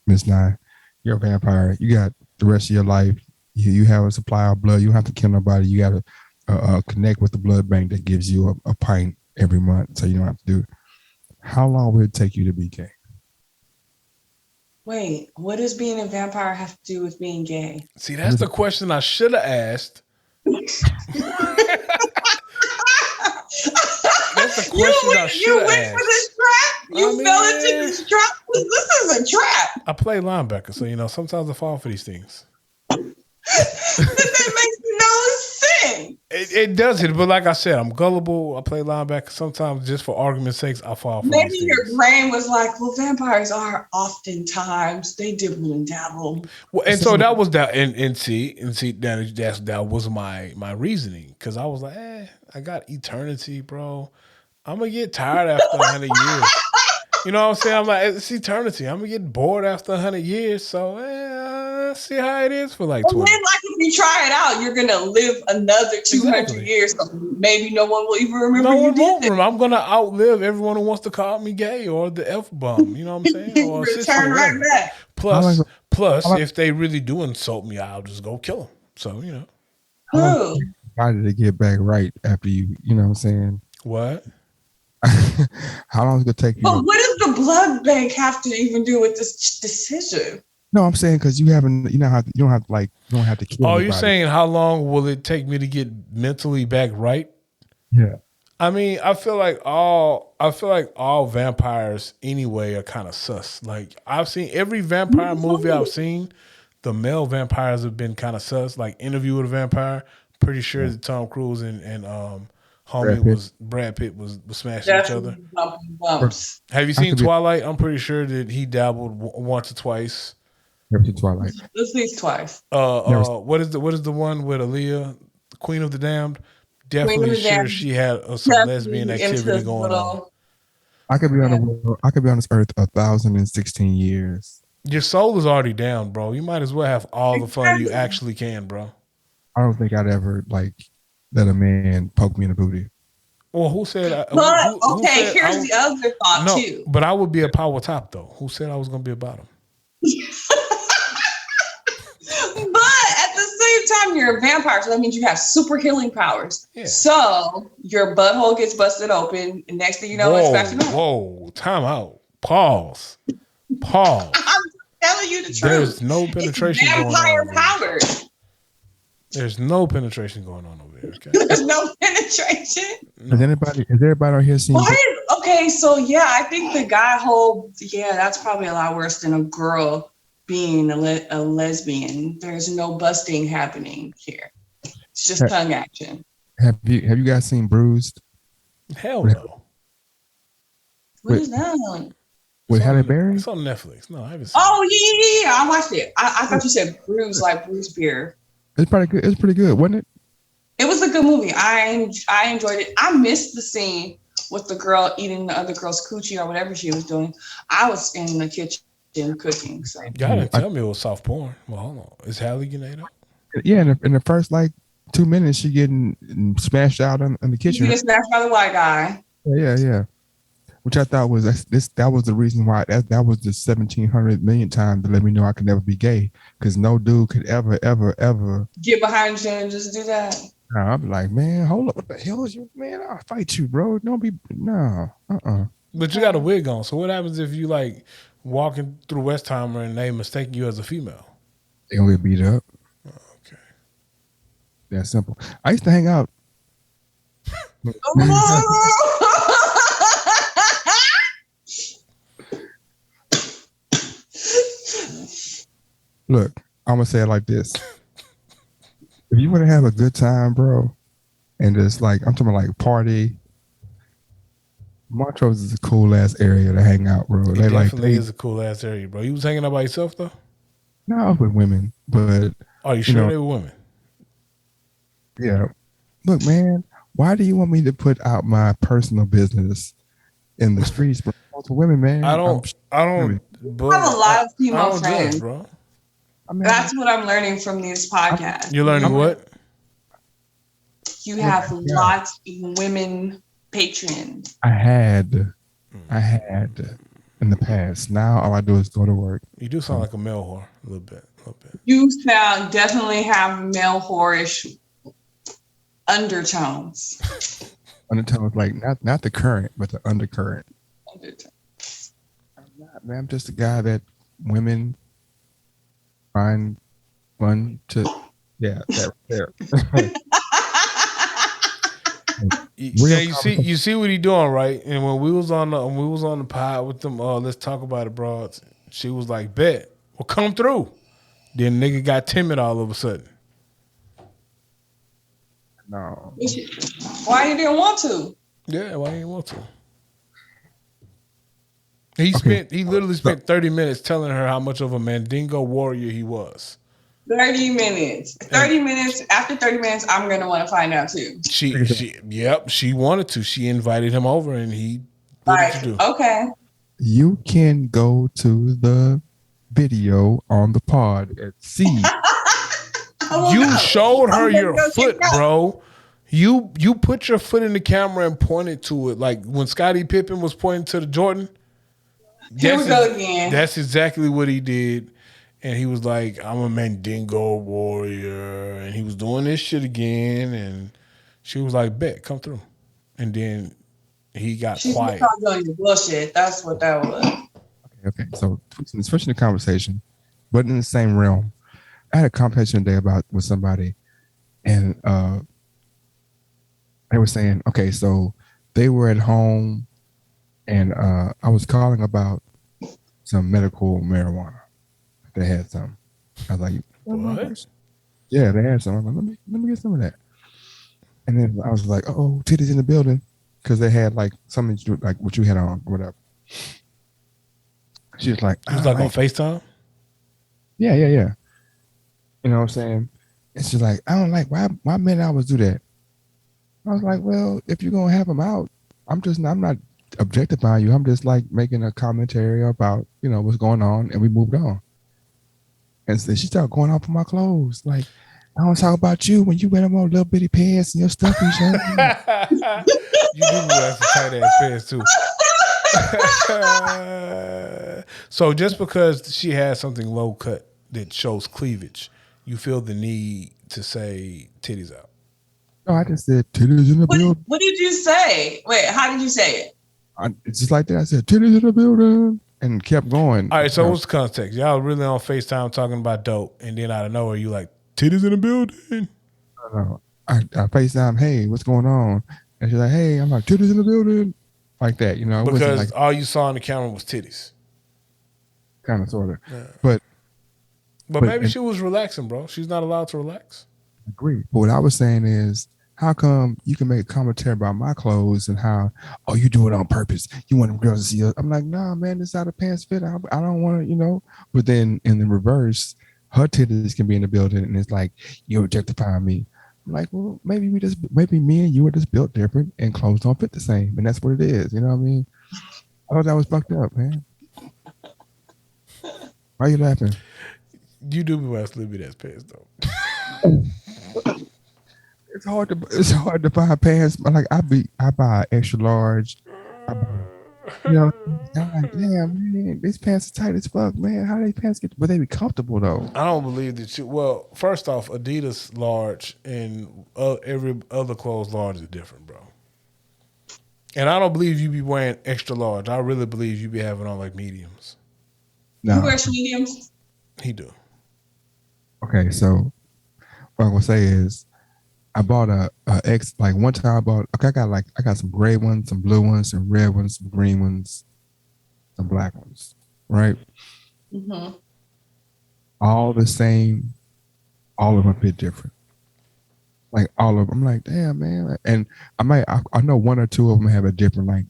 [SPEAKER 3] Miss Nye, you're a vampire. You got the rest of your life. You have a supply of blood. You don't have to kill nobody. You got to connect with the blood bank that gives you a pint every month, so you don't have to do it. How long would it take you to be gay?
[SPEAKER 2] Wait, what does being a vampire have to do with being gay?
[SPEAKER 1] See, that's the question I should have asked. That's the question I should have asked. You went for this
[SPEAKER 2] trap? You fell into this trap? This is a trap.
[SPEAKER 1] I play linebacker, so sometimes I fall for these things.
[SPEAKER 2] That makes no sense.
[SPEAKER 1] It does it, but like I said, I'm gullible. I play linebacker sometimes just for argument's sake. I fall for
[SPEAKER 2] Maybe
[SPEAKER 1] these
[SPEAKER 2] your
[SPEAKER 1] things.
[SPEAKER 2] brain was like, well, vampires are oftentimes they dibble and dabble.
[SPEAKER 1] Well, and so that was that, and see, that was my reasoning because I was like, I got eternity, bro. I'm gonna get tired after 100 years. You know what I'm saying? I'm like, it's eternity. I'm gonna get bored after 100 years. So, see how it is for like
[SPEAKER 2] And
[SPEAKER 1] 20.
[SPEAKER 2] then, like, if you try it out, you're gonna live another 200
[SPEAKER 1] Exactly.
[SPEAKER 2] years. So maybe no one will even remember
[SPEAKER 1] No
[SPEAKER 2] you
[SPEAKER 1] one
[SPEAKER 2] did
[SPEAKER 1] won't
[SPEAKER 2] it.
[SPEAKER 1] remember. I'm gonna outlive everyone who wants to call me gay or the F bomb. You know what I'm saying? Or a sissy
[SPEAKER 2] Return
[SPEAKER 1] or
[SPEAKER 2] right
[SPEAKER 1] whatever.
[SPEAKER 2] back.
[SPEAKER 3] How long?
[SPEAKER 1] Plus,
[SPEAKER 3] How long,
[SPEAKER 1] if they really do insult me, I'll just go kill them. So
[SPEAKER 3] how long
[SPEAKER 2] True.
[SPEAKER 3] body to get back right after you? You know what I'm saying?
[SPEAKER 1] what?
[SPEAKER 3] How long is it gonna take you?
[SPEAKER 2] But what does the blood bank have to even do with this decision?
[SPEAKER 3] No, I'm saying because you haven't. You know how you don't have to you don't have to kill
[SPEAKER 1] Oh,
[SPEAKER 3] anybody.
[SPEAKER 1] you're saying how long will it take me to get mentally back right?
[SPEAKER 3] Yeah.
[SPEAKER 1] I mean, I feel like all vampires anyway are kind of sus. Like I've seen every vampire movie I've seen, the male vampires have been kind of sus. Like Interview with a Vampire, pretty sure that Tom Cruise and Brad Pitt was smashing each other.
[SPEAKER 2] Definitely bumping bumps.
[SPEAKER 1] Have you
[SPEAKER 3] I
[SPEAKER 1] seen
[SPEAKER 3] could be
[SPEAKER 1] Twilight? I'm pretty sure that he dabbled once or twice.
[SPEAKER 3] never seen Twilight.
[SPEAKER 2] At least twice.
[SPEAKER 3] Never.
[SPEAKER 1] What is the one with Aaliyah, Queen of the Damned?
[SPEAKER 2] Queen of
[SPEAKER 1] Definitely
[SPEAKER 2] the
[SPEAKER 1] sure
[SPEAKER 2] Damned.
[SPEAKER 1] she had some lesbian
[SPEAKER 2] Definitely into
[SPEAKER 1] activity
[SPEAKER 2] this
[SPEAKER 1] going on.
[SPEAKER 2] little.
[SPEAKER 3] I could be on the world. I could be on this earth 1,016 years.
[SPEAKER 1] Your soul is already down, bro. You might as well have all the fun you actually can, bro.
[SPEAKER 3] I don't think I'd ever let a man poke me in the booty.
[SPEAKER 1] Well, who said?
[SPEAKER 2] But
[SPEAKER 1] who
[SPEAKER 2] okay,
[SPEAKER 1] said
[SPEAKER 2] here's the other thought
[SPEAKER 1] no,
[SPEAKER 2] too.
[SPEAKER 1] but I would be a power top though. Who said I was gonna be a bottom?
[SPEAKER 2] But at the same time, you're a vampire, so that means you have super healing powers.
[SPEAKER 1] Yeah.
[SPEAKER 2] So your butthole gets busted open, and next thing you know, it's back to normal.
[SPEAKER 1] Whoa, time out. Pause.
[SPEAKER 2] I'm telling you the truth.
[SPEAKER 1] There's no penetration
[SPEAKER 2] it's
[SPEAKER 1] going on.
[SPEAKER 2] vampire
[SPEAKER 1] Over
[SPEAKER 2] powers.
[SPEAKER 1] here. There's no penetration going on over here. Okay.
[SPEAKER 2] There's no penetration.
[SPEAKER 3] Has everybody out here seen?
[SPEAKER 2] Okay, so yeah, I think the guy that's probably a lot worse than a girl being a lesbian. There's no busting happening here. It's just tongue action.
[SPEAKER 3] Have you guys seen Bruised?
[SPEAKER 1] Hell no.
[SPEAKER 2] What is that?
[SPEAKER 3] With Halle Berry?
[SPEAKER 1] It's on Netflix. No, I haven't seen
[SPEAKER 2] Oh yeah. I watched it. I thought you said bruise like Bruce Beer.
[SPEAKER 3] It's pretty good. It's pretty good, wasn't it?
[SPEAKER 2] It was a good movie. I enjoyed it. I missed the scene with the girl eating the other girl's coochie or whatever she was doing. I was in the kitchen cooking. So
[SPEAKER 1] y'all didn't tell me it was soft porn. Well, hold on. Is Halle getting ate up?
[SPEAKER 3] Yeah, in the first 2 minutes, she getting smashed out in the kitchen.
[SPEAKER 2] You get smashed by the white guy.
[SPEAKER 3] Yeah. Which I thought was that was the reason why that was the 1,700 million time to let me know I could never be gay, because no dude could ever
[SPEAKER 2] Get behind you and just do that.
[SPEAKER 3] No, I'm like, man, hold up, what the hell is you, man? I'll fight you, bro. Don't be
[SPEAKER 1] But you got a wig on. So what happens if you walking through Westheimer and they mistake you as a female?
[SPEAKER 3] They gonna get beat up.
[SPEAKER 1] Okay.
[SPEAKER 3] That's simple. I used to hang out. Look, I'm gonna say it like this. If you want to have a good time, bro, and just I'm talking about party, Montrose is a cool ass area to hang out, bro.
[SPEAKER 1] It definitely is a cool ass area, bro. You was hanging out by yourself though?
[SPEAKER 3] No, I was with women, but
[SPEAKER 1] Are you sure they were women?
[SPEAKER 3] Yeah. Look, man, why do you want me to put out my personal business in the streets, bro? To women, man.
[SPEAKER 1] I don't. Bro,
[SPEAKER 2] I have a lot of
[SPEAKER 1] I
[SPEAKER 2] female
[SPEAKER 1] don't
[SPEAKER 2] friends.
[SPEAKER 1] judge, bro.
[SPEAKER 3] I mean,
[SPEAKER 2] That's what I'm learning from these podcasts.
[SPEAKER 1] You're learning what?
[SPEAKER 2] You have lots of women patrons.
[SPEAKER 3] I had in the past. Now all I do is go to work.
[SPEAKER 1] You do sound like a male whore a little bit.
[SPEAKER 2] You definitely have male whorish undertones.
[SPEAKER 3] Undertones, not the current, but the undercurrent. Man, I'm just a guy that women find fun to. Yeah, there.
[SPEAKER 1] Yeah, you see what he doing, right? And when we was on the pod with them, let's talk about it, broads. She was like, "Bet, well, come through." Then nigga got timid all of a sudden.
[SPEAKER 3] No.
[SPEAKER 2] Why you didn't want to?
[SPEAKER 1] Yeah, why didn't want to? He
[SPEAKER 3] Okay.
[SPEAKER 1] literally
[SPEAKER 3] So,
[SPEAKER 1] spent 30 minutes telling her how much of a Mandingo warrior he was.
[SPEAKER 2] 30 minutes.
[SPEAKER 1] And
[SPEAKER 2] 30 minutes. After 30 minutes, I'm going to want to find out too.
[SPEAKER 1] she wanted to. She invited him over and he did
[SPEAKER 2] Like,
[SPEAKER 1] what you do.
[SPEAKER 2] okay.
[SPEAKER 3] you can go to the video on the pod and see.
[SPEAKER 1] You showed her
[SPEAKER 2] I'm gonna
[SPEAKER 1] your
[SPEAKER 2] go check
[SPEAKER 1] foot,
[SPEAKER 2] it out.
[SPEAKER 1] bro. You put your foot in the camera and pointed to it, like when Scottie Pippen was pointing to the Jordan.
[SPEAKER 2] Here we go again.
[SPEAKER 1] That's exactly what he did, and he was like, "I'm a Mandingo warrior," and he was doing this shit again, and she was like, "Bet, come through," and then he got
[SPEAKER 2] She's
[SPEAKER 1] quiet.
[SPEAKER 2] probably doing bullshit. That's what that was.
[SPEAKER 3] Okay. So switching the conversation, but in the same realm. I had a conversation today with somebody, and they were saying, okay, so they were at home, and I was calling about some medical marijuana. They had some. I was like,
[SPEAKER 1] What?
[SPEAKER 3] Yeah, they had some. I'm like, let me get some of that. And then I was like, oh, titties in the building, because they had like something to do, like what you had on, or whatever. She was like,
[SPEAKER 1] It was like on FaceTime.
[SPEAKER 3] Yeah. You know what I'm saying? And she's like, I don't like why men always do that. I was like, well, if you're gonna have them out, I'm not objectifying you. I'm just like making a commentary about, what's going on, and we moved on. And so she started going off on my clothes. Like, I don't talk about you when you wear them on little bitty pants and your stuff is showing.
[SPEAKER 1] You do wear some tight ass pants too. So just because she has something low cut that shows cleavage, you feel the need to say titties out.
[SPEAKER 3] No, I just said titties in the building.
[SPEAKER 2] What did you say? Wait, how did you say it?
[SPEAKER 3] It's just like that. I said titties in the building and kept going.
[SPEAKER 1] All right, so what's the context? Y'all really on FaceTime talking about dope, and then out of nowhere you like titties in the building.
[SPEAKER 3] No. I FaceTime, hey, what's going on? And she's like, hey, I'm like titties in the building, like that. It
[SPEAKER 1] Because
[SPEAKER 3] wasn't like
[SPEAKER 1] all you saw on the camera was titties.
[SPEAKER 3] kind of sort of,
[SPEAKER 1] But
[SPEAKER 3] but
[SPEAKER 1] maybe she was relaxing, bro. She's not allowed to relax.
[SPEAKER 3] agree. But what I was saying is, how come you can make a commentary about my clothes and how, oh, you do it on purpose? You want them girls to see us? I'm like, nah, man, this is how the pants fit. I don't want to, But then in the reverse, her titties can be in the building, and it's like, you're objectifying me. I'm like, well, maybe me and you are just built different, and clothes don't fit the same, and that's what it is. You know what I mean? I thought that was fucked up, man. Why are you laughing?
[SPEAKER 1] You do be wearing slippy ass pants though.
[SPEAKER 3] It's hard to buy pants. But like I buy extra large. I'm like, damn, man, these pants are tight as fuck, man. How do these pants get? But they be comfortable though.
[SPEAKER 1] I don't believe that you. Well, first off, Adidas large and every other clothes large is different, bro. And I don't believe you be wearing extra large. I really believe you be having on like mediums.
[SPEAKER 3] No.
[SPEAKER 2] You wear mediums?
[SPEAKER 1] He do.
[SPEAKER 3] Okay, so what I'm gonna say is, I bought a X. Like one time, I got some gray ones, some blue ones, some red ones, some green ones, some black ones. Right.
[SPEAKER 2] Mm-hmm.
[SPEAKER 3] All the same. All of them fit different. Like all of them, I'm like, damn, man. And I know one or two of them have a different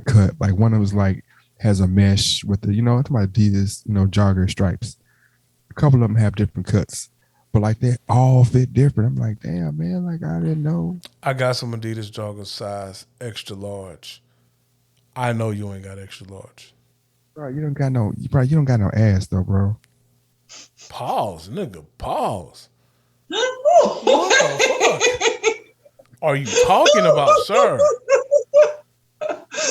[SPEAKER 3] cut. Like one of them is like has a mesh with the, I'm talking about Adidas, jogger stripes. A couple of them have different cuts, but like they all fit different. I'm like, damn, man, like I didn't know.
[SPEAKER 1] I got some Adidas joggers size extra large. I know you ain't got extra large.
[SPEAKER 3] Bro, you don't got no ass though, bro.
[SPEAKER 1] Pause, nigga. Pause. What the fuck are you talking about, sir?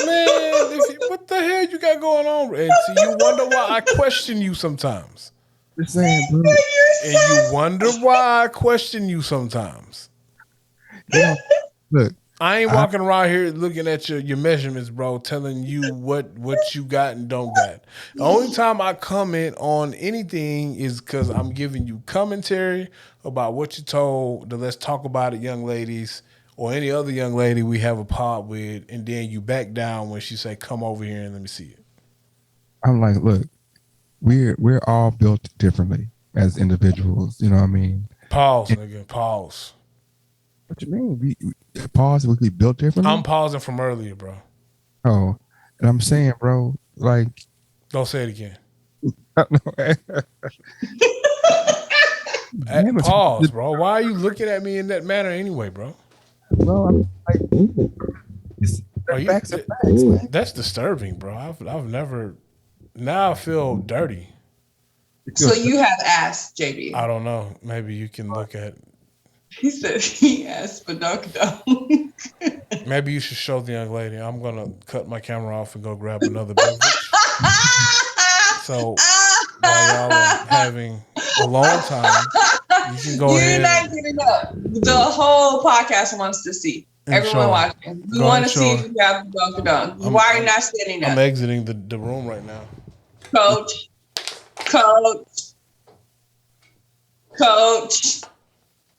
[SPEAKER 1] Man, what the hell you got going on? And see, you wonder why I question you sometimes.
[SPEAKER 3] Just saying, bro.
[SPEAKER 1] And you wonder why I question you sometimes.
[SPEAKER 3] Look,
[SPEAKER 1] I ain't walking around here looking at your measurements, bro, telling you what you got and don't got. The only time I comment on anything is because I'm giving you commentary about what you told the Let's Talk About It young ladies or any other young lady we have a pod with, and then you back down when she say, come over here and let me see it.
[SPEAKER 3] I'm like, look, we're all built differently as individuals. You know what I mean?
[SPEAKER 1] Pause, nigga. Pause.
[SPEAKER 3] What you mean? We pause. We built differently.
[SPEAKER 1] I'm pausing from earlier, bro.
[SPEAKER 3] Oh, and I'm saying, bro, like,
[SPEAKER 1] Don't say it again. Pause, bro. Why are you looking at me in that manner anyway, bro?
[SPEAKER 3] Bro, I'm like,
[SPEAKER 1] Are you?
[SPEAKER 3] facts are facts, man.
[SPEAKER 1] That's disturbing, bro. I've never. Now I feel dirty.
[SPEAKER 2] So you have asked JB.
[SPEAKER 1] I don't know. Maybe you can look at.
[SPEAKER 2] He said he asked for Dunkin' Donuts.
[SPEAKER 1] Maybe you should show the young lady. I'm gonna cut my camera off and go grab another beverage. So while y'all are having a long time, you can go ahead.
[SPEAKER 2] You're not getting up. The whole podcast wants to see. Everyone watching. We want to see if you have Dunkin' Donuts. Why are you not standing up?
[SPEAKER 1] I'm exiting the room right now.
[SPEAKER 2] Coach.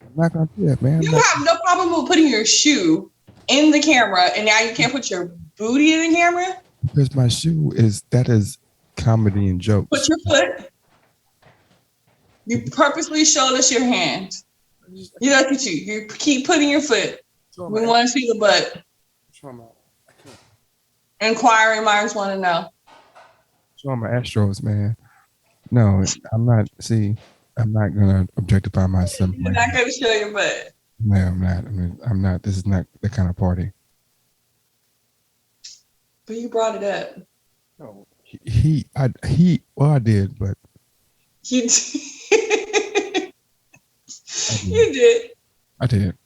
[SPEAKER 3] I'm not gonna do that, man.
[SPEAKER 2] You have no problem with putting your shoe in the camera, and now you can't put your booty in the camera?
[SPEAKER 3] Because my shoe is comedy and jokes.
[SPEAKER 2] Put your foot. You purposely showed us your hand. You look at you. You keep putting your foot. We want to see the butt. Inquiring minds want to know.
[SPEAKER 3] Showing my Astros, man. No, I'm not. See, I'm not gonna objectify myself.
[SPEAKER 2] You're not gonna show your butt.
[SPEAKER 3] No, I'm not. I'm not. This is not the kind of party.
[SPEAKER 2] But you brought it up.
[SPEAKER 3] No, I did, but
[SPEAKER 2] you did. You did.
[SPEAKER 3] I did.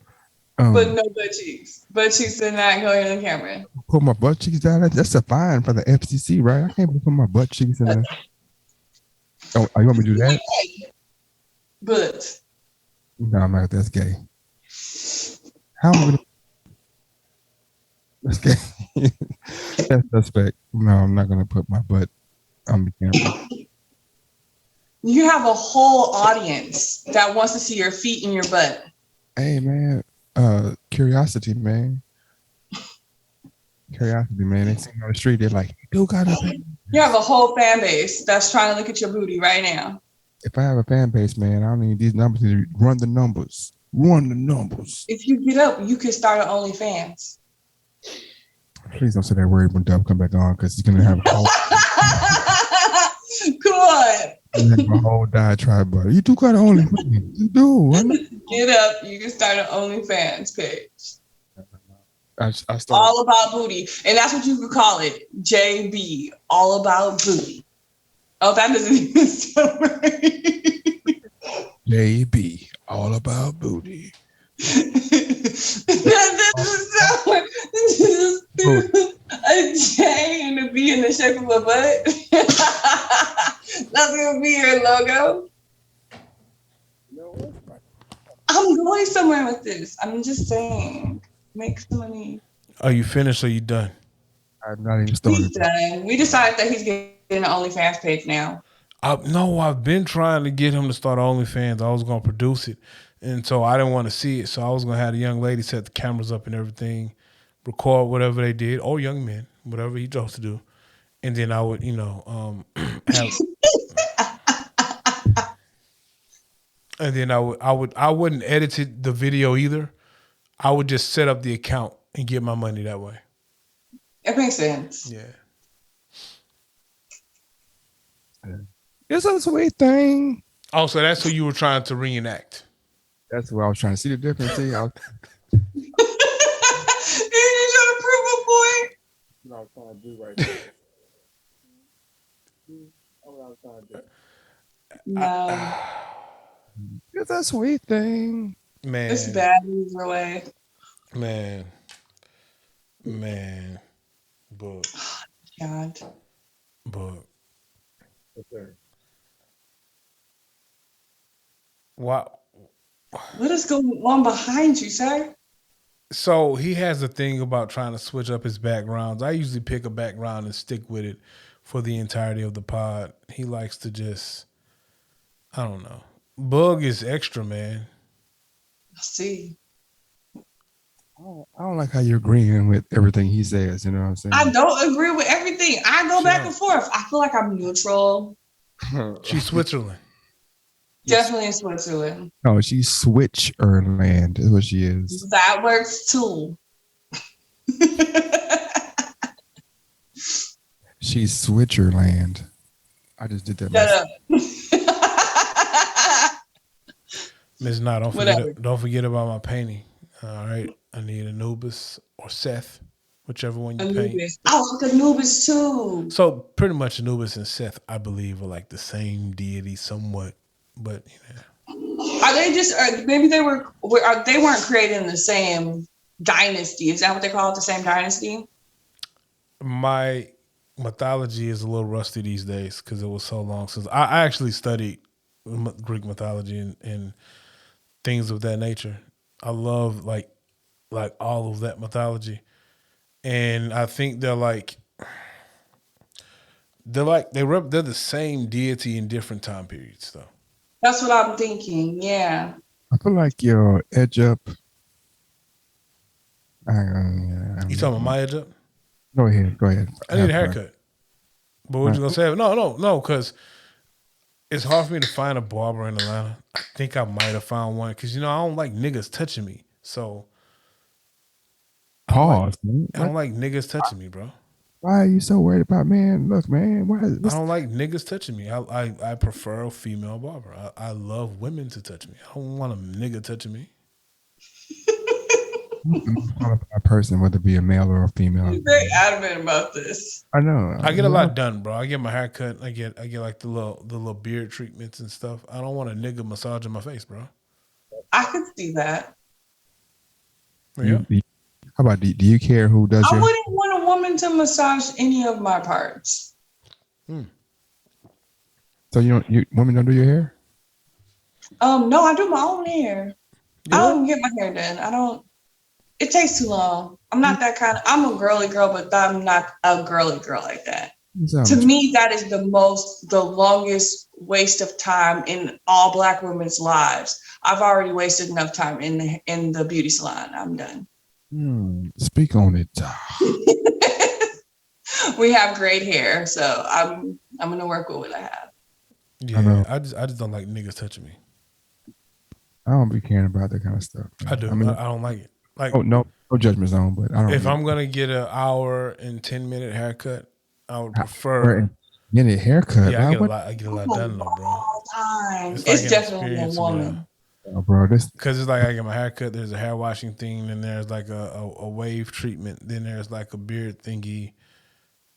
[SPEAKER 2] But no butt cheeks. Butt cheeks are not going in the camera.
[SPEAKER 3] Put my butt cheeks down. That's a fine for the FCC, right? I can't put my butt cheeks in there. Oh, you want me to do that?
[SPEAKER 2] But
[SPEAKER 3] no, I'm not. That's gay. How am I gonna? That's gay. That's suspect. No, I'm not gonna put my butt on the camera.
[SPEAKER 2] You have a whole audience that wants to see your feet and your butt.
[SPEAKER 3] Hey, man. Curiosity, man. Curiosity, man. They see me on the street. They're like, "You got a."
[SPEAKER 2] You have a whole fan base that's trying to look at your booty right now.
[SPEAKER 3] If I have a fan base, man, I don't need these numbers to run the numbers. Run the numbers.
[SPEAKER 2] If you get up, you can start an OnlyFans.
[SPEAKER 3] Please don't say that word when Dub come back on, because he's gonna have a whole.
[SPEAKER 2] Come on.
[SPEAKER 3] A whole diatribe, but you do got OnlyFans. You do.
[SPEAKER 2] Get up. You can start an OnlyFans page.
[SPEAKER 3] I started.
[SPEAKER 2] All about booty. And that's what you could call it. JB. All about booty. Oh, that doesn't even sound right.
[SPEAKER 3] JB. All about booty.
[SPEAKER 2] That doesn't sound like a J and a B in the shape of a butt. That's gonna be your logo. I'm going somewhere with this. I'm just saying, make some money.
[SPEAKER 1] Are you finished or you done?
[SPEAKER 3] I'm not even started.
[SPEAKER 2] He's done. We decided that he's getting an OnlyFans page now.
[SPEAKER 1] No, I've been trying to get him to start OnlyFans. I was going to produce it. And so I didn't want to see it. So I was going to have the young lady set the cameras up and everything, record whatever they did, or young men, whatever he chose to do. And then I would, have... And then I wouldn't edit the video either. I would just set up the account and get my money that way.
[SPEAKER 2] It makes sense.
[SPEAKER 1] Yeah.
[SPEAKER 3] It's a sweet thing.
[SPEAKER 1] Oh, so that's who you were trying to reenact.
[SPEAKER 3] That's what I was trying to see the difference. See,
[SPEAKER 2] Are you trying to prove a point?
[SPEAKER 3] what I was trying to do right now. What I was trying to do.
[SPEAKER 2] No.
[SPEAKER 3] It's a sweet thing.
[SPEAKER 1] Man.
[SPEAKER 2] It's bad either way.
[SPEAKER 1] Man. But.
[SPEAKER 2] God.
[SPEAKER 1] But.
[SPEAKER 3] Okay.
[SPEAKER 1] What
[SPEAKER 2] is going on behind you, sir?
[SPEAKER 1] So he has a thing about trying to switch up his backgrounds. I usually pick a background and stick with it for the entirety of the pod. He likes to just, I don't know. Bug is extra, man.
[SPEAKER 2] I see.
[SPEAKER 3] I don't like how you're agreeing with everything he says. You know what I'm saying?
[SPEAKER 2] I don't agree with everything. I go back and forth. I feel like I'm neutral.
[SPEAKER 1] She's Switzerland.
[SPEAKER 2] Definitely in Switzerland.
[SPEAKER 3] No, she's Switzerland is what she is.
[SPEAKER 2] That works too.
[SPEAKER 3] She's Switzerland. I just did that
[SPEAKER 2] Shut
[SPEAKER 3] myself.
[SPEAKER 2] up.
[SPEAKER 1] Miss Nah,
[SPEAKER 2] Whatever.
[SPEAKER 1] don't forget about my painting. All right. I need Anubis or Seth, whichever one you paint.
[SPEAKER 2] Anubis. I like Anubis too.
[SPEAKER 1] So pretty much Anubis and Seth, I believe, are like the same deity somewhat. But
[SPEAKER 2] Are they just? Or maybe they they weren't created in the same dynasty. Is that what they call it? The same dynasty?
[SPEAKER 1] my mythology is a little rusty these days because it was so long since I actually studied Greek mythology and things of that nature. I love like all of that mythology, and I think they're the same deity in different time periods though.
[SPEAKER 2] That's what I'm thinking. Yeah.
[SPEAKER 3] I feel like your edge up.
[SPEAKER 1] You talking about my edge up?
[SPEAKER 3] Go ahead.
[SPEAKER 1] I need a haircut. But what you gonna say? No, because it's hard for me to find a barber in Atlanta. I think I might have found one because I don't like niggas touching me. So
[SPEAKER 3] Pause.
[SPEAKER 1] I don't like niggas touching me, bro.
[SPEAKER 3] Why are you so worried about, man? Look, man.
[SPEAKER 1] I don't like niggas touching me. I prefer a female barber. I love women to touch me. I don't want a nigga touching me.
[SPEAKER 3] a person, whether it be a male or a female.
[SPEAKER 2] You're very adamant about this.
[SPEAKER 3] I know.
[SPEAKER 1] I get a lot done, bro. I get my hair cut. I get like the little beard treatments and stuff. I don't want a nigga massaging my face, bro.
[SPEAKER 2] I could see that.
[SPEAKER 1] Yeah.
[SPEAKER 3] How about do you care who does
[SPEAKER 2] I
[SPEAKER 3] your?
[SPEAKER 2] wouldn't want a woman to massage any of my parts.
[SPEAKER 3] So women don't do your hair?
[SPEAKER 2] No, I do my own hair. I don't get my hair done. I don't. It takes too long. I'm not that kind of. I'm a girly girl, but I'm not a girly girl like that. To me, that is the longest waste of time in all Black women's lives. I've already wasted enough time in the beauty salon. I'm done.
[SPEAKER 3] Speak on it.
[SPEAKER 2] We have great hair, so I'm gonna work with what I have.
[SPEAKER 1] Yeah, I just don't like niggas touching me.
[SPEAKER 3] I don't be caring about that kind of stuff.
[SPEAKER 1] I do. I don't like it. Like,
[SPEAKER 3] no judgment zone, but I don't.
[SPEAKER 2] Mm-hmm.
[SPEAKER 1] If I'm gonna get an hour and 10-minute haircut, I would prefer
[SPEAKER 3] minute haircut.
[SPEAKER 1] Yeah, I get a lot done though, bro.
[SPEAKER 2] All time.
[SPEAKER 1] It's
[SPEAKER 2] It's
[SPEAKER 1] like
[SPEAKER 2] definitely a woman.
[SPEAKER 3] Oh, bro,
[SPEAKER 1] because it's like I get my haircut. There's a hair washing thing, then there's like a wave treatment, then there's like a beard thingy.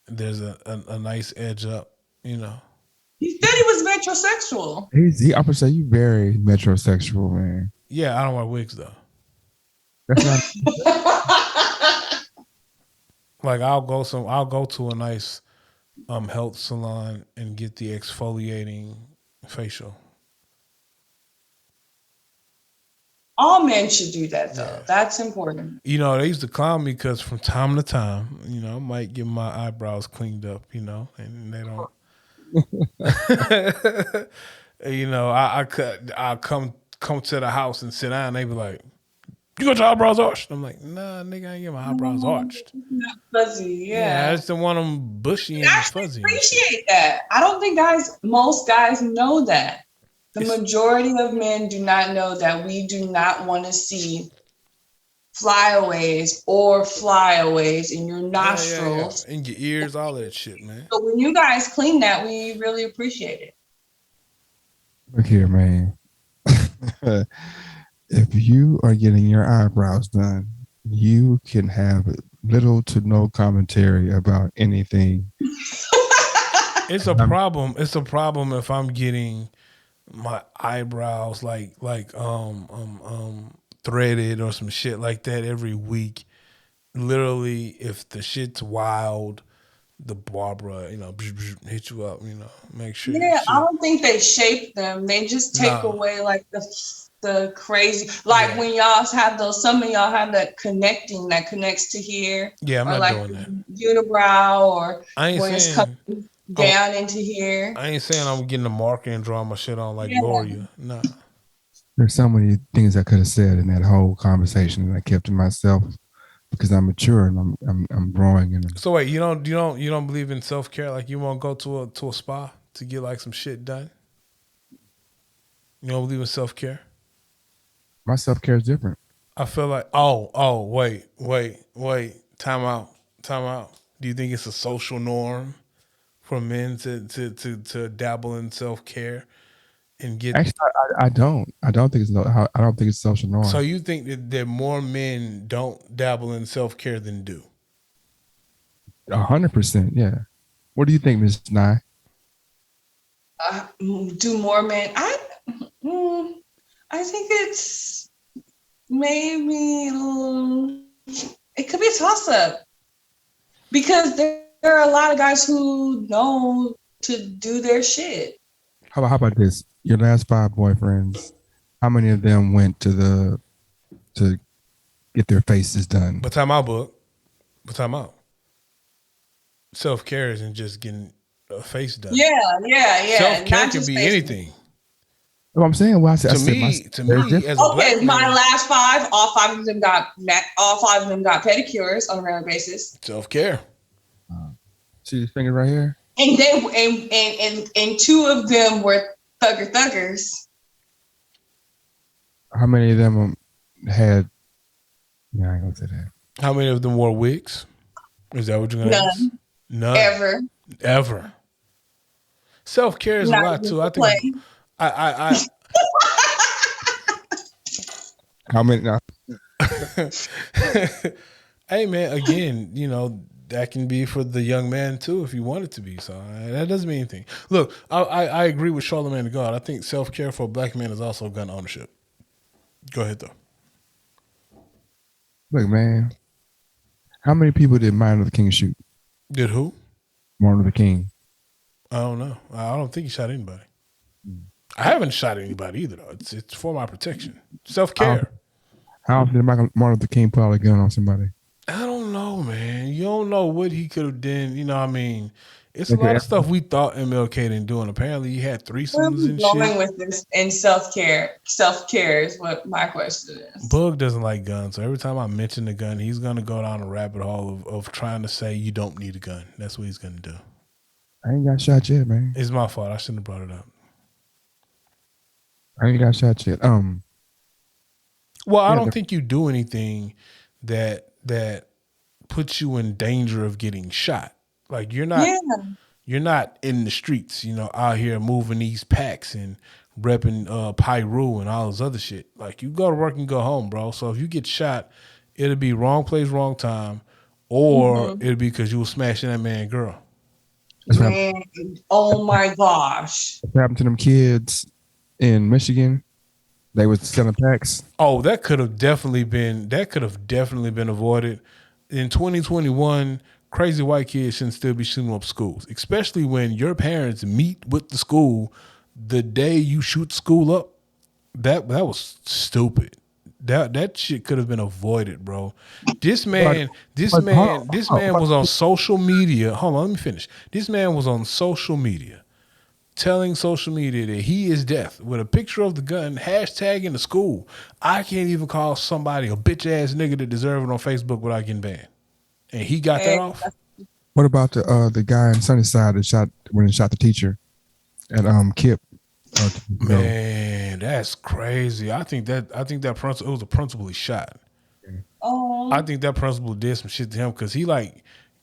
[SPEAKER 1] There's a nice edge up,
[SPEAKER 2] He said he was metrosexual.
[SPEAKER 3] I'm gonna say you very metrosexual, man.
[SPEAKER 1] Yeah, I don't wear wigs though.
[SPEAKER 3] That's not.
[SPEAKER 1] Like I'll go to a nice health salon and get the exfoliating facial.
[SPEAKER 2] All men should do that though. Yeah. That's important.
[SPEAKER 1] They used to clown me because from time to time, I might get my eyebrows cleaned up, and they don't. I'll come to the house and sit down. And they be like, "You got your eyebrows arched?" I'm like, "Nah, nigga, I ain't get my eyebrows arched."
[SPEAKER 2] Not fuzzy, yeah.
[SPEAKER 1] I just don't want them bushy and fuzzy.
[SPEAKER 2] I appreciate that. I don't think most guys know that. The majority of men do not know that we do not want to see flyaways in your nostrils.
[SPEAKER 1] In your ears, all that shit, man.
[SPEAKER 2] So when you guys clean that, we really appreciate it.
[SPEAKER 3] Look here, man. If you are getting your eyebrows done, you can have little to no commentary about anything.
[SPEAKER 1] It's a problem. It's a problem if I'm getting my eyebrows threaded or some shit like that every week. Literally, if the shit's wild, the barber, hit you up, make sure.
[SPEAKER 2] Yeah, I don't think they shape them. They just take away like the crazy, when y'all have some of y'all have that connects to here.
[SPEAKER 1] Yeah, I'm not doing that.
[SPEAKER 2] Unibrow or
[SPEAKER 1] I ain't
[SPEAKER 2] when
[SPEAKER 1] saying,
[SPEAKER 2] it's coming down into here.
[SPEAKER 1] I ain't saying I'm getting a marker and drawing my shit on like Gloria. No.
[SPEAKER 3] There's so many things I could have said in that whole conversation that I kept to myself because I'm mature and I'm growing.
[SPEAKER 1] So wait, you don't believe in self-care? Like you won't go to a spa to get like some shit done? You don't believe in self care?
[SPEAKER 3] My self care is different.
[SPEAKER 1] I feel like wait. Time out. Do you think it's a social norm for men to dabble in self care and get?
[SPEAKER 3] Actually, I don't. I don't think it's no. I don't think it's social
[SPEAKER 1] So
[SPEAKER 3] norm.
[SPEAKER 1] you think that more men don't dabble in self care than do?
[SPEAKER 3] 100%. Yeah. What do you think, Miss Nye?
[SPEAKER 2] Do more men? I think it's maybe it could be a toss up because there are a lot of guys who know to do their shit.
[SPEAKER 3] How about this? Your last 5 boyfriends, how many of them went to get their faces done?
[SPEAKER 1] But time out, book. But time out. Self care isn't just getting a face done.
[SPEAKER 2] Yeah.
[SPEAKER 1] Self care
[SPEAKER 2] Not
[SPEAKER 1] can
[SPEAKER 2] just
[SPEAKER 1] be
[SPEAKER 2] faces.
[SPEAKER 1] anything.
[SPEAKER 3] What I'm saying, well,
[SPEAKER 1] To me, as a black
[SPEAKER 2] Okay, my
[SPEAKER 1] man,
[SPEAKER 2] last 5, all 5 of them got pedicures on a regular basis,
[SPEAKER 1] self care.
[SPEAKER 3] see this finger right here?
[SPEAKER 2] and and 2 of them were thuggers.
[SPEAKER 3] How many of them had? Yeah, I ain't gonna say that.
[SPEAKER 1] How many of them wore wigs? Is that what you're gonna ask? None. Ever. Self care is a lot too. I think. I
[SPEAKER 3] How many? Now,
[SPEAKER 1] Hey man, again, that can be for the young man too if you want it to be. So that doesn't mean anything. Look, I agree with Charlamagne the God. I think self care for a black man is also gun ownership. Go ahead though.
[SPEAKER 3] look, man. How many people did Martin Luther King shoot?
[SPEAKER 1] Did who?
[SPEAKER 3] Martin Luther King.
[SPEAKER 1] I don't know. I don't think he shot anybody. I haven't shot anybody either though. It's for my protection. Self care.
[SPEAKER 3] How often did Martin Luther King pull out a gun on somebody?
[SPEAKER 1] I don't know, man. You don't know what he could have done. You know what I mean? It's a lot of stuff we thought MLK didn't do, and apparently he had threesomes and
[SPEAKER 2] Going
[SPEAKER 1] shit.
[SPEAKER 2] with this in self-care. Self-care is what my question is.
[SPEAKER 1] Bug doesn't like guns, so every time I mention the gun, he's gonna go down a rabbit hole of trying to say you don't need a gun. That's what he's gonna do.
[SPEAKER 3] I ain't got shot yet, man.
[SPEAKER 1] It's my fault. I shouldn't have brought it up.
[SPEAKER 3] I ain't got shot yet.
[SPEAKER 1] Well, I don't think you do anything that puts you in danger of getting shot. Like you're not in the streets, out here moving these packs and repping Pyru and all this other shit. Like you go to work and go home, bro. So if you get shot, it'll be wrong place, wrong time, or it'll be because you were smashing that man girl.
[SPEAKER 2] Man, oh my gosh.
[SPEAKER 3] What happened to them kids in Michigan? They was selling packs.
[SPEAKER 1] Oh, that could have definitely been avoided. In 2021, crazy white kids shouldn't still be shooting up schools, especially when your parents meet with the school the day you shoot school up. That was stupid. That shit could have been avoided, bro. This man was on social media. Hold on, let me finish. This man was on social media telling social media that he is death with a picture of the gun, hashtagging the school. I can't even call somebody a bitch ass nigga that deserve it on Facebook without getting banned. And he got that off.
[SPEAKER 3] What about the guy in Sunnyside that shot the teacher at Kip?
[SPEAKER 1] Man, that's crazy. I think that principal, it was a principal he shot.
[SPEAKER 2] Oh.
[SPEAKER 1] I think that principal did some shit to him because he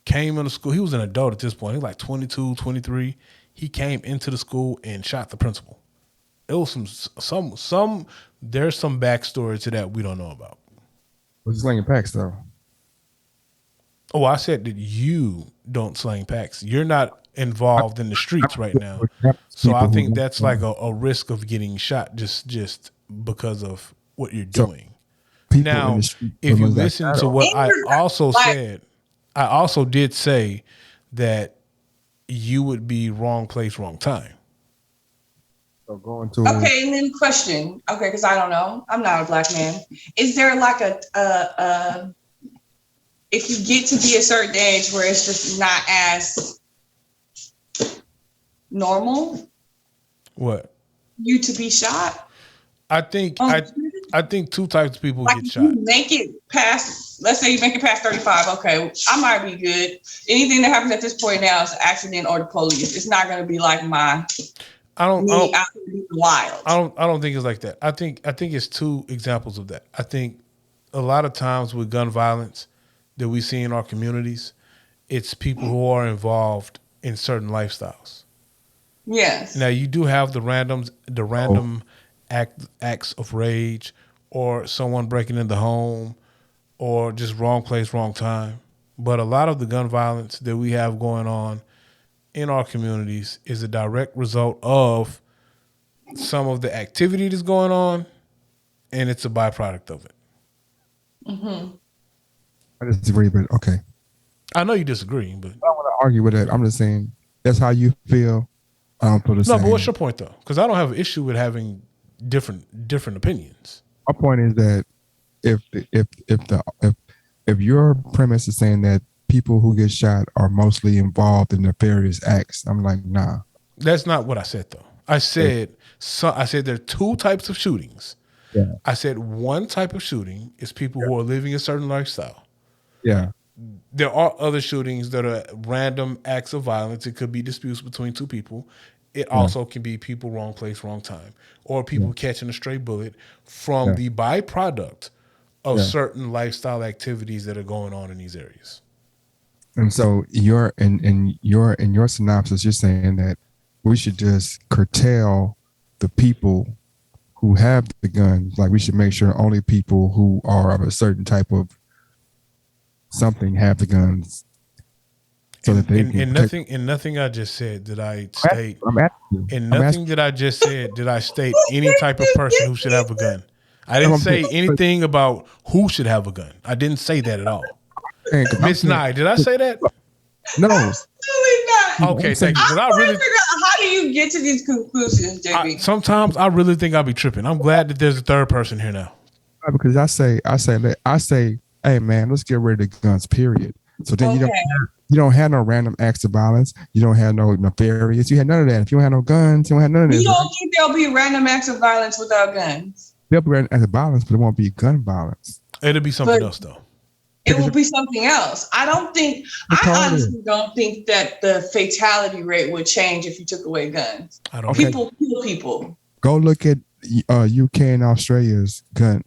[SPEAKER 1] came into school. He was an adult at this point. He was 22, 23. He came into the school and shot the principal. It was some there's some backstory to that we don't know about.
[SPEAKER 3] Was he slinging packs though?
[SPEAKER 1] Oh, I said that you don't slang packs. You're not involved in the streets right now. So I think that's like a risk of getting shot just because of what you're doing. Now, if you listen to what I also said, I also did say that you would be wrong place, wrong time.
[SPEAKER 3] So going to
[SPEAKER 2] okay, and then question. Okay, because I don't know. I'm not a black man. Is there like a if you get to be a certain age where it's just not as normal?
[SPEAKER 1] What?
[SPEAKER 2] You to be shot?
[SPEAKER 1] I think two types of people get shot.
[SPEAKER 2] You make it past, let's say you make it past 35. Okay, I might be good. Anything that happens at this point now is an accident or the police. It's not going to be like my. me out in the wild.
[SPEAKER 1] I don't think it's like that. I think it's two examples of that. I think a lot of times with gun violence that we see in our communities, it's people who are involved in certain lifestyles.
[SPEAKER 2] Yes.
[SPEAKER 1] Now you do have the random acts of rage, or someone breaking in the home, or just wrong place, wrong time. But a lot of the gun violence that we have going on in our communities is a direct result of some of the activity that's going on, and it's a byproduct of it.
[SPEAKER 2] Mm-hmm.
[SPEAKER 3] I disagree, but okay.
[SPEAKER 1] I know you disagree, but
[SPEAKER 3] I don't want to argue with that. I'm just saying that's how you feel. I don't feel the same.
[SPEAKER 1] no. But what's your point though? Because I don't have an issue with having different opinions.
[SPEAKER 3] My point is that if your premise is saying that people who get shot are mostly involved in nefarious acts, I'm like, nah.
[SPEAKER 1] That's not what I said though. I said there are two types of shootings.
[SPEAKER 3] Yeah.
[SPEAKER 1] I said one type of shooting is people who are living a certain lifestyle.
[SPEAKER 3] Yeah.
[SPEAKER 1] There are other shootings that are random acts of violence. It could be disputes between two people. It also can be people wrong place, wrong time, or people catching a stray bullet from the byproduct of certain lifestyle activities that are going on in these areas.
[SPEAKER 3] And so in your synopsis, you're saying that we should just curtail the people who have the guns. Like we should make sure only people who are of a certain type of something have the guns. So that they can
[SPEAKER 1] nothing I just said did I state.
[SPEAKER 3] I'm asking you.
[SPEAKER 1] In nothing that I just said did I state any type of person who should have a gun. I didn't say anything about who should have a gun. I didn't say that at all. Miss Nye, did I say that?
[SPEAKER 3] No.
[SPEAKER 2] Absolutely not.
[SPEAKER 1] Okay, thank you.
[SPEAKER 2] I'm trying to figure out, how do you get to these conclusions, JB?
[SPEAKER 1] Sometimes I really think I'll be tripping. I'm glad that there's a third person here now.
[SPEAKER 3] Because I say, hey man, let's get rid of the guns. Period. So then you don't have no random acts of violence. You don't have no nefarious. You had none of that. If you don't have no guns, you don't have none of that.
[SPEAKER 2] You don't think there'll be random acts of violence without guns?
[SPEAKER 3] There'll be random acts of violence, but it won't be gun violence.
[SPEAKER 1] It'll be something else though.
[SPEAKER 2] It will be something else. I honestly don't think that the fatality rate would change if you took away guns. People kill people.
[SPEAKER 3] Go look at UK and Australia's gun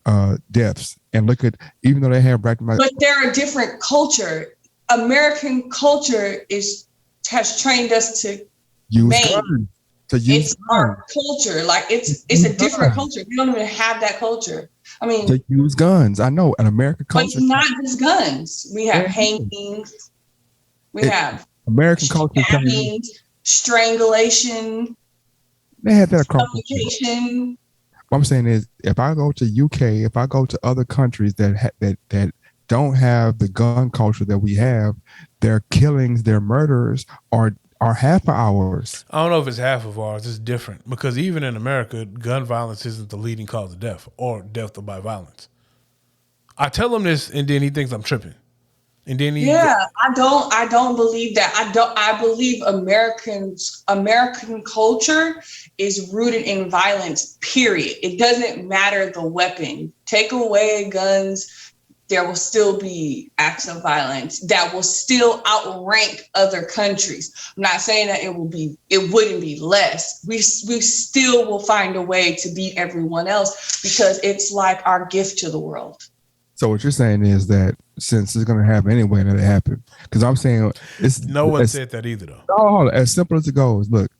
[SPEAKER 3] deaths, and look at, even though they have but
[SPEAKER 2] they're a different culture. American culture has trained us to
[SPEAKER 3] use guns.
[SPEAKER 2] It's our culture. Like it's a different culture. We don't even have that culture. I mean,
[SPEAKER 3] to use guns. I know an American culture.
[SPEAKER 2] But it's not just guns. We have hangings. We have
[SPEAKER 3] American culture.
[SPEAKER 2] Strangulation.
[SPEAKER 3] They have that across. What I'm saying is, if I go to UK, if I go to other countries that don't have the gun culture that we have, their killings, their murders are half of ours.
[SPEAKER 1] I don't know if it's half of ours. It's different because even in America, gun violence isn't the leading cause of death or death by violence. I tell him this, and then he thinks I'm tripping. And then
[SPEAKER 2] I don't believe that. I believe American culture is rooted in violence, period. It doesn't matter the weapon. Take away guns, there will still be acts of violence that will still outrank other countries. I'm not saying that it wouldn't be less. We still will find a way to beat everyone else because it's like our gift to the world.
[SPEAKER 3] So what you're saying is that since it's going to happen anyway, let it happen. Because I'm saying
[SPEAKER 1] no one said that either, though.
[SPEAKER 3] No, as simple as it goes. Look,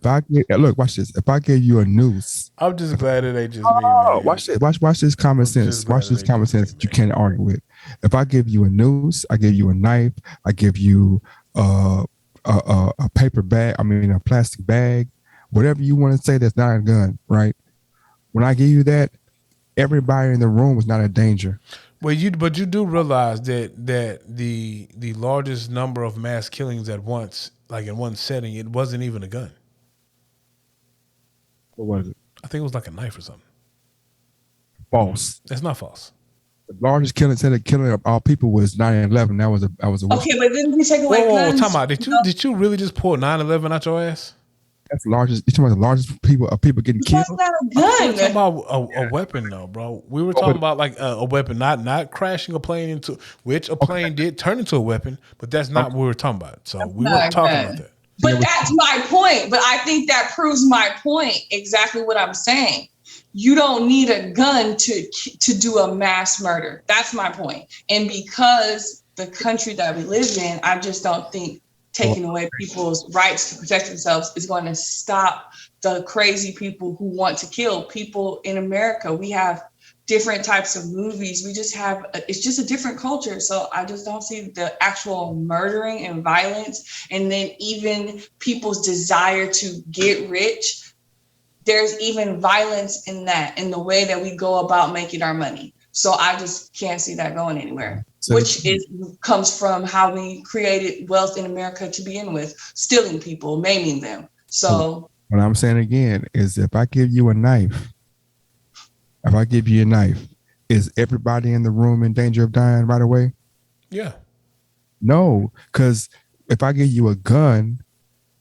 [SPEAKER 3] watch this. If I gave you a noose,
[SPEAKER 1] I'm just glad it ain't just me. Man.
[SPEAKER 3] Watch this. Watch this common sense. Watch this common sense that you can't argue with. If I give you a noose, I give you a knife, I give you a paper bag. I mean a plastic bag, whatever you want to say that's not a gun, right? When I give you that, everybody in the room was not in danger.
[SPEAKER 1] Well, you do realize that the largest number of mass killings at once, like in one setting, it wasn't even a gun.
[SPEAKER 3] What was it?
[SPEAKER 1] I think it was like a knife or something.
[SPEAKER 3] False.
[SPEAKER 1] That's not false.
[SPEAKER 3] The largest killing of all people was 9/11. That was a
[SPEAKER 2] okay, but didn't we take away guns?
[SPEAKER 1] Time out. Did you really just pull 9/11 out your ass?
[SPEAKER 3] That's the largest. You're talking about the largest people getting killed.
[SPEAKER 2] That's not a gun.
[SPEAKER 1] We're talking about a weapon, though, bro. We were talking about like a weapon, not crashing a plane into which a plane did turn into a weapon, but that's not what we were talking about. So we weren't talking about that.
[SPEAKER 2] But that's my point. But I think that proves my point. Exactly what I'm saying. You don't need a gun to do a mass murder. That's my point. And because the country that we live in, I just don't think taking away people's rights to protect themselves is going to stop the crazy people who want to kill people in America. We have different types of movies. We just have, it's just a different culture. So I just don't see the actual murdering and violence. And then even people's desire to get rich. There's even violence in that, in the way that we go about making our money. So I just can't see that going anywhere, which comes from how we created wealth in America to begin with, stealing people, maiming them. So
[SPEAKER 3] what I'm saying again is if I give you a knife, is everybody in the room in danger of dying right away?
[SPEAKER 1] Yeah.
[SPEAKER 3] No, because if I give you a gun,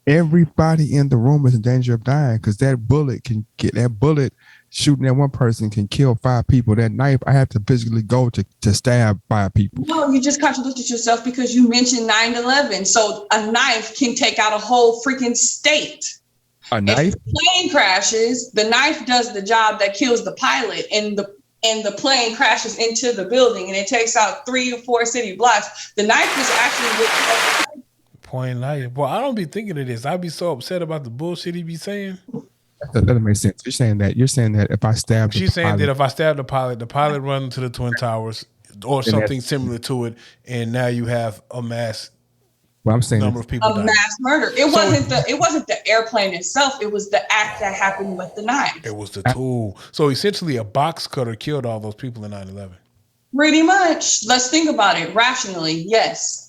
[SPEAKER 3] everybody in the room is in danger of dying because that bullet shooting at one person can kill 5 people. That knife, I have to physically go to stab 5 people.
[SPEAKER 2] No, you just contradicted yourself because you mentioned 9/11. So a knife can take out a whole freaking state.
[SPEAKER 3] A knife?
[SPEAKER 2] If the plane crashes, the knife does the job that kills the pilot, and the plane crashes into the building and it takes out 3 or 4 city blocks. The knife is actually
[SPEAKER 1] Point life. Boy, I don't be thinking of this. I'd be so upset about the bullshit he be saying.
[SPEAKER 3] That doesn't make sense. You're saying that if I stab
[SPEAKER 1] She's saying that if I stab the pilot run into the Twin Towers or something similar to it, and now you have a mass number of people dying.
[SPEAKER 2] Mass murder. It wasn't the airplane itself. It was the act that happened with the knife.
[SPEAKER 1] It was the tool. So essentially, a box cutter killed all those people in 9/11.
[SPEAKER 2] Pretty much. Let's think about it rationally. Yes.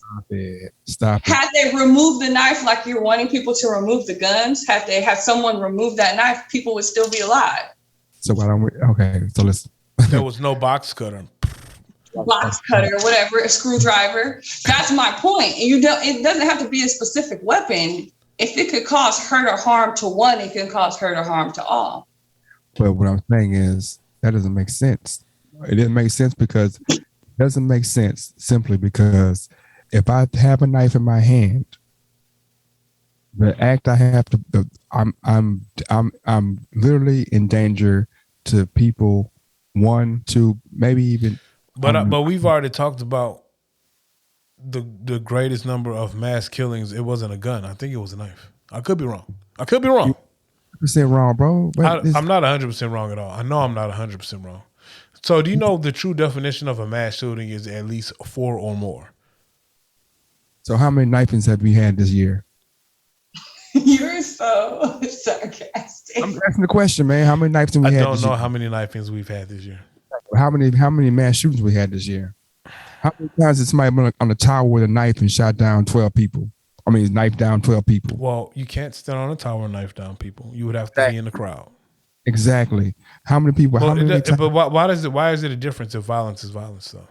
[SPEAKER 3] Stop it.
[SPEAKER 2] Had they removed the knife like you're wanting people to remove the guns, had someone removed that knife, people would still be alive.
[SPEAKER 3] So so listen.
[SPEAKER 1] There was no box cutter.
[SPEAKER 2] Box cutter, whatever, a screwdriver. That's my point. And it doesn't have to be a specific weapon. If it could cause hurt or harm to one, it can cause hurt or harm to all.
[SPEAKER 3] But what I'm saying is that doesn't make sense. It didn't make sense because it doesn't make sense simply because if I have a knife in my hand, the act I have to, I'm literally in danger to people, 1, 2, maybe even.
[SPEAKER 1] But we've already talked about the greatest number of mass killings. It wasn't a gun. I think it was a knife. I could be wrong.
[SPEAKER 3] You're 100% wrong, bro.
[SPEAKER 1] I'm not 100% wrong at all. I know I'm not 100% wrong. So do you know the true definition of a mass shooting is at least 4 or more?
[SPEAKER 3] So how many knifings have we had this year?
[SPEAKER 2] You're so sarcastic.
[SPEAKER 3] I'm asking the question, man. How many knifings we had this year?
[SPEAKER 1] I don't know how many knifings we've had this year.
[SPEAKER 3] How many mass shootings we had this year? How many times did somebody been on the tower with a knife and shot down 12 people? Knife down 12 people.
[SPEAKER 1] Well, you can't stand on a tower and knife down people. You would have to be in the crowd.
[SPEAKER 3] Exactly. How many people?
[SPEAKER 1] But why is it a difference if violence is violence, though?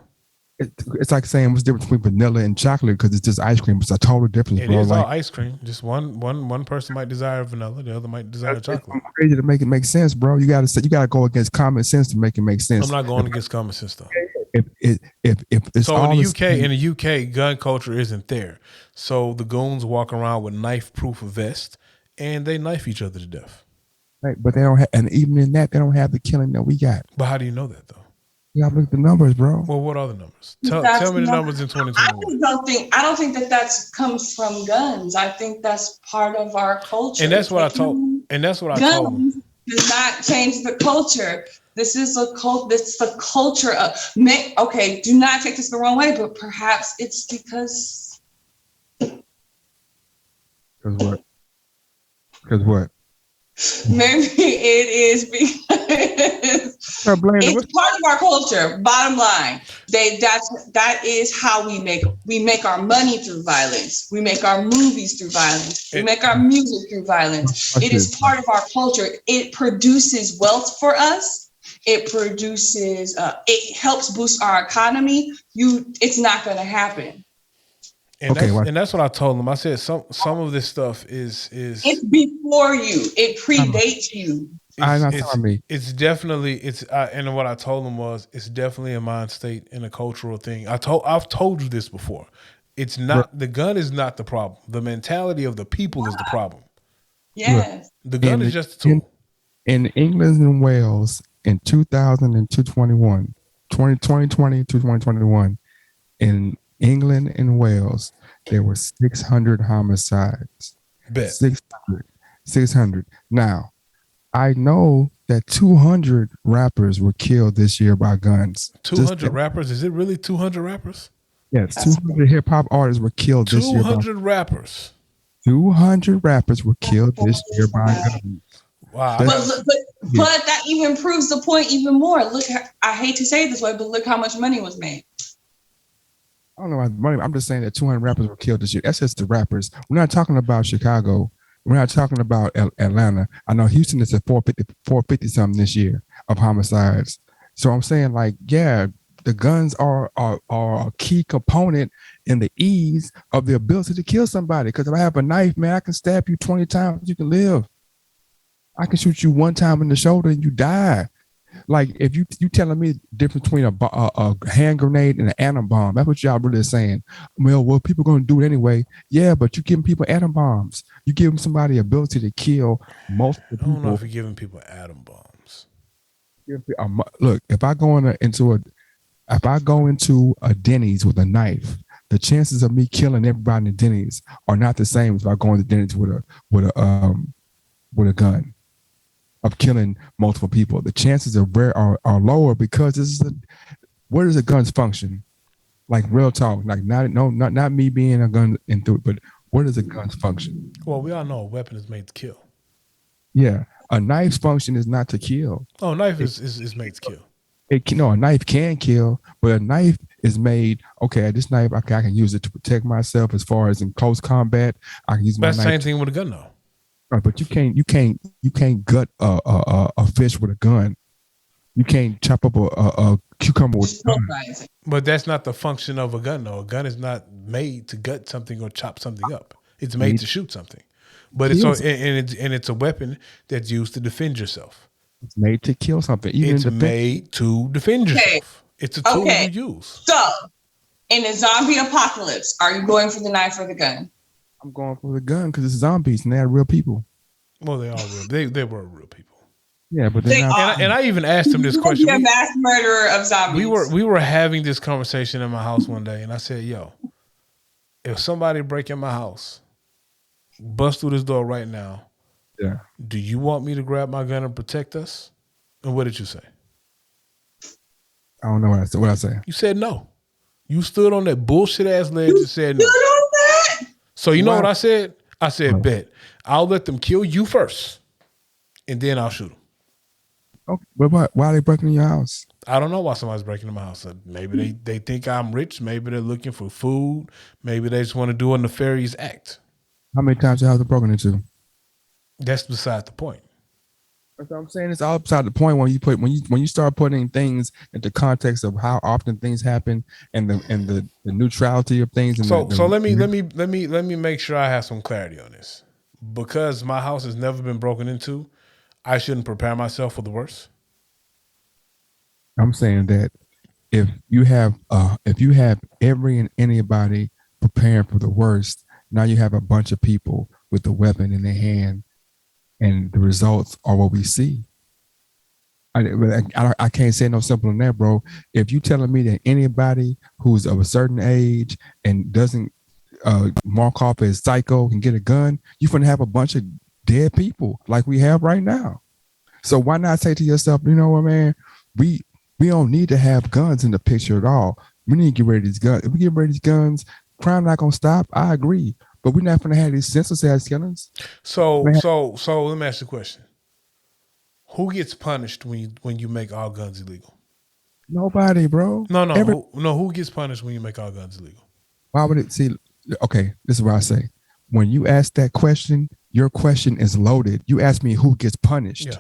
[SPEAKER 3] It's like saying what's the difference between vanilla and chocolate because it's just ice cream. It's a total difference.
[SPEAKER 1] It is all ice cream. Just one person might desire vanilla, the other might desire chocolate.
[SPEAKER 3] I'm crazy to make it make sense, bro. You gotta go against common sense to make it make sense.
[SPEAKER 1] I'm not going against common sense though.
[SPEAKER 3] If it's
[SPEAKER 1] so
[SPEAKER 3] all
[SPEAKER 1] in the UK, gun culture isn't there. So the goons walk around with knife-proof vests and they knife each other to death.
[SPEAKER 3] Right, but they don't have, and even in that, they don't have the killing that we got.
[SPEAKER 1] But how do you know that though?
[SPEAKER 3] You gotta look at the numbers, bro.
[SPEAKER 1] Well, what are the numbers? Tell me the numbers in 2021.
[SPEAKER 2] I don't think that comes from guns. I think that's part of our culture.
[SPEAKER 1] And that's what I told them.
[SPEAKER 2] Does not change the culture. This is a cult. This is the culture of. Okay, do not take this the wrong way, but perhaps it's because.
[SPEAKER 3] Because what?
[SPEAKER 2] Maybe it is because it's part of our culture. Bottom line, that is how we make our money through violence. We make our movies through violence. We make our music through violence. It is part of our culture. It produces wealth for us. It produces. It helps boost our economy. It's not going to happen.
[SPEAKER 1] And that's what I told them. I said some of this stuff is
[SPEAKER 2] it's before you. It predates you.
[SPEAKER 1] It's definitely and what I told them was it's definitely a mind state and a cultural thing. I've told you this before. It's not the gun is not the problem. The mentality of the people is the problem.
[SPEAKER 2] Yes.
[SPEAKER 1] The gun is just a
[SPEAKER 3] in,
[SPEAKER 1] tool.
[SPEAKER 3] in England and Wales in 2000 and 2020 to 2021, in England and Wales, there were 600 homicides.
[SPEAKER 1] Bet.
[SPEAKER 3] 600. 600. Now, I know that 200 rappers were killed this year by guns.
[SPEAKER 1] 200 rappers? Is it really 200 rappers?
[SPEAKER 3] Yes, 200 hip hop artists were killed this year.
[SPEAKER 1] 200 rappers.
[SPEAKER 3] 200 rappers were killed this year by guns.
[SPEAKER 1] Wow.
[SPEAKER 2] But that even proves the point even more. Look, I hate to say it this way, but look how much money was made.
[SPEAKER 3] I don't know about money. I'm just saying that 200 rappers were killed this year. That's just the rappers. We're not talking about Chicago. We're not talking about Atlanta. I know Houston is at 450 something this year of homicides. So I'm saying, like, yeah, the guns are a key component in the ease of the ability to kill somebody. Because if I have a knife, man, I can stab you 20 times, you can live. I can shoot you one time in the shoulder and you die. Like, if you telling me the difference between a hand grenade and an atom bomb, that's what y'all really saying. Well, people going to do it anyway. Yeah, but you giving people atom bombs. You giving somebody the ability to kill multiple people.
[SPEAKER 1] I don't know if you're giving people atom bombs.
[SPEAKER 3] Look, if I go into a Denny's with a knife, the chances of me killing everybody in Denny's are not the same as if I go into Denny's with a gun. Of killing multiple people, the chances are lower because where does a gun's function? Like, real talk, like not me being a gun into it, but where does a gun's function?
[SPEAKER 1] Well, we all know a weapon is made to kill.
[SPEAKER 3] Yeah, a knife's function is not to kill.
[SPEAKER 1] Oh, a knife is made to kill.
[SPEAKER 3] A knife can kill, but a knife is made. Okay, this knife, I can use it to protect myself as far as in close combat. I can use my knife.
[SPEAKER 1] That's the same thing with a gun, though.
[SPEAKER 3] Right, but you can't gut a fish with a gun. You can't chop up a cucumber with a gun.
[SPEAKER 1] But that's not the function of a gun, though. A gun is not made to gut something or chop something up. It's made to shoot something. But it's a weapon that's used to defend yourself.
[SPEAKER 3] It's made to kill something.
[SPEAKER 1] It's made to defend yourself. It's a tool you use.
[SPEAKER 2] So, in a zombie apocalypse, are you going for the knife or the gun?
[SPEAKER 3] I'm going for the gun because it's zombies and they're real people.
[SPEAKER 1] Well, they are real. They were real people.
[SPEAKER 3] Yeah, but they're not.
[SPEAKER 1] And I even asked him this question.
[SPEAKER 2] Be a mass murderer of zombies.
[SPEAKER 1] We were having this conversation in my house one day, and I said, "Yo, if somebody break in my house, bust through this door right now, do you want me to grab my gun and protect us?" And what did you say?
[SPEAKER 3] I don't know what I said. What I say?
[SPEAKER 1] You said no. You stood on that bullshit ass ledge and said no. So you know what I said? I said, bet. I'll let them kill you first, and then I'll shoot them.
[SPEAKER 3] Okay, but why are they breaking in your house?
[SPEAKER 1] I don't know why somebody's breaking in my house. Maybe they think I'm rich. Maybe they're looking for food. Maybe they just want to do a nefarious act.
[SPEAKER 3] How many times have they broken into?
[SPEAKER 1] That's beside the point.
[SPEAKER 3] That's what I'm saying. It's all beside the point when you start putting things into context of how often things happen and the neutrality of things. And
[SPEAKER 1] so let me make sure I have some clarity on this. Because my house has never been broken into, I shouldn't prepare myself for the worst.
[SPEAKER 3] I'm saying that if you have every and anybody preparing for the worst, now you have a bunch of people with a weapon in their hand. And the results are what we see. I can't say no simpler than that, bro. If you telling me that anybody who's of a certain age and doesn't mark off as psycho can get a gun, you're going to have a bunch of dead people like we have right now. So why not say to yourself, you know what, man, we don't need to have guns in the picture at all. We need to get rid of these guns. If we get rid of these guns, crime not going to stop. I agree. But we're not going to have these senseless ass killings.
[SPEAKER 1] So let me ask you a question. Who gets punished when you make all guns illegal?
[SPEAKER 3] Nobody, bro.
[SPEAKER 1] No. Who gets punished when you make all guns illegal?
[SPEAKER 3] Why would it see? Okay, this is what I say. When you ask that question, your question is loaded. You ask me who gets punished. Yeah.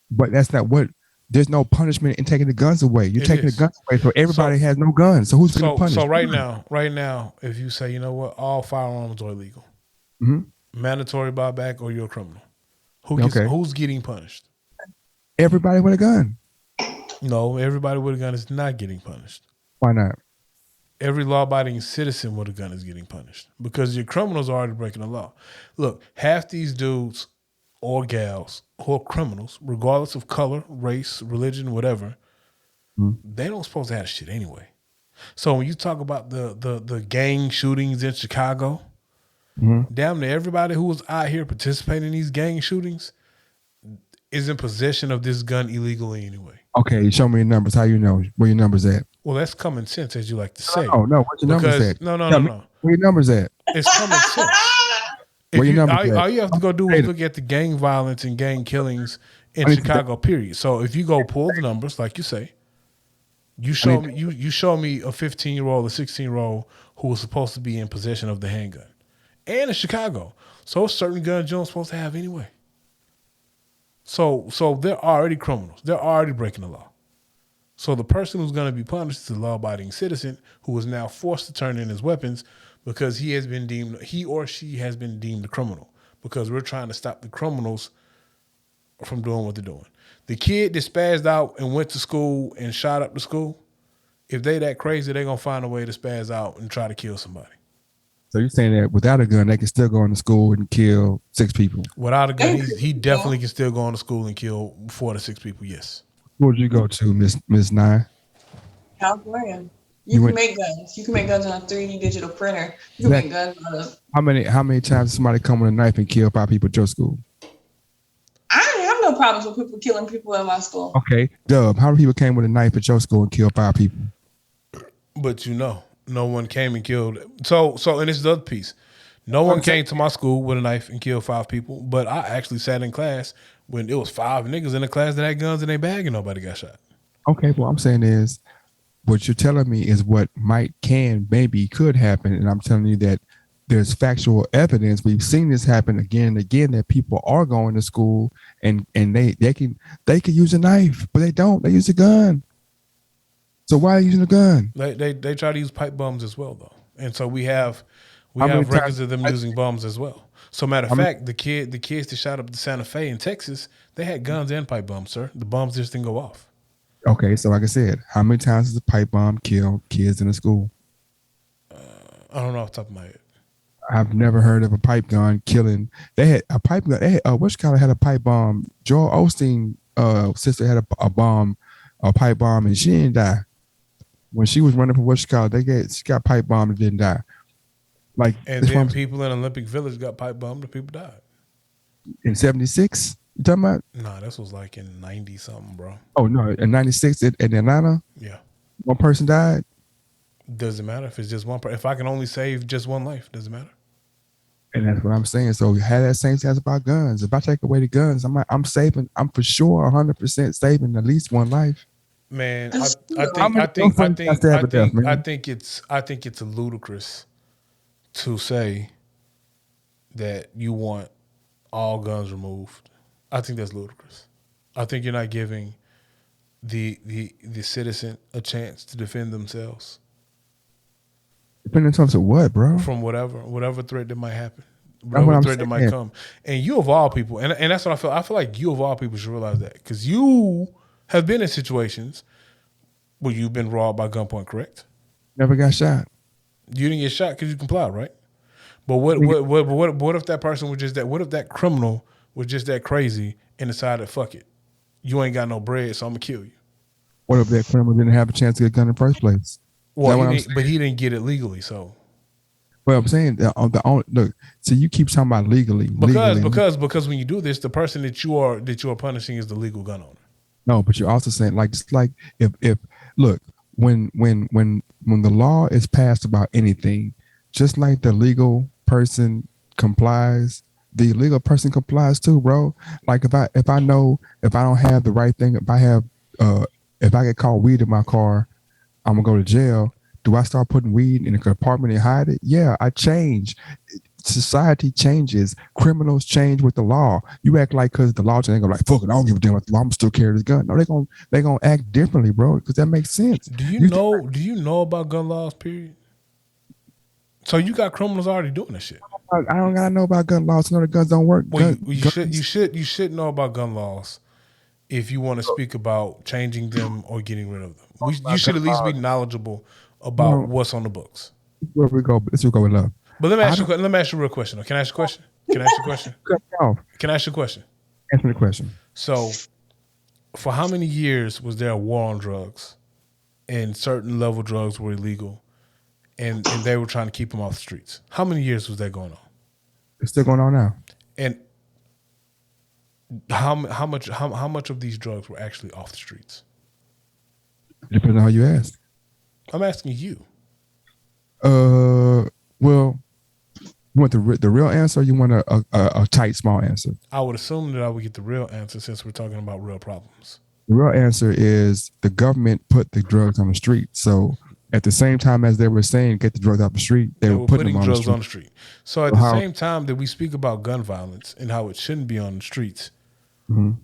[SPEAKER 3] But that's not what. There's no punishment in taking the guns away. You're taking the guns away, so everybody has no guns. So who's going to punish?
[SPEAKER 1] So right now, if you say, you know what, all firearms are illegal, mandatory buyback, or you're a criminal, who's getting punished?
[SPEAKER 3] Everybody with a gun.
[SPEAKER 1] No, everybody with a gun is not getting punished.
[SPEAKER 3] Why not?
[SPEAKER 1] every law-abiding citizen with a gun is getting punished because your criminals are already breaking the law. Look, half these dudes or gals who are criminals, regardless of color, race, religion, whatever, they don't supposed to have shit anyway. So when you talk about the gang shootings in Chicago, damn near everybody who was out here participating in these gang shootings is in possession of this gun illegally anyway.
[SPEAKER 3] Okay, show me your numbers. How you know where your numbers at?
[SPEAKER 1] Well, that's common sense, as you like to say.
[SPEAKER 3] No. What's your numbers at?
[SPEAKER 1] No.
[SPEAKER 3] Where your numbers at?
[SPEAKER 1] It's common sense.
[SPEAKER 3] Where your numbers at?
[SPEAKER 1] All you have to go do is look at the gang violence and gang killings in Chicago, period. So if you go pull the numbers, like you say, you show me you show me a 15-year-old, a 16-year-old who was supposed to be in possession of the handgun. And in Chicago. So certain guns you're not supposed to have anyway. So they're already criminals. They're already breaking the law. So the person who's going to be punished is a law-abiding citizen who is now forced to turn in his weapons because he or she has been deemed a criminal because we're trying to stop the criminals from doing what they're doing. The kid that spazzed out and went to school and shot up the school, if they that crazy, they're going to find a way to spaz out and try to kill somebody.
[SPEAKER 3] So you're saying that without a gun, they can still go into school and kill 6 people?
[SPEAKER 1] Without a gun, he definitely can still go into school and kill 4 to 6 people, yes.
[SPEAKER 3] Where did you go to, Miss Nye?
[SPEAKER 2] California. You can make guns. You can make guns on a 3D digital printer. You can make guns on a... How
[SPEAKER 3] many times does somebody come with a knife and kill 5 people at your school?
[SPEAKER 2] I didn't have no problems with people killing people in my school.
[SPEAKER 3] Okay. Dub, how many people came with a knife at your school and killed 5 people?
[SPEAKER 1] But no one came and killed. So and this is the other piece. No one came to my school with a knife and killed 5 people, but I actually sat in class when it was 5 niggas in the class that had guns in their bag and nobody got shot.
[SPEAKER 3] Okay, what I'm saying is, what you're telling me is what maybe could happen, and I'm telling you that there's factual evidence. We've seen this happen again and again that people are going to school and they can use a knife, but they don't. They use a gun. So why are you using a gun?
[SPEAKER 1] They try to use pipe bombs as well though, and so we have records of them using bombs as well. So matter of fact, the kids that shot up the Santa Fe in Texas, they had guns and pipe bombs, sir. The bombs just didn't go off.
[SPEAKER 3] Okay, so like I said, how many times has a pipe bomb killed kids in a school?
[SPEAKER 1] I don't know off the top of my head.
[SPEAKER 3] I've never heard of a pipe gun killing. They had a pipe gun. Wichita had a pipe bomb. Joel Osteen sister had a pipe bomb, and she didn't die. When she was running for Wichita, she got pipe bombed and didn't die.
[SPEAKER 1] And then people in Olympic Village got pipe bombed and people died.
[SPEAKER 3] In 76? You talking about?
[SPEAKER 1] Nah, this was like in 90 something, bro.
[SPEAKER 3] Oh no, in 96 in Atlanta?
[SPEAKER 1] Yeah.
[SPEAKER 3] One person died?
[SPEAKER 1] Doesn't matter if it's just one person. If I can only save just one life, doesn't matter.
[SPEAKER 3] And that's what I'm saying. So you had that same sense about guns. If I take away the guns, I'm for sure 100% saving at least one life.
[SPEAKER 1] Man, I think it's ludicrous to say that you want all guns removed. I think that's ludicrous. I think you're not giving the citizen a chance to defend themselves.
[SPEAKER 3] Depending on terms of what, bro?
[SPEAKER 1] From whatever threat that might happen. Whatever threat that might come. And you of all people, and that's what I feel. I feel like you of all people should realize that. Because you have been in situations where you've been robbed by gunpoint, correct?
[SPEAKER 3] Never got shot.
[SPEAKER 1] You didn't get shot because you complied, right? But what if that person was just that? What if that criminal was just that crazy and decided, fuck it, you ain't got no bread, so I'm gonna kill you?
[SPEAKER 3] What if that criminal didn't have a chance to get a gun in the first place?
[SPEAKER 1] Well, he didn't get it legally, so.
[SPEAKER 3] Well, I'm saying look. So you keep talking about legally
[SPEAKER 1] because when you do this, the person that you are punishing is the legal gun owner.
[SPEAKER 3] No, but you're also saying just like if look, when the law is passed about anything, just like the legal person complies, the illegal person complies too, bro. Like if I know if I don't have the right thing, if I get caught weed in my car, I'm gonna go to jail. Do I start putting weed in a compartment and hide it? Yeah, I change. Society changes. Criminals change with the law. You act like because the law change, they go like, fuck it, I don't give a damn about the law. I'm still carry this gun. No, they gonna act differently, bro, because that makes sense.
[SPEAKER 1] Do you know about gun laws, period? So you got criminals already doing this shit.
[SPEAKER 3] I don't gotta know about gun laws. No, the guns don't work.
[SPEAKER 1] Well, you should know about gun laws if you want to speak about changing them or getting rid of them. You should at least be knowledgeable about what's on the books.
[SPEAKER 3] Where we go? Let's go with love.
[SPEAKER 1] But let me ask you a real question. Can I ask you a question? Can I ask you a question?
[SPEAKER 3] Cut me off.
[SPEAKER 1] Can I ask you a question?
[SPEAKER 3] Answer the question.
[SPEAKER 1] So, for how many years was there a war on drugs, and certain level drugs were illegal, and they were trying to keep them off the streets? How many years was that going on?
[SPEAKER 3] It's still going on now.
[SPEAKER 1] And how much of these drugs were actually off the streets?
[SPEAKER 3] Depending on how you ask.
[SPEAKER 1] I'm asking you.
[SPEAKER 3] Well, you want the real answer, or you want a tight, small answer?
[SPEAKER 1] I would assume that I would get the real answer since we're talking about real problems.
[SPEAKER 3] The real answer is the government put the drugs on the street. So at the same time as they were saying get the drugs off the street, they were putting them
[SPEAKER 1] drugs on the street. So at the same time that we speak about gun violence and how it shouldn't be on the streets, you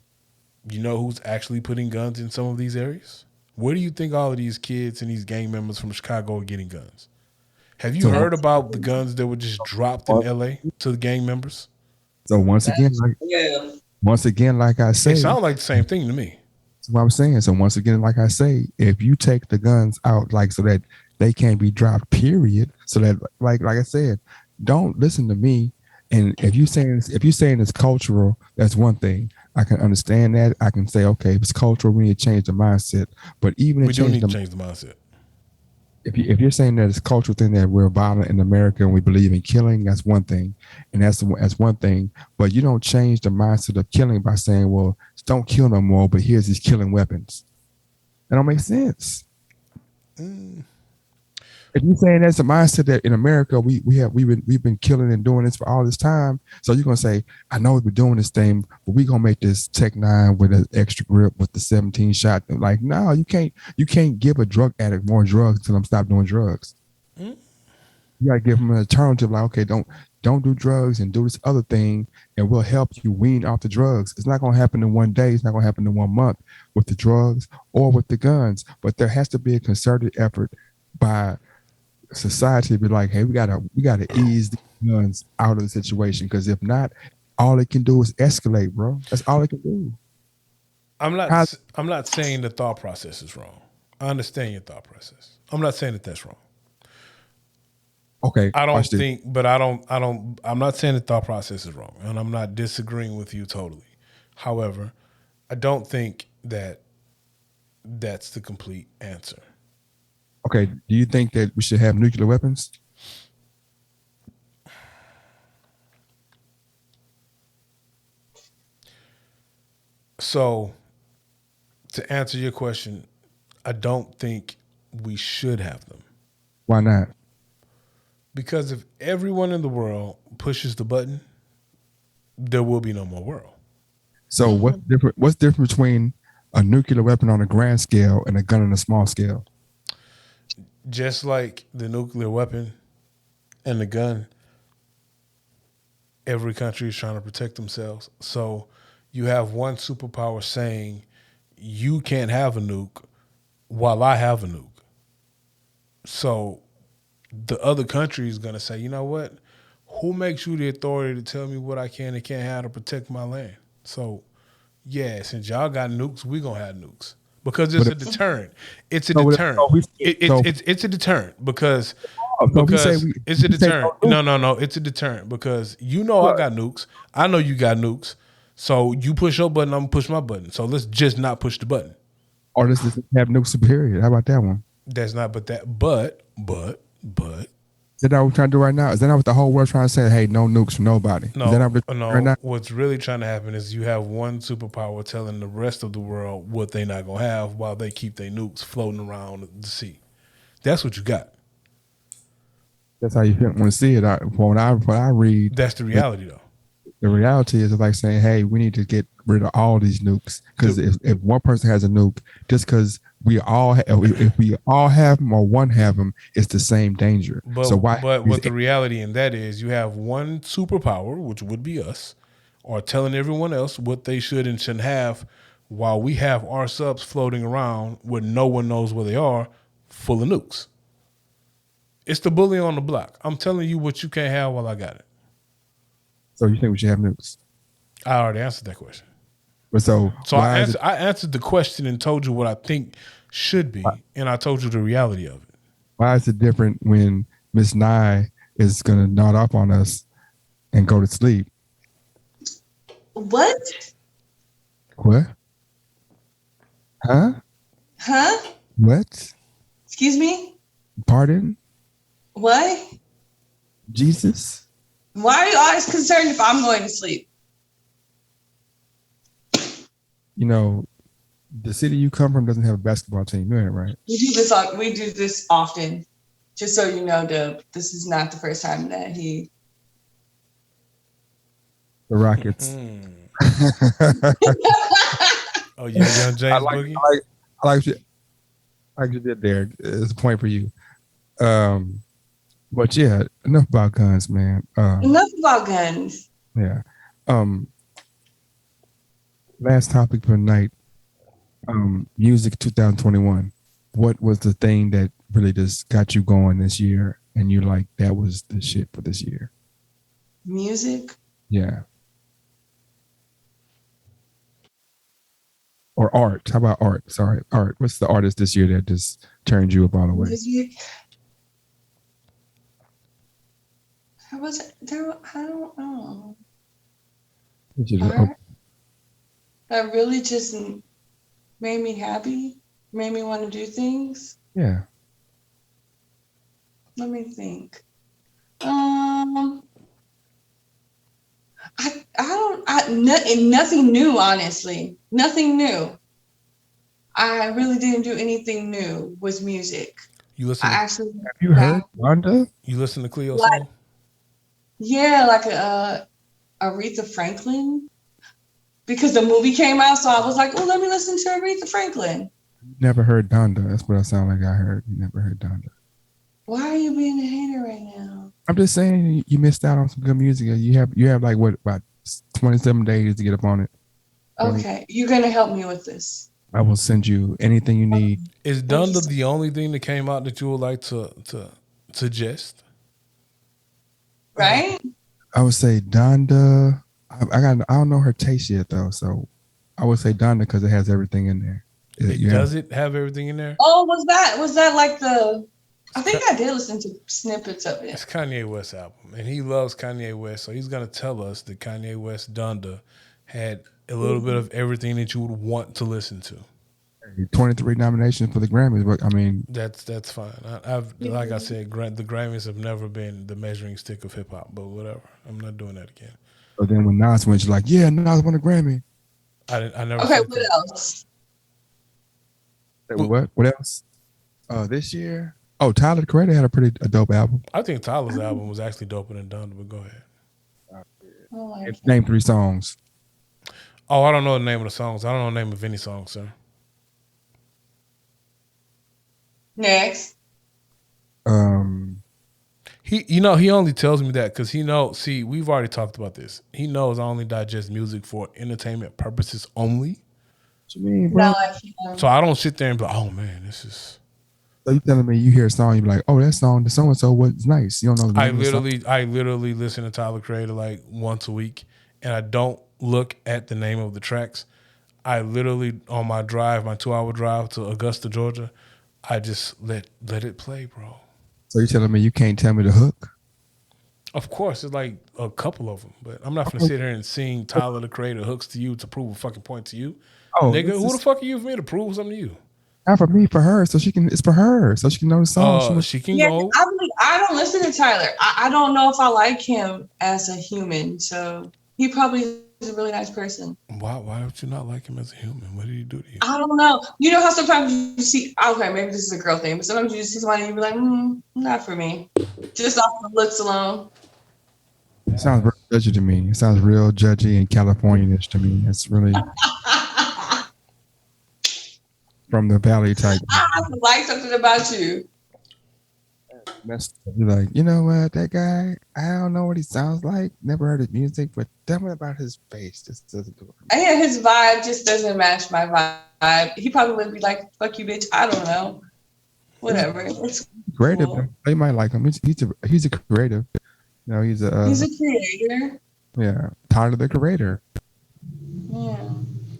[SPEAKER 1] know who's actually putting guns in some of these areas? Where do you think all of these kids and these gang members from Chicago are getting guns? Have you heard about the guns that were just dropped in L.A. to the gang members?
[SPEAKER 3] So once again, like I say,
[SPEAKER 1] it sounds like the same thing to me.
[SPEAKER 3] That's what I'm saying. So once again, like I say, if you take the guns out, like so that they can't be dropped, period. So that, like I said, don't listen to me. And if you're saying it's cultural, that's one thing. I can understand that. I can say, okay, if it's cultural, we need to change the mindset. But even
[SPEAKER 1] we do need to change the mindset.
[SPEAKER 3] If you're saying that it's a cultural thing that we're violent in America and we believe in killing, that's one thing, and that's one thing. But you don't change the mindset of killing by saying, "Well, don't kill no more." But here's these killing weapons. That don't make sense. If you're saying that's a mindset that in America we've been killing and doing this for all this time, so you're gonna say, I know we're doing this thing, but we're gonna make this Tech 9 with an extra grip with the 17 shot. Like, no, you can't give a drug addict more drugs until them stop doing drugs. You gotta give them an alternative, like, okay, don't do drugs and do this other thing, and we'll help you wean off the drugs. It's not gonna happen in one day. It's not gonna happen in 1 month with the drugs or with the guns. But there has to be a concerted effort by society to be like, hey, we gotta ease the guns out of the situation, because if not, all it can do is escalate, bro. That's all it can do.
[SPEAKER 1] I'm not saying the thought process is wrong. I understand your thought process. I'm not saying that that's wrong.
[SPEAKER 3] Okay,
[SPEAKER 1] I'm not saying the thought process is wrong, and I'm not disagreeing with you totally. However, I don't think that that's the complete answer.
[SPEAKER 3] Okay, do you think that we should have nuclear weapons?
[SPEAKER 1] So, to answer your question, I don't think we should have them.
[SPEAKER 3] Why not?
[SPEAKER 1] Because if everyone in the world pushes the button, there will be no more world.
[SPEAKER 3] So what's different between a nuclear weapon on a grand scale and a gun on a small scale?
[SPEAKER 1] Just like the nuclear weapon and the gun, every country is trying to protect themselves. So you have one superpower saying, you can't have a nuke while I have a nuke. So the other country is going to say, you know what? Who makes you the authority to tell me what I can and can't have to protect my land? So, yeah, since y'all got nukes, we going to have nukes. Because it's a deterrent. It's a deterrent. It's a deterrent because it's a deterrent. No. It's a deterrent because I got nukes. I know you got nukes. So you push your button, I'm going to push my button. So let's just not push the button.
[SPEAKER 3] Or let's just have nuke superior. How about that one?
[SPEAKER 1] That's not, but is
[SPEAKER 3] that what we're trying to do right now? Is that not what the whole world's trying to say? Hey, no nukes for nobody.
[SPEAKER 1] No,
[SPEAKER 3] is that not right now?
[SPEAKER 1] What's really trying to happen is you have one superpower telling the rest of the world what they're not going to have while they keep their nukes floating around the sea. That's what you got.
[SPEAKER 3] That's how you want to see it. When I read.
[SPEAKER 1] That's the reality, though.
[SPEAKER 3] The reality is like saying, hey, we need to get rid of all these nukes. Because if one person has a nuke, just because if we all have them or one have them, it's the same danger.
[SPEAKER 1] But what the reality in that is, you have one superpower, which would be us, or telling everyone else what they should and shouldn't have, while we have our subs floating around where no one knows where they are, full of nukes. It's the bully on the block. I'm telling you what you can't have while I got it.
[SPEAKER 3] So you think we should have nukes?
[SPEAKER 1] I already answered that question.
[SPEAKER 3] But so
[SPEAKER 1] I answered the question and told you what I think should be, and I told you the reality of it.
[SPEAKER 3] Why is it different when Miss Nye is gonna nod off on us and go to sleep?
[SPEAKER 2] What?
[SPEAKER 3] What? Huh?
[SPEAKER 2] Huh?
[SPEAKER 3] What?
[SPEAKER 2] Excuse me?
[SPEAKER 3] Pardon?
[SPEAKER 2] What?
[SPEAKER 3] Jesus?
[SPEAKER 2] Why are you always concerned if I'm going to sleep?
[SPEAKER 3] You know, the city you come from doesn't have a basketball team, you know that, right?
[SPEAKER 2] We do this often. Just so you know, Dub, this is not the first time that he.
[SPEAKER 3] The Rockets.
[SPEAKER 1] Oh yeah, young James Boogie.
[SPEAKER 3] I like what you did there. It's a point for you. But yeah, enough about guns, man.
[SPEAKER 2] Enough about guns.
[SPEAKER 3] Yeah. Last topic for the night. Music 2021. What was the thing that really just got you going this year and you're like, that was the shit for this year?
[SPEAKER 2] Music?
[SPEAKER 3] Yeah. Or art. How about art? Sorry, art. What's the artist this year that just turned you up all the way?
[SPEAKER 2] Music? How was it? I don't know. Art? That really just made me happy, made me want to do things.
[SPEAKER 3] Yeah.
[SPEAKER 2] Let me think. Nothing new, honestly. Nothing new. I really didn't do anything new with music.
[SPEAKER 1] You listen?
[SPEAKER 3] Have you heard Donda?
[SPEAKER 1] You listen to Cleo
[SPEAKER 2] like,
[SPEAKER 1] song?
[SPEAKER 2] Yeah, like Aretha Franklin. Because the movie came out, so I was like, oh, let me listen to Aretha Franklin.
[SPEAKER 3] Never heard Donda. That's what I sound like I heard. You never heard Donda.
[SPEAKER 2] Why are you being a hater right now?
[SPEAKER 3] I'm just saying you missed out on some good music. You have like what, about 27 days to get up on it.
[SPEAKER 2] Okay, you're gonna help me with this.
[SPEAKER 3] I will send you anything you need.
[SPEAKER 1] Is Donda the only thing that came out that you would like to suggest?
[SPEAKER 2] Right?
[SPEAKER 3] I would say Donda. I don't know her taste yet though, so I would say Donda because it has everything in there.
[SPEAKER 1] Does it have everything in there?
[SPEAKER 2] Oh, was that like the? I think I did listen to snippets of it.
[SPEAKER 1] It's Kanye West's album, and he loves Kanye West, so he's gonna tell us that Kanye West Donda had a little bit of everything that you would want to listen to.
[SPEAKER 3] 23 nominations for the Grammys, but I mean
[SPEAKER 1] that's fine. I've like I said, the Grammys have never been the measuring stick of hip hop, but whatever. I'm not doing that again.
[SPEAKER 3] But then when Nas went, you're like, yeah, Nas won a Grammy.
[SPEAKER 1] I never.
[SPEAKER 2] Okay, what else?
[SPEAKER 3] What else? This year. Oh, Tyler the Creator had a dope album.
[SPEAKER 1] I think Tyler's album was actually doper than Donda, but go ahead.
[SPEAKER 3] Name 3 songs.
[SPEAKER 1] Oh, I don't know the name of the songs. I don't know the name of any songs, sir.
[SPEAKER 2] Next.
[SPEAKER 1] He only tells me that because he knows. See, we've already talked about this. He knows I only digest music for entertainment purposes only.
[SPEAKER 3] What you mean, bro?
[SPEAKER 1] So I don't sit there and be like, oh man, this is.
[SPEAKER 3] So you telling me you hear a song, you be like, oh, that song, the so and so was nice. You don't know the name of the song?
[SPEAKER 1] I literally listen to Tyler Creator like once a week, and I don't look at the name of the tracks. I literally on my 2-hour drive to Augusta, Georgia, I just let it play, bro.
[SPEAKER 3] So you're telling me you can't tell me the hook?
[SPEAKER 1] Of course, it's like a couple of them, but I'm not gonna sit here and sing Tyler the Creator hooks to you to prove a fucking point to you. Oh, nigga, who the fuck are you for me to prove something to you?
[SPEAKER 3] Not for me, for her, so she can. It's for her, so she can know the song.
[SPEAKER 1] She can go.
[SPEAKER 2] I don't listen to Tyler. I don't know if I like him as a human. So he probably is a really nice person.
[SPEAKER 1] Why don't you not like him as a human? What did he do to you?
[SPEAKER 2] I don't know. You know how sometimes you see. Okay, maybe this is a girl thing, but sometimes you see somebody and you be like, not for me. Just off the looks alone.
[SPEAKER 3] It sounds real judgy to me. It sounds real judgy and Californian-ish to me. It's really. From the valley type.
[SPEAKER 2] I have to like something about you.
[SPEAKER 3] You're like, you know what, that guy, I don't know what he sounds like. Never heard his music, but tell me about his face. Just doesn't do it.
[SPEAKER 2] Yeah, his vibe just doesn't match my vibe. He probably would be like, fuck you, bitch. I don't know. Whatever. It's
[SPEAKER 3] creative.
[SPEAKER 2] Cool.
[SPEAKER 3] They might like him. He's a creative. You know, he's a
[SPEAKER 2] creator.
[SPEAKER 3] Yeah. Tyler the Creator.
[SPEAKER 2] Yeah.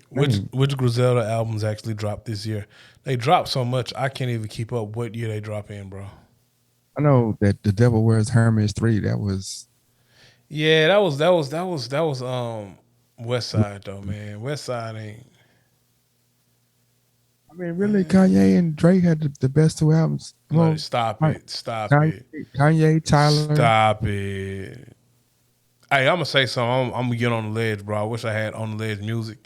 [SPEAKER 1] Which Griselda albums actually dropped this year? They dropped so much I can't even keep up what year they drop in, bro.
[SPEAKER 3] I know that The Devil Wears Hermes 3, that was
[SPEAKER 1] Yeah, that was West Side though, man. West Side ain't
[SPEAKER 3] I mean, really, Kanye and Drake had the best two albums.
[SPEAKER 1] no
[SPEAKER 3] Well,
[SPEAKER 1] stop
[SPEAKER 3] like,
[SPEAKER 1] it. Stop
[SPEAKER 3] Kanye,
[SPEAKER 1] it.
[SPEAKER 3] Kanye, Tyler.
[SPEAKER 1] Stop it. Hey, I'm gonna say something. I'm gonna get on the ledge, bro. I wish I had on the ledge music.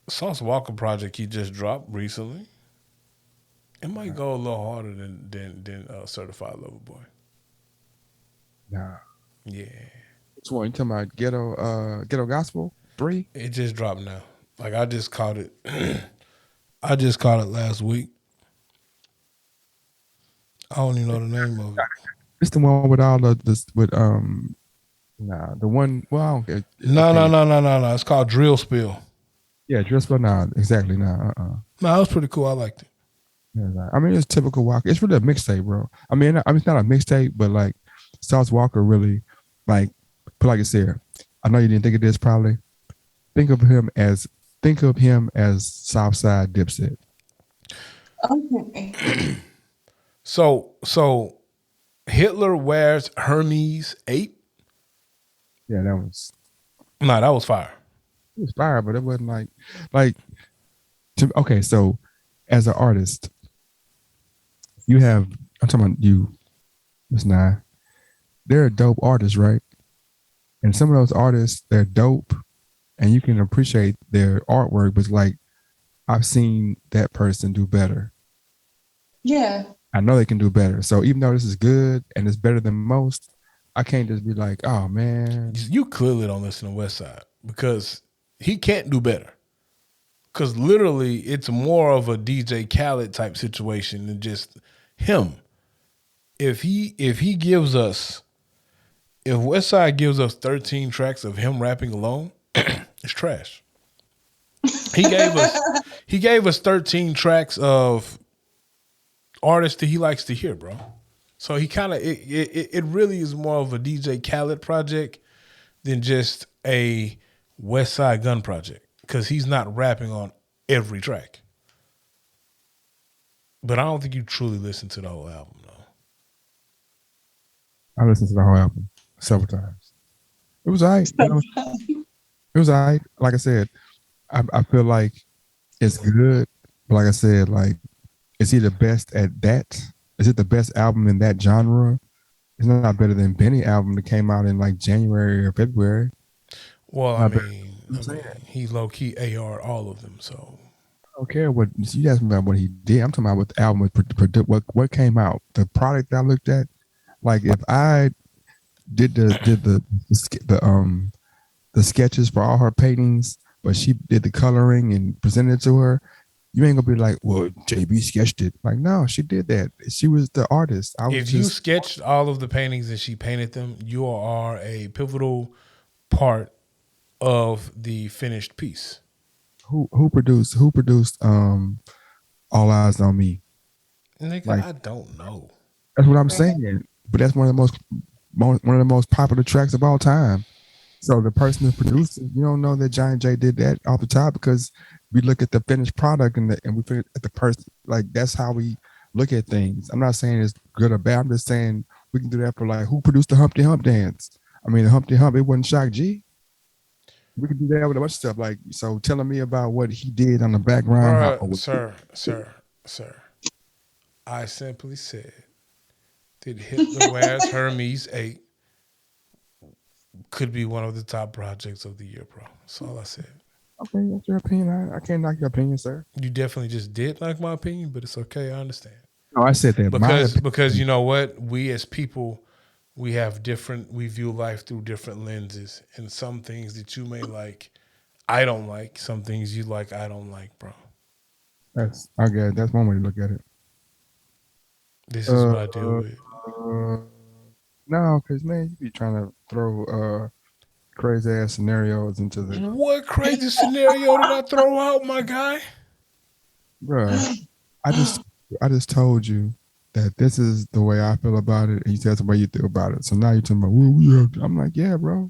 [SPEAKER 1] Sauce Walker project he just dropped recently. It might go a little harder than Certified Lover Boy.
[SPEAKER 3] Nah.
[SPEAKER 1] Yeah,
[SPEAKER 3] Which one? You talking about Ghetto Gospel 3?
[SPEAKER 1] it just dropped now. Like I just caught it. I just caught it last week. I don't even know the name of it.
[SPEAKER 3] It's the one with all of this with nah, the one, well, I don't care.
[SPEAKER 1] No, no,
[SPEAKER 3] Okay.
[SPEAKER 1] no, no, no, no. It's called Drill Spill.
[SPEAKER 3] Yeah, Dress but nah, exactly. Nah,
[SPEAKER 1] No, it was pretty cool. I liked it.
[SPEAKER 3] Yeah, nah. I mean, it's typical Walker. It's really a mixtape, bro. It's not a mixtape, but like Sauce Walker really, like, but like I said, I know you didn't think of this probably. Think of him as Southside Dipset.
[SPEAKER 2] Okay.
[SPEAKER 1] So Hitler wears Hermes 8.
[SPEAKER 3] Yeah, that was
[SPEAKER 1] No, that was fire.
[SPEAKER 3] it was fire, but it wasn't like okay, so as an artist, you have I'm talking about you, Miss Nye. They're a dope artist, right? And some of those artists, they're dope and you can appreciate their artwork, but like I've seen that person do better.
[SPEAKER 2] Yeah.
[SPEAKER 3] I know they can do better. So even though this is good and it's better than most, I can't just be like, oh man.
[SPEAKER 1] You clearly don't listen to West Side because he can't do better. Because literally, it's more of a DJ Khaled type situation than just him. If West Side gives us 13 tracks of him rapping alone, it's trash. He gave us 13 tracks of artists that he likes to hear, bro. So he kind of it really is more of a DJ Khaled project than just a West Side Gun project because he's not rapping on every track. But I don't think you truly listen to the whole album, though.
[SPEAKER 3] I listened to the whole album several times. It was all right. It was all right. Like I said, I feel like it's good. But like I said, like, is he the best at that? Is it the best album in that genre? It's not better than Benny album that came out in like January or February.
[SPEAKER 1] Well,
[SPEAKER 3] Not better. I'm saying.
[SPEAKER 1] he low key AR all of them. So
[SPEAKER 3] I don't care what you asked me about what he did. I'm talking about what the album was, what came out, the product I looked at. Like if I did the sketches for all her paintings, but she did the coloring and presented it to her, you ain't gonna be like, well, JB sketched it. Like, no, she did that. She was the artist. I was
[SPEAKER 1] if you sketched all of the paintings and she painted them, you are a pivotal part of the finished piece.
[SPEAKER 3] who produced All Eyes on Me.
[SPEAKER 1] Nigga,
[SPEAKER 3] Like,
[SPEAKER 1] I don't know.
[SPEAKER 3] that's what I'm saying. But that's one of the most popular tracks of all time. So the person who produced it, you don't know that Giant J did that off the top because we look at the finished product and we figure at the person. Like that's how we look at things. I'm not saying it's good or bad. I'm just saying we can do that for like who produced the Humpty Hump dance. I mean, the Humpty Hump, it wasn't Shock G. We can do that with a bunch of stuff. Like, so telling me about what he did on the background.
[SPEAKER 1] Sir. I simply said that Hitler Wears Hermes 8 could be one of the top projects of the year, bro. That's all I said.
[SPEAKER 3] Okay, that's your opinion. I can't knock your opinion, sir.
[SPEAKER 1] You definitely just did like my opinion, but it's okay. I understand.
[SPEAKER 3] No, I said that
[SPEAKER 1] Because you know what? We as people, we view life through different lenses. And some things that you may like, I don't like. Some things you like, I don't like, bro.
[SPEAKER 3] That's one way to look at it.
[SPEAKER 1] This is what I deal with.
[SPEAKER 3] No, because man, you be trying to throw crazy ass scenarios into the.
[SPEAKER 1] What crazy scenario did I throw out, my guy?
[SPEAKER 3] Bruh, I just told you that this is the way I feel about it, and you said the way you feel about it. So now you're talking about, well, I'm like, yeah, bro.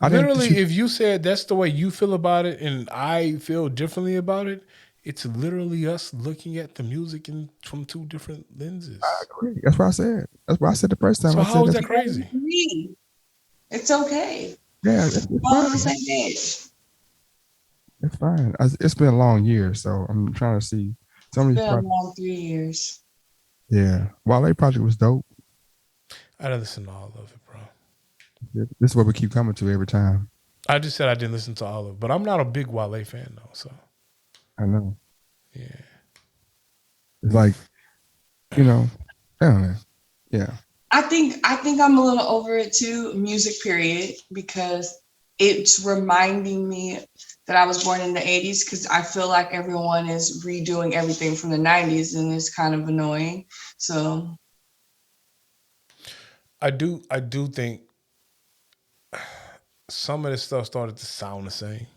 [SPEAKER 1] Literally, if you said that's the way you feel about it, and I feel differently about it, It's literally us looking at the music from two different lenses.
[SPEAKER 3] I agree. That's what I said. That's what I said the first time.
[SPEAKER 1] So
[SPEAKER 3] I
[SPEAKER 1] how
[SPEAKER 3] said
[SPEAKER 1] is
[SPEAKER 3] that's
[SPEAKER 1] that crazy?
[SPEAKER 2] It's okay.
[SPEAKER 3] yeah, it's
[SPEAKER 2] We're all on the
[SPEAKER 3] fine.
[SPEAKER 2] same page.
[SPEAKER 3] It's fine. It's been a long year, so I'm trying to see some of
[SPEAKER 2] It's
[SPEAKER 3] these
[SPEAKER 2] been a
[SPEAKER 3] projects.
[SPEAKER 2] long 3 years.
[SPEAKER 3] Yeah, Wale project was dope.
[SPEAKER 1] I didn't listen to all of it, bro.
[SPEAKER 3] This is what we keep coming to every time.
[SPEAKER 1] I just said I didn't listen to all of it, but I'm not a big Wale fan though. So
[SPEAKER 3] I know.
[SPEAKER 1] yeah,
[SPEAKER 3] It's like, you know, I don't know. Yeah.
[SPEAKER 2] I think I'm a little over it too, music period, because it's reminding me that I was born in the 80s, because I feel like everyone is redoing everything from the 90s and it's kind of annoying. So
[SPEAKER 1] I do think some of this stuff started to sound the same.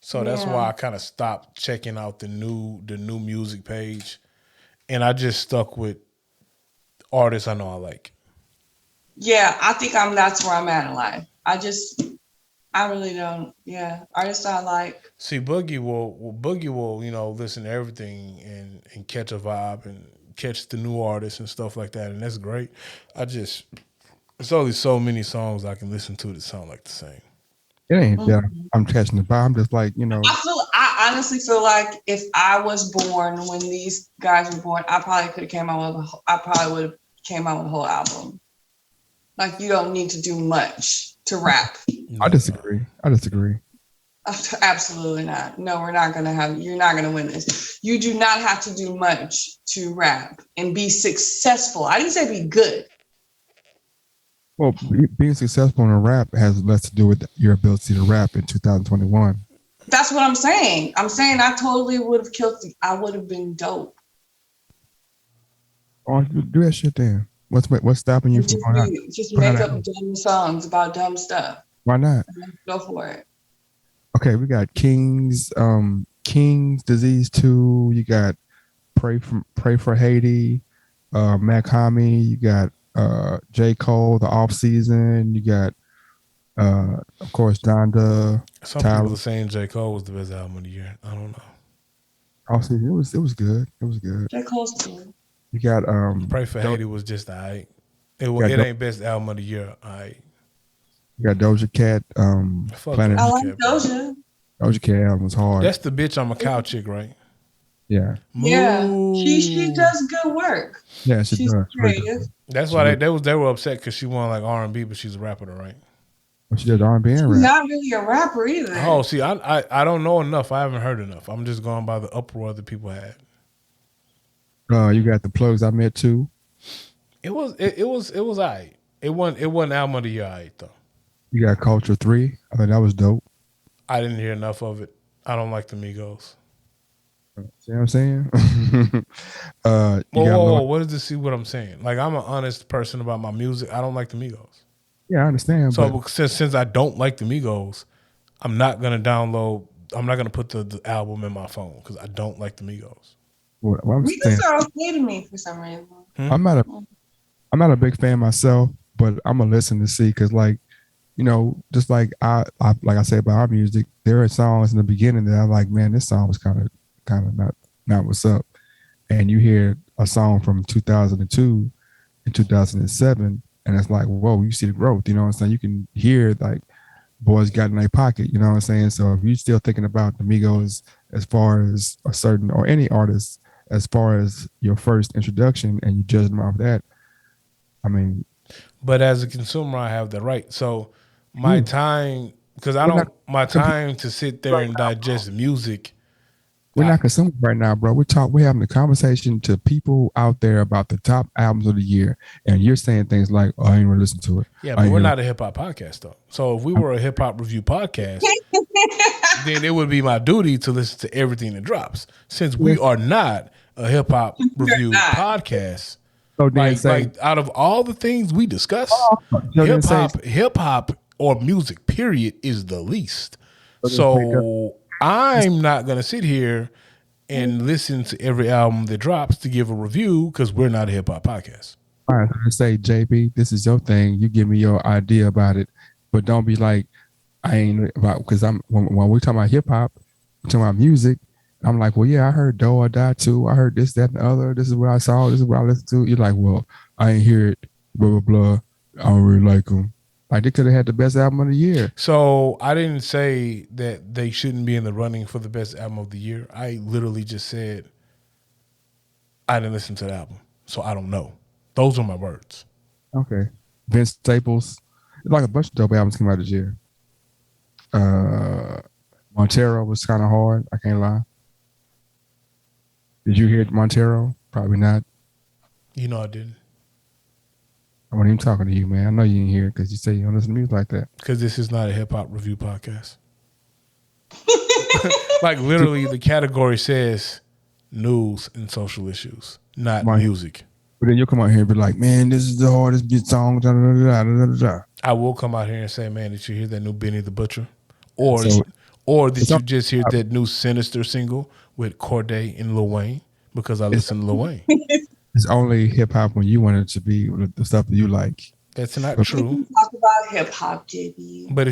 [SPEAKER 1] So that's
[SPEAKER 2] Yeah.
[SPEAKER 1] why I kind of stopped checking out the new music page, and I just stuck with artists I know I like.
[SPEAKER 2] yeah, I think that's where I'm at in life. I really don't. Yeah, artists I like.
[SPEAKER 1] See, Boogie will listen to everything and catch a vibe and catch the new artists and stuff like that, and that's great. There's only so many songs I can listen to that sound like the same.
[SPEAKER 3] It ain't that I'm catching the vibe. I'm just like,
[SPEAKER 2] I honestly feel like if I was born when these guys were born, I probably would have came out with a whole album. Like, you don't need to do much to rap.
[SPEAKER 3] I disagree.
[SPEAKER 2] Absolutely not. No, you're not gonna win this. You do not have to do much to rap and be successful. I didn't say be good.
[SPEAKER 3] Well, being successful in a rap has less to do with your ability to rap in 2021.
[SPEAKER 2] That's what I'm saying. I'm saying I totally would have killed I would have been dope.
[SPEAKER 3] Oh, do that shit then. What's stopping you from going out?
[SPEAKER 2] Just make up dumb songs about dumb stuff.
[SPEAKER 3] Why not?
[SPEAKER 2] Go for it.
[SPEAKER 3] Okay, we got King's Disease 2. You got Pray for Haiti, Mac Hami. You got J. Cole, The Off Season. You got of course Donda.
[SPEAKER 1] Some
[SPEAKER 3] Tyler.
[SPEAKER 1] people are saying J. Cole was the best album of the year. I don't know.
[SPEAKER 3] Off Season. It was good.
[SPEAKER 2] J. Cole's cool.
[SPEAKER 3] You got
[SPEAKER 1] Pray for Haiti was just alright. It ain't best album of the year. Alright.
[SPEAKER 3] You got Doja Cat. Planet.
[SPEAKER 2] I like Doja.
[SPEAKER 3] Doja Cat album was hard.
[SPEAKER 1] That's the bitch I'm a cow chick, right?
[SPEAKER 3] Yeah.
[SPEAKER 2] Yeah. She does good work.
[SPEAKER 3] Yeah, she
[SPEAKER 2] She's
[SPEAKER 3] does.
[SPEAKER 2] creative.
[SPEAKER 1] That's why they were upset because she won like R&B, but she's a rapper, though, right?
[SPEAKER 3] She did R&B and rap.
[SPEAKER 2] Not really a rapper either.
[SPEAKER 1] Oh, see, I don't know enough. I haven't heard enough. I'm just going by the uproar that people had.
[SPEAKER 3] You got The Plugs I Met Too.
[SPEAKER 1] It was alright. It wasn't album of the year, alright though.
[SPEAKER 3] You got Culture 3. I think that was dope.
[SPEAKER 1] I didn't hear enough of it. I don't like the Migos.
[SPEAKER 3] See what I'm saying?
[SPEAKER 1] Whoa, what does this see what I'm saying? Like, I'm an honest person about my music. I don't like the Migos.
[SPEAKER 3] Yeah, I understand.
[SPEAKER 1] So since I don't like the Migos, I'm not gonna put the album in my phone because I don't like the Migos.
[SPEAKER 3] What I'm
[SPEAKER 2] Migos
[SPEAKER 3] saying,
[SPEAKER 2] are okay to me for some reason.
[SPEAKER 3] I'm not a big fan myself, but I'm gonna listen to see because, like, just like I like I said about our music, there are songs in the beginning that I'm like, man, this song was kind of not what's up. And you hear a song from 2002 and 2007, and it's like, whoa, you see the growth. You know what I'm saying? You can hear like boys got in their pocket. You know what I'm saying? So if you're still thinking about the Migos as far as a certain or any artist as far as your first introduction, and you judge them off that, I mean.
[SPEAKER 1] But as a consumer, I have the right. So my time, because time to sit there and digest music.
[SPEAKER 3] We're not consuming right now, bro. We're having a conversation to people out there about the top albums of the year, and you're saying things like, "Oh, I ain't gonna listen to it."
[SPEAKER 1] Yeah, but we're not a hip hop podcast though. So if we were a hip hop review podcast, then it would be my duty to listen to everything that drops. Since we are not a hip hop review podcast,
[SPEAKER 3] so
[SPEAKER 1] like out of all the things we discuss, hip hop or music period is the least. So I'm not going to sit here and listen to every album that drops to give a review because we're not a hip hop podcast.
[SPEAKER 3] All right, so say, JB, this is your thing. You give me your idea about it, but don't be like, I ain't about, because when we're talking about hip hop, we're talking about music, I'm like, well, yeah, I heard Do or Die too. I heard this, that, and the other. This is what I saw. This is what I listened to. You're like, well, I ain't hear it. Blah blah blah. I don't really like them. Like they could have had the best album of the year.
[SPEAKER 1] So I didn't say that they shouldn't be in the running for the best album of the year. I literally just said I didn't listen to the album, so I don't know. Those are my words.
[SPEAKER 3] Okay. Vince Staples. Like a bunch of dope albums came out this year. Montero was kind of hard. I can't lie. Did you hear Montero? Probably not.
[SPEAKER 1] You know I didn't.
[SPEAKER 3] I wasn't even talking to you, man. I know you didn't hear it because you say you don't listen to music like that.
[SPEAKER 1] Because this is not a hip hop review podcast. Like literally, the category says news and social issues, not music.
[SPEAKER 3] But then you'll come out here and be like, man, this is the hardest beat song. Da, da, da, da, da, da.
[SPEAKER 1] I will come out here and say, man, did you hear that new Benny the Butcher? Or did you just hear that new Sinister single with Corday and Lil Wayne? Because I listen to Lil Wayne.
[SPEAKER 3] It's only hip hop when you want it to be the stuff that you like.
[SPEAKER 1] That's not true.
[SPEAKER 2] Talk about hip hop, JB.
[SPEAKER 1] But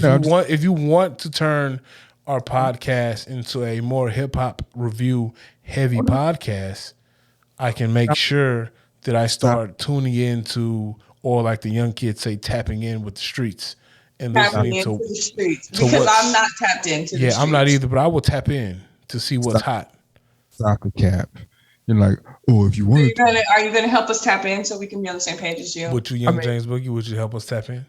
[SPEAKER 1] if you want to turn our podcast into a more hip hop review heavy podcast, I can make sure that I start tuning into, or like the young kids say, tapping in with the streets and listening to
[SPEAKER 2] the streets because I'm not tapped into.
[SPEAKER 1] Yeah, I'm not either, but I will tap in to see what's hot.
[SPEAKER 3] Soccer cap. You're like, oh, if you want
[SPEAKER 2] to. Are you going to help us tap in so we can be on the same page as you?
[SPEAKER 1] Would you, James Boogie, would you help us tap in?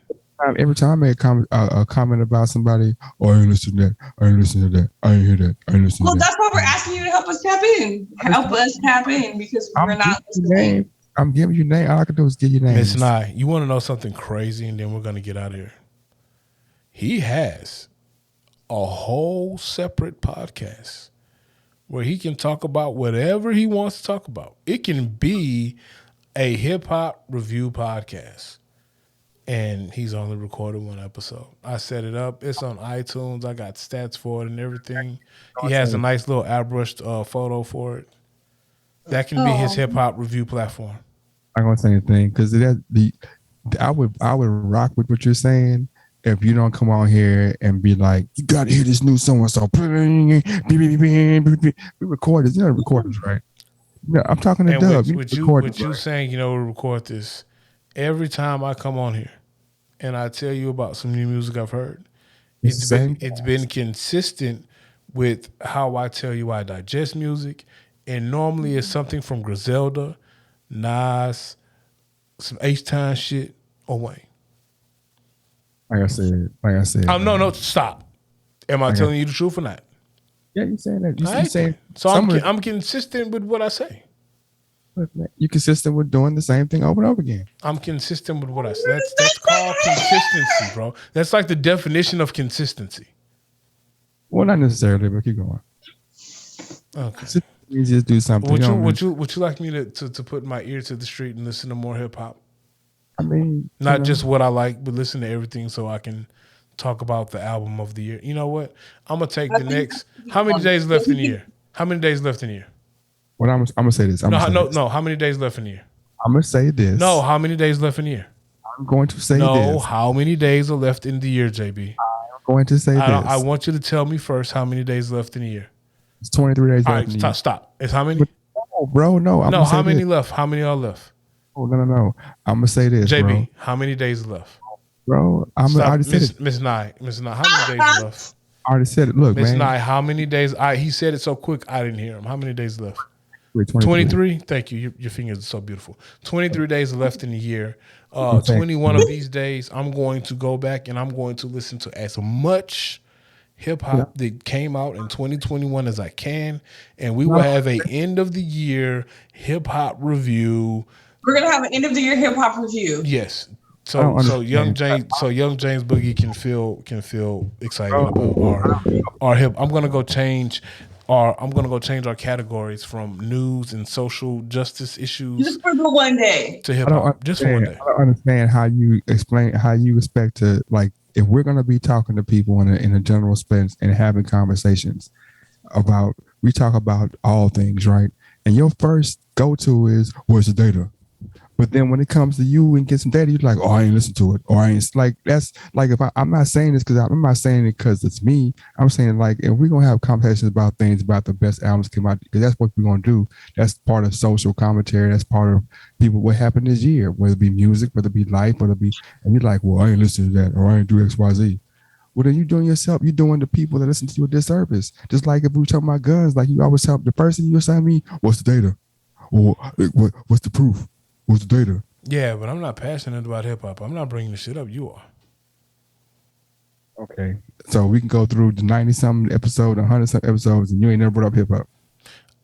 [SPEAKER 3] Every time I make a comment about somebody, oh, I ain't listen to that. I ain't listen to that. I ain't hear that. I ain't listen to that. Well,
[SPEAKER 2] that's why we're asking you to help us tap in. Help us tap in because we're not listening.
[SPEAKER 3] I'm giving you name. All I can do is give you names.
[SPEAKER 1] Miss Nye, you want to know something crazy, and then we're going to get out of here. He has a whole separate podcast where he can talk about whatever he wants to talk about. It can be a hip-hop review podcast, and he's only recorded one episode. I set it up. It's on iTunes. I got stats for it and everything. He has a nice little airbrushed photo for it. That can be his hip-hop review platform.
[SPEAKER 3] I'm going to say anything because I would rock with what you're saying if you don't come on here and be like, you got to hear this new so-and-so. We record this. You know, recorders, right? Yeah, I'm talking to Dub.
[SPEAKER 1] With you saying, we record this, every time I come on here and I tell you about some new music I've heard, it's been consistent with how I tell you I digest music. And normally it's something from Griselda, Nas, some H-Time shit, or Wayne.
[SPEAKER 3] Like I said.
[SPEAKER 1] No, stop. Am I telling you the truth or not?
[SPEAKER 3] Yeah, you're saying that. You're saying
[SPEAKER 1] so. I'm consistent with what I say.
[SPEAKER 3] You're consistent with doing the same thing over and over again.
[SPEAKER 1] I'm consistent with what I say. That's called consistency, bro. That's like the definition of consistency.
[SPEAKER 3] Well, not necessarily, but keep going.
[SPEAKER 1] Okay.
[SPEAKER 3] You just do something.
[SPEAKER 1] Would you like me to put my ear to the street and listen to more hip hop?
[SPEAKER 3] I mean,
[SPEAKER 1] not just what I like, but listen to everything so I can talk about the album of the year. You know what? I'm gonna take the next. How many days left in the year? How many days left in the year?
[SPEAKER 3] Well, I'm gonna say this.
[SPEAKER 1] No. How many days left in the year?
[SPEAKER 3] I'm gonna say this.
[SPEAKER 1] No. How many days left in the year?
[SPEAKER 3] I'm going to say this.
[SPEAKER 1] No. How many days are left in the year, JB?
[SPEAKER 3] I'm going to say this.
[SPEAKER 1] I want you to tell me first how many days left in the year.
[SPEAKER 3] It's 23 days left.
[SPEAKER 1] All right, stop. It's how many?
[SPEAKER 3] No, bro. No.
[SPEAKER 1] How many left? How many are left?
[SPEAKER 3] Oh, no. I'm gonna say this,
[SPEAKER 1] JB,
[SPEAKER 3] bro.
[SPEAKER 1] how many days left?
[SPEAKER 3] Bro, I already said it.
[SPEAKER 1] Miss Nye, how many days left?
[SPEAKER 3] I already said it. Look,
[SPEAKER 1] Miss
[SPEAKER 3] man.
[SPEAKER 1] Nye, how many days? He said it so quick, I didn't hear him. How many days left? 23. Thank you. Your fingers are so beautiful. 23 days left in the year. 21 of these days, I'm going to go back and I'm going to listen to as much hip hop that came out in 2021 as I can, and we will have a end of the year hip hop review.
[SPEAKER 2] We're gonna have an end of the year hip hop review.
[SPEAKER 1] Yes. So young James Boogie can feel excited about our hip. I'm gonna go change our categories from news and social justice issues
[SPEAKER 2] just for the one day
[SPEAKER 1] to hip hop. Just for one day.
[SPEAKER 3] I don't understand how you expect to, like, if we're gonna be talking to people in a general sense and having conversations we talk about all things, right? And your first go-to is, where's the data? But then when it comes to you and get some data, you're like, oh, I ain't listen to it, or I ain't like that's like if I'm not saying this because I'm not saying it because it's me. I'm saying like if we're gonna have conversations about things about the best albums come out because that's what we're gonna do. That's part of social commentary. That's part of people what happened this year, whether it be music, whether it be life, whether it be and you're like, well, I ain't listening to that, or I ain't do X Y Z. Well, then you're doing yourself, you're doing the people that listen to you a disservice. Just like if we were talking about guns, like you always tell the person you assign me, what's the data? Or what's the proof? What's the data?
[SPEAKER 1] Yeah, but I'm not passionate about hip hop. I'm not bringing the shit up. You are.
[SPEAKER 3] Okay. So we can go through the 90-something episode, 100-something episodes, and you ain't never brought up hip hop.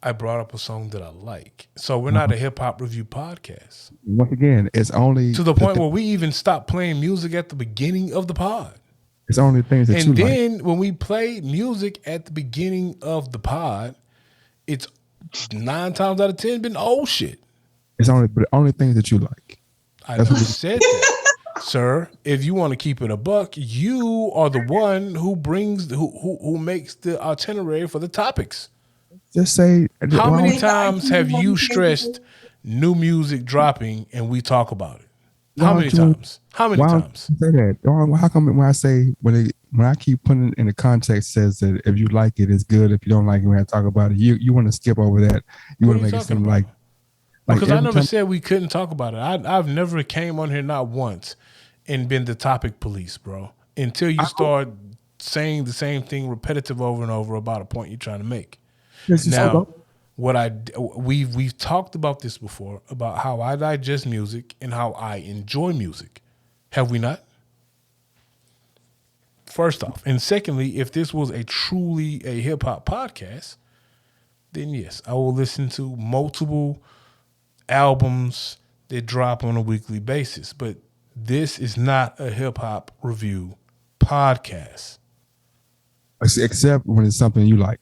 [SPEAKER 1] I brought up a song that I like. So we're not a hip hop review podcast.
[SPEAKER 3] Once again, it's only
[SPEAKER 1] To the point where we even stopped playing music at the beginning of the pod.
[SPEAKER 3] it's only things that you
[SPEAKER 1] And
[SPEAKER 3] like.
[SPEAKER 1] then when we play music at the beginning of the pod, it's 9 times out of 10 been old shit.
[SPEAKER 3] It's only things that you like.
[SPEAKER 1] I
[SPEAKER 3] That's
[SPEAKER 1] never
[SPEAKER 3] what
[SPEAKER 1] said that, sir. If you want to keep it a buck, you are the one who brings who makes the itinerary for the topics.
[SPEAKER 3] Just say
[SPEAKER 1] How
[SPEAKER 3] well,
[SPEAKER 1] many times have you stressed new music dropping and we talk about it? How
[SPEAKER 3] Why
[SPEAKER 1] many
[SPEAKER 3] don't you-
[SPEAKER 1] times? How many
[SPEAKER 3] why don't
[SPEAKER 1] times?
[SPEAKER 3] you say that? How come when I say when I keep putting it in the context says that if you like it, it's good. If you don't like it, we have to talk about it. You want to skip over that. You
[SPEAKER 1] What
[SPEAKER 3] want
[SPEAKER 1] are
[SPEAKER 3] to
[SPEAKER 1] you
[SPEAKER 3] make it
[SPEAKER 1] talking
[SPEAKER 3] seem
[SPEAKER 1] about?
[SPEAKER 3] like
[SPEAKER 1] Because I
[SPEAKER 3] every
[SPEAKER 1] never
[SPEAKER 3] time-
[SPEAKER 1] said we couldn't talk about it. I've never came on here not once and been the topic police, bro. Until you start saying the same thing repetitive over and over about a point you're trying to make.
[SPEAKER 3] Yes, you
[SPEAKER 1] Now,
[SPEAKER 3] spoke.
[SPEAKER 1] we've talked about this before about how I digest music and how I enjoy music. Have we not? First off, and secondly, if this was a truly a hip hop podcast, then yes, I will listen to multiple albums that drop on a weekly basis. But this is not a hip hop review podcast.
[SPEAKER 3] Except when it's something you like.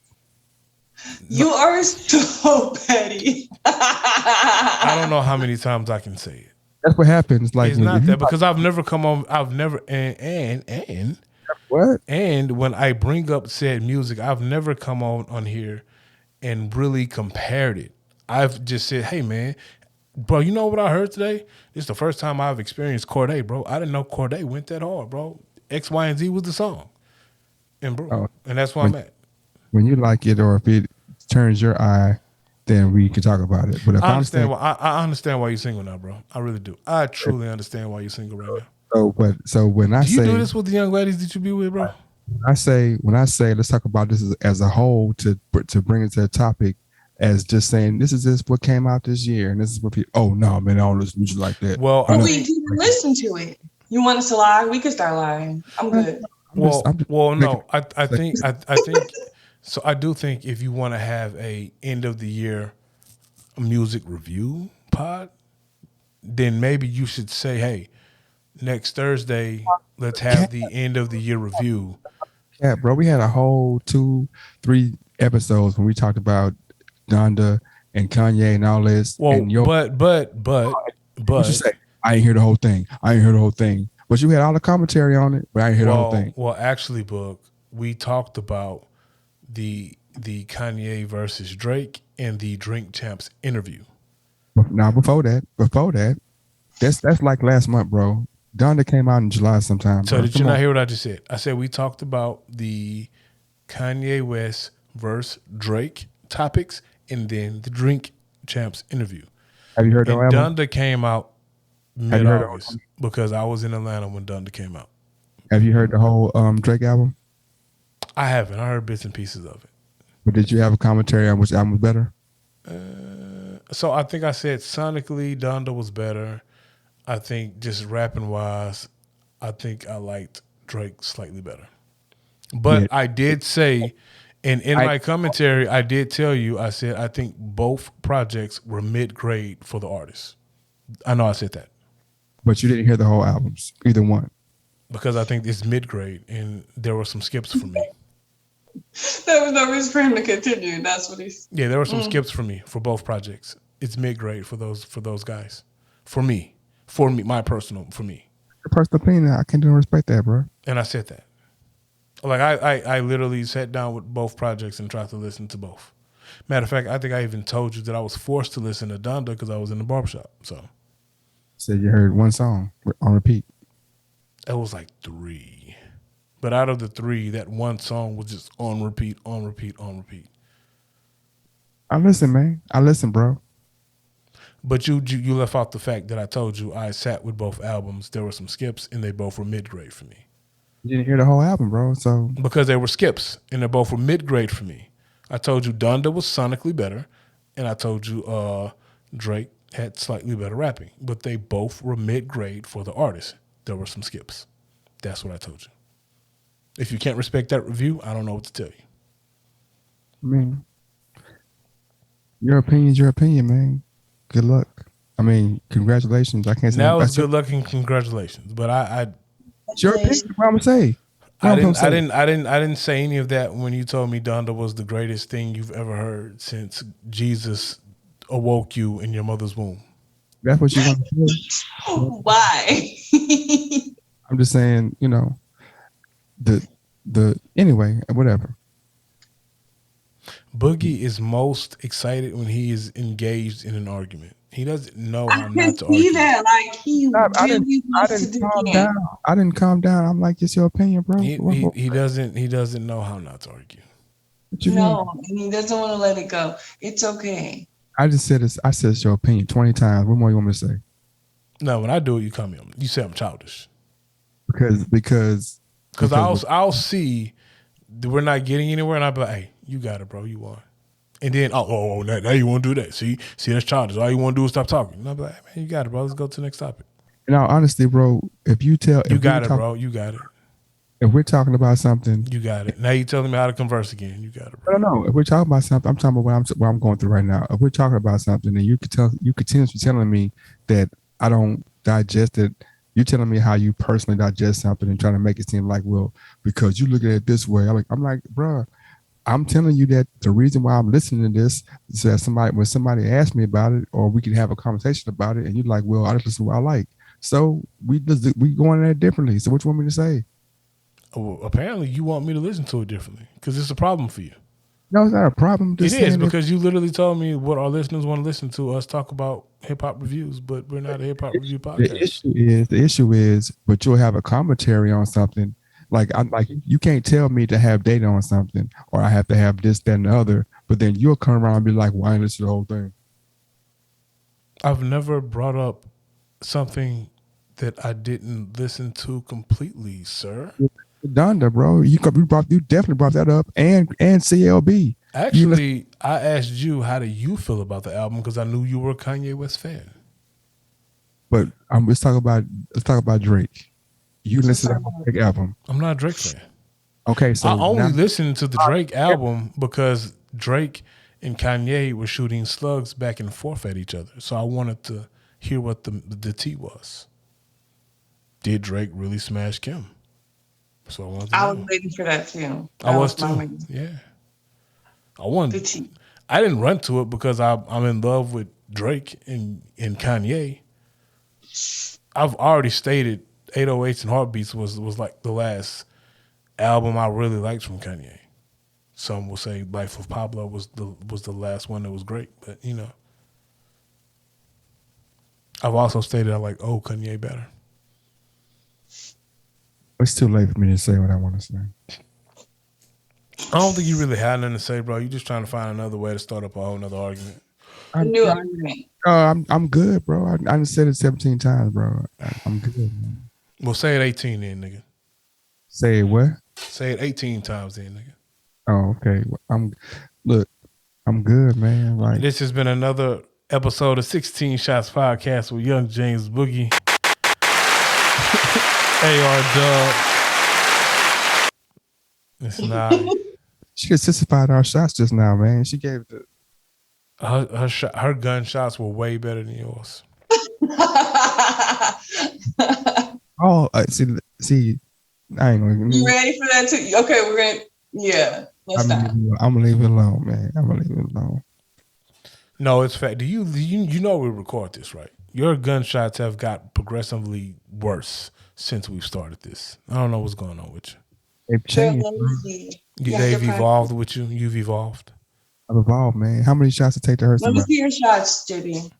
[SPEAKER 2] You are so petty.
[SPEAKER 1] I don't know how many times I can say it.
[SPEAKER 3] That's what happens. Like
[SPEAKER 1] It's
[SPEAKER 3] when
[SPEAKER 1] not
[SPEAKER 3] if
[SPEAKER 1] that
[SPEAKER 3] you
[SPEAKER 1] because I've never come on. I've never and
[SPEAKER 3] what?
[SPEAKER 1] and when I bring up said music, I've never come on here and really compared it. I've just said, "Hey, man, bro, you know what I heard today? This is the first time I've experienced Corday, bro. I didn't know Corday went that hard, bro. X, Y, and Z was the song, and bro,
[SPEAKER 3] Oh.
[SPEAKER 1] and that's where I'm at.
[SPEAKER 3] When you like it or if it turns your eye, then we can talk about it. But if
[SPEAKER 1] I
[SPEAKER 3] I'm
[SPEAKER 1] understand
[SPEAKER 3] saying,
[SPEAKER 1] why. I understand why you're single now, bro. I really do. I truly understand why you're single right now.
[SPEAKER 3] so when I
[SPEAKER 1] Do you
[SPEAKER 3] say
[SPEAKER 1] do this with the young ladies that you be with, bro?
[SPEAKER 3] when I say let's talk about this as a whole to bring it to a topic as just saying this is what came out this year and this is what people oh no man I don't listen to music like that.
[SPEAKER 1] Well,
[SPEAKER 2] But
[SPEAKER 1] I
[SPEAKER 2] we
[SPEAKER 1] think,
[SPEAKER 2] didn't listen to it. You want us to lie? We can start lying. I'm good.
[SPEAKER 1] I think so. I do think if you want to have a end of the year music review pod, then maybe you should say, hey, next Thursday, let's have the end of the year review.
[SPEAKER 3] Yeah, bro, we had a whole 2-3 episodes when we talked about Donda and Kanye and all this.
[SPEAKER 1] Well,
[SPEAKER 3] and what you say? I ain't hear the whole thing. But you had all the commentary on it, but I ain't hear the whole thing.
[SPEAKER 1] Well, actually, Book, we talked about the Kanye versus Drake and the Drink Champs interview.
[SPEAKER 3] Now before that, that's like last month, bro. Donda came out in July sometime.
[SPEAKER 1] So
[SPEAKER 3] bro.
[SPEAKER 1] did you not hear what I just said? I said we talked about the Kanye West versus Drake topics and then the Drink Champs interview.
[SPEAKER 3] Have you heard the
[SPEAKER 1] And
[SPEAKER 3] album?
[SPEAKER 1] Donda came out
[SPEAKER 3] Have you heard
[SPEAKER 1] mid-August because I was in Atlanta when Donda came out.
[SPEAKER 3] Have you heard the whole Drake album?
[SPEAKER 1] I haven't. I heard bits and pieces of it.
[SPEAKER 3] But did you have a commentary on which album was better?
[SPEAKER 1] So I think I said sonically Donda was better. I think just rapping wise, I think I liked Drake slightly better. But
[SPEAKER 3] Yeah.
[SPEAKER 1] I did say, and in my commentary, I did tell you, I said I think both projects were mid-grade for the artists. I know I said that.
[SPEAKER 3] But you didn't hear the whole albums, either one.
[SPEAKER 1] Because I think it's mid-grade and there were some skips for me.
[SPEAKER 2] There was no reason for him to continue. That's what he's.
[SPEAKER 1] Yeah, there were some skips for me for both projects. It's mid-grade for those guys. For me, my personal, for me.
[SPEAKER 3] Your personal opinion, I can't even respect that, bro.
[SPEAKER 1] And I said that. Like I literally sat down with both projects and tried to listen to both. Matter of fact, I think I even told you that I was forced to listen to Donda because I was in the barbershop. So
[SPEAKER 3] Said you heard one song on repeat.
[SPEAKER 1] It was like 3. But out of the 3, that one song was just on repeat, on repeat, on repeat.
[SPEAKER 3] I listen, man. I listen, bro.
[SPEAKER 1] But you left out the fact that I told you I sat with both albums. There were some skips, and they both were mid-grade for me.
[SPEAKER 3] You didn't hear the whole album, bro. So
[SPEAKER 1] Because they were skips, and they both were mid-grade for me. I told you Donda was sonically better, and I told you Drake had slightly better rapping. But they both were mid-grade for the artist. There were some skips. That's what I told you. If you can't respect that review, I don't know what to tell you.
[SPEAKER 3] I mean, your opinion's your opinion, man. Good luck. I mean, congratulations. I can't say
[SPEAKER 1] Now it's
[SPEAKER 3] that's
[SPEAKER 1] good luck and congratulations. But
[SPEAKER 3] it's your opinion. What I'm gonna say.
[SPEAKER 1] I didn't say any of that when you told me Donda was the greatest thing you've ever heard since Jesus awoke you in your mother's womb.
[SPEAKER 3] That's what you want to say.
[SPEAKER 2] Why?
[SPEAKER 3] I'm just saying, you know, the anyway, whatever.
[SPEAKER 1] Boogie is most excited when he is engaged in an argument. He doesn't know
[SPEAKER 2] I
[SPEAKER 1] how
[SPEAKER 2] can
[SPEAKER 1] not to
[SPEAKER 2] see
[SPEAKER 1] argue.
[SPEAKER 2] that. Like he
[SPEAKER 3] I
[SPEAKER 2] really wants to
[SPEAKER 3] didn't
[SPEAKER 2] do
[SPEAKER 3] calm
[SPEAKER 2] that.
[SPEAKER 3] down. I didn't calm down. I'm like, it's your opinion, bro.
[SPEAKER 1] He doesn't know how not to argue.
[SPEAKER 3] What you
[SPEAKER 2] No,
[SPEAKER 3] mean?
[SPEAKER 2] and he doesn't want to let it go. It's okay.
[SPEAKER 3] I just said this. I said it's your opinion 20 times. What more you want me to say?
[SPEAKER 1] No, when I do it, you call me. You say I'm childish.
[SPEAKER 3] Because
[SPEAKER 1] I'll see that we're not getting anywhere, and I'll be like, hey, you got it, bro. You won. And then, now you want to do that. See, that's childish. All you want to do is stop talking. And I'll be like, man, you got it, bro. Let's go to the next topic.
[SPEAKER 3] in all honesty, bro, if you tell
[SPEAKER 1] You got it, bro. You got it.
[SPEAKER 3] If we're talking about something,
[SPEAKER 1] You got it. Now you telling me how to converse again. You got it,
[SPEAKER 3] I
[SPEAKER 1] bro.
[SPEAKER 3] don't know. If we're talking about something, I'm talking about what I'm going through right now. If we're talking about something, and you continuously telling me that I don't digest it, you're telling me how you personally digest something and trying to make it seem like, well, because you look at it this way. I'm like, bro, I'm telling you that the reason why I'm listening to this is that when somebody asks me about it, or we can have a conversation about it, and you're like, well, I just listen to what I like. So we going at it differently. So what you want me to say?
[SPEAKER 1] Well, apparently you want me to listen to it differently because it's a problem for you.
[SPEAKER 3] No, it's not a problem.
[SPEAKER 1] It is because you literally told me what our listeners want to listen to us talk about hip hop reviews, but we're not a hip hop review podcast.
[SPEAKER 3] The issue is, but you'll have a commentary on something. Like you can't tell me to have data on something, or I have to have this, that, and the other. But then you'll come around and be like, "Why ain't listen to the whole thing?"
[SPEAKER 1] I've never brought up something that I didn't listen to completely, sir.
[SPEAKER 3] Donda, bro, you definitely brought that up, and CLB.
[SPEAKER 1] Actually, I asked you how do you feel about the album because I knew you were a Kanye West fan.
[SPEAKER 3] But let's talk about Drake. You listen to the Drake album.
[SPEAKER 1] I'm not a Drake fan.
[SPEAKER 3] Okay, so
[SPEAKER 1] I only listened to the Drake album because Drake and Kanye were shooting slugs back and forth at each other. So I wanted to hear what the tea was. Did Drake really smash Kim? So
[SPEAKER 2] I was waiting for that too.
[SPEAKER 1] I was too. Yeah. I wanted. I didn't run to it because I'm in love with Drake and Kanye. I've already stated 808s and Heartbeats was like the last album I really liked from Kanye. Some will say Life of Pablo was the last one that was great, but you know. I've also stated I like Kanye better.
[SPEAKER 3] It's too late for me to say what I want to say.
[SPEAKER 1] I don't think you really had nothing to say, bro. You're just trying to find another way to start up a whole nother argument.
[SPEAKER 2] New argument.
[SPEAKER 3] I'm good, bro. I done said it 17 times, bro. I'm good, man.
[SPEAKER 1] Well, say it 18 then, nigga.
[SPEAKER 3] Say it what?
[SPEAKER 1] Say it 18 times then, nigga.
[SPEAKER 3] Oh, okay. I'm good, man. Like,
[SPEAKER 1] this has been another episode of 16 Shots Podcast with Young James Boogie. AR Dub. It's not.
[SPEAKER 3] She could sissified our shots just now, man. She gave the
[SPEAKER 1] her gunshots were way better than yours.
[SPEAKER 3] Oh, see, I ain't gonna.
[SPEAKER 2] You ready for that too? Okay, we're gonna. Yeah, let's stop.
[SPEAKER 3] I'm gonna leave it alone, man. I'm gonna leave it alone.
[SPEAKER 1] No, it's fact. Do you know we record this, right? Your gunshots have got progressively worse since we've started this. I don't know what's going on with you.
[SPEAKER 3] They've changed.
[SPEAKER 1] They've evolved with you. You've evolved.
[SPEAKER 3] I've evolved, man. How many shots it take to hurt
[SPEAKER 2] Let me
[SPEAKER 3] somebody?
[SPEAKER 2] see your shots, JB.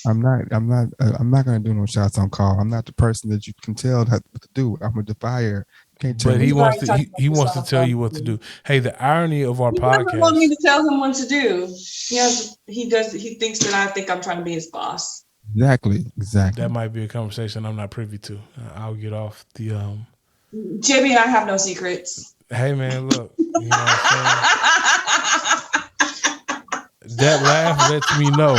[SPEAKER 3] I'm not going to do no shots on call. I'm not the person that you can tell what to do. I'm a defier. You can't tell
[SPEAKER 1] But
[SPEAKER 3] me.
[SPEAKER 1] he
[SPEAKER 2] He's
[SPEAKER 1] wants
[SPEAKER 2] already
[SPEAKER 1] to.
[SPEAKER 2] talked
[SPEAKER 1] He,
[SPEAKER 2] about
[SPEAKER 1] he
[SPEAKER 2] this
[SPEAKER 1] wants to
[SPEAKER 2] on
[SPEAKER 1] tell you what to do. Hey, the irony of our
[SPEAKER 2] He doesn't want me
[SPEAKER 1] podcast.
[SPEAKER 2] to tell him what to do. He thinks that I think I'm trying to be his boss.
[SPEAKER 3] Exactly.
[SPEAKER 1] That might be a conversation I'm not privy to. I'll get off the.
[SPEAKER 2] Jimmy and I have no secrets.
[SPEAKER 1] Hey man, look. You know what I'm saying? That laugh lets me know